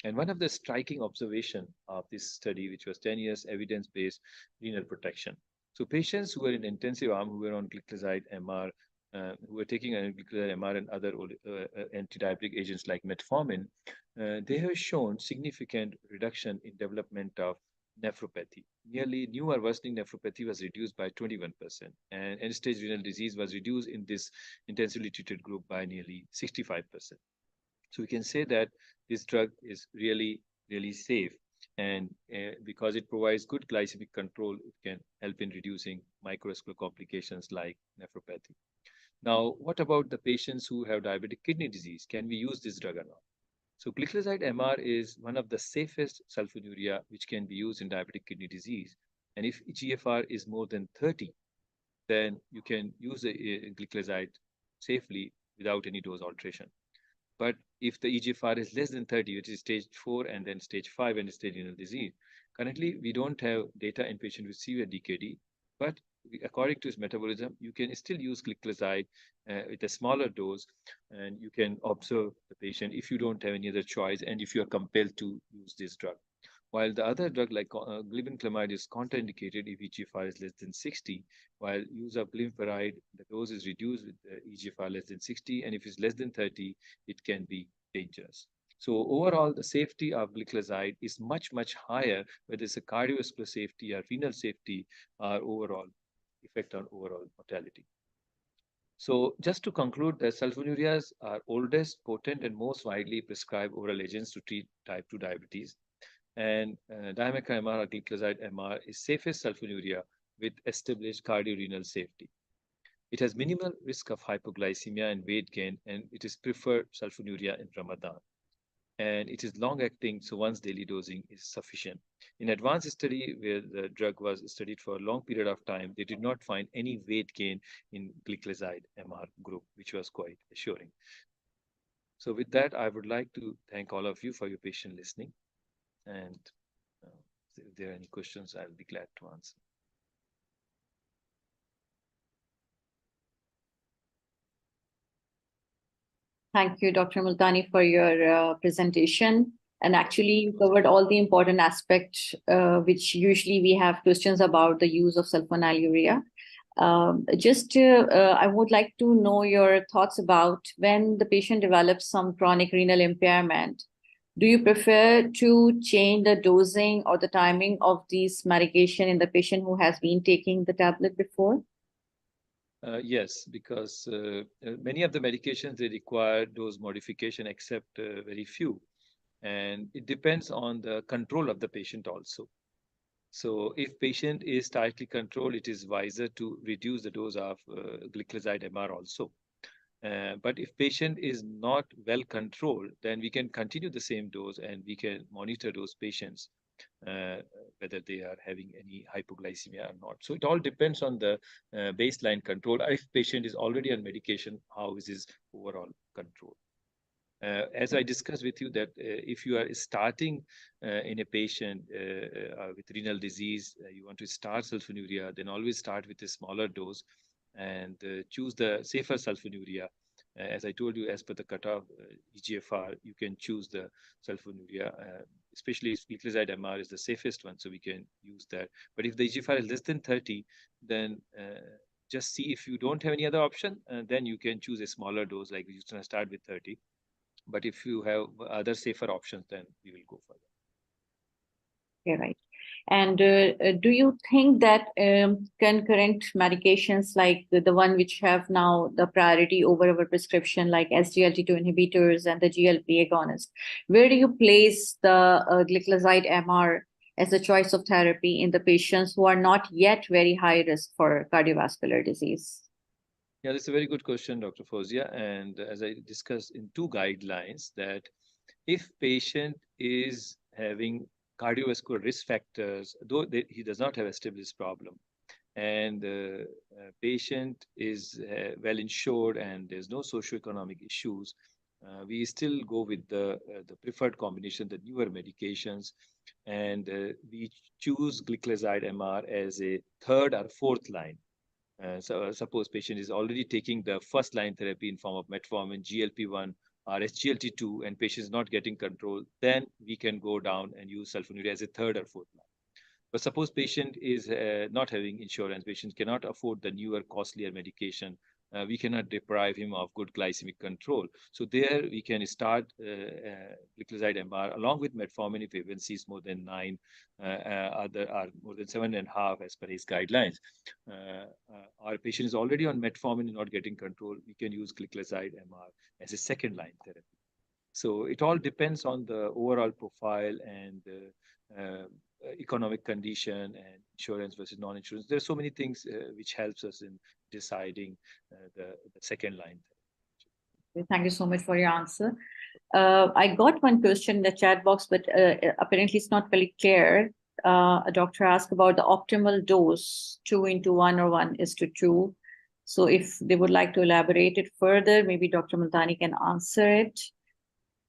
Speaker 6: And one of the striking observation of this study, which was 10 years evidence-based renal protection. So patients who were in intensive arm, who were on glycoside MR, who were taking glycoside MR and other antidiabetic agents like metformin, they have shown significant reduction in development of nephropathy. Nearly new or worsening nephropathy was reduced by 21%, and end-stage renal disease was reduced in this intensively treated group by nearly 65%. So we can say that this drug is really, really safe, and because it provides good glycemic control, it can help in reducing microvascular complications like nephropathy. Now, what about the patients who have diabetic kidney disease? Can we use this drug or not? So glycoside MR is one of the safest sulfonylurea which can be used in diabetic kidney disease. And if GFR is more than 30, then you can use the glycoside safely without any dose alteration. But if the eGFR is less than 30, which is stage 4 and then stage 5 and stage renal disease, currently we don't have data in patients with severe DKD, but according to its metabolism, you can still use glycoside with a smaller dose, and you can observe the patient if you don't have any other choice and if you are compelled to use this drug. While the other drug like glibenclamide is contraindicated if eGFR is less than 60, while use of glimepiride, the dose is reduced with eGFR less than 60, and if it's less than 30, it can be dangerous. So overall, the safety of glycoside is much, much higher, whether it's a cardiovascular safety or renal safety or overall effect on overall mortality. So just to conclude, the sulfonylureas are oldest, potent, and most widely prescribed oral agents to treat type 2 diabetes. And diameca MR or glycoside MR is safest sulfonylurea with established cardiorenal safety. It has minimal risk of hypoglycemia and weight gain, and it is preferred sulfonylurea in Ramadan. And it is long-acting, so once daily dosing is sufficient. In ADVANCE study, where the drug was studied for a long period of time, they did not find any weight gain in glycoside MR group, which was quite assuring. So with that, I would like to thank all of you for your patient listening. And if there are any questions, I'll be glad to answer.
Speaker 1: Thank you, Dr. Multani, for your presentation. And actually, you covered all the important aspects, which usually we have questions about the use of sulfonylurea. I would like to know your thoughts about when the patient develops some chronic renal impairment. Do you prefer to change the dosing or the timing of these medication in the patient who has been taking the tablet before?
Speaker 6: Yes, because many of the medications, they require dose modification, except very few. And it depends on the control of the patient also. So if patient is tightly controlled, it is wiser to reduce the dose of gliclazide MR also. But if patient is not well controlled, then we can continue the same dose and we can monitor those patients, whether they are having any hypoglycemia or not. So it all depends on the baseline control. If patient is already on medication, how is his overall control? As I discussed with you that if you are starting in a patient with renal disease, you want to start sulfonylurea, then always start with a smaller dose and choose the safer sulfonylurea. As I told you, as per the cutoff EGFR, you can choose the sulfonylurea, especially if gliclazide MR is the safest one, so we can use that. But if the EGFR is less than 30, then just see if you don't have any other option, then you can choose a smaller dose, like we used to start with 30. But if you have other safer options, then we will go further.
Speaker 1: Okay, right. And do you think that concurrent medications like the one which have now the priority over our prescription, like SGLT2 inhibitors and the GLP agonist, where do you place the gliclazide MR as a choice of therapy in the patients who are not yet very high risk for cardiovascular disease?
Speaker 6: Yeah, that's a very good question, Dr. Fozia. And as I discussed in 2 guidelines, that if patient is having cardiovascular risk factors, though he does not have established problem, and patient is well insured and there's no socioeconomic issues, we still go with the preferred combination, the newer medications, and we choose gliclazide MR as a 3rd or 4th line. So suppose patient is already taking the first line therapy in form of metformin, GLP-1 or SGLT2, and patient is not getting control, then we can go down and use sulfonylurea as a 3rd or 4th line. But suppose patient is not having insurance, patient cannot afford the newer, costlier medication, we cannot deprive him of good glycemic control. So there we can start gliclazide MR along with metformin if A1C is more than 9, other are more than 7.5 as per his guidelines. Our patient is already on metformin and not getting control, we can use gliclazide MR as a 2nd line therapy. So it all depends on the overall profile and economic condition and insurance versus non-insurance. There are so many things which helps us in deciding the 2nd line.
Speaker 1: Thank you so much for your answer. I got one question in the chat box, but apparently it's not very clear. A doctor asked about the optimal dose, 2:1 or 1:2. So if they would like to elaborate it further, maybe Dr. Multani can answer it.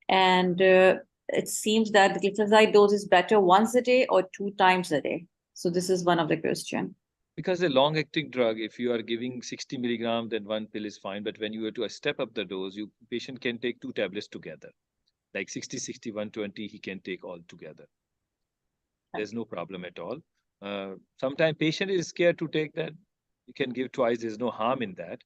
Speaker 1: And it seems that the gliclazide dose is better once a day or 2 times a day. So this is one of the questions.
Speaker 6: Because a long-acting drug, if you are giving 60 milligrams, then 1 pill is fine. But when you were to step up the dose, patient can take 2 tablets together. Like 60, 60, 120, he can take all together. There's no problem at all. Sometimes patient is scared to take that. You can give twice. There's no harm in that.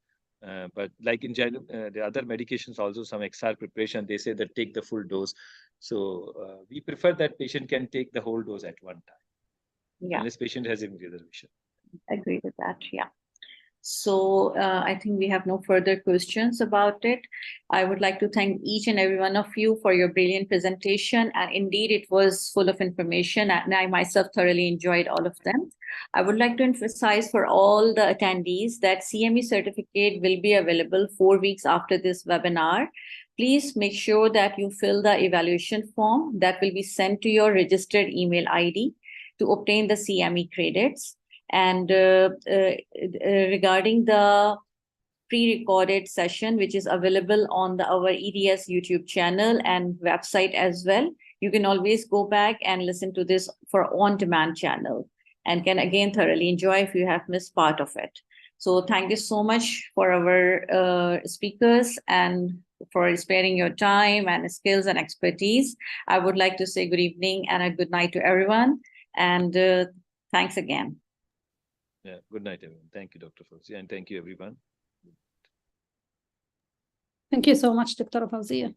Speaker 6: But like in general, the other medications also, some XR preparation, they say that take the full dose. So we prefer that patient can take the whole dose at one time. Yeah. Unless patient has any reservation.
Speaker 1: Agree with that, yeah. So I think we have no further questions about it. I would like to thank each and every one of you for your brilliant presentation. And indeed, it was full of information, and I myself thoroughly enjoyed all of them. I would like to emphasize for all the attendees that CME certificate will be available 4 weeks after this webinar. Please make sure that you fill the evaluation form that will be sent to your registered email ID to obtain the CME credits. And regarding the pre-recorded session, which is available on our EDES YouTube channel and website as well, you can always go back and listen to this for on-demand channel and can again thoroughly enjoy if you have missed part of it. So thank you so much for our speakers and for sparing your time and skills and expertise. I would like to say good evening and a good night to everyone. And thanks again.
Speaker 6: Yeah. Good night, everyone. Thank you, Dr. Fawzia, and thank you, everyone.
Speaker 3: Thank you so much, Dr. Fawzia.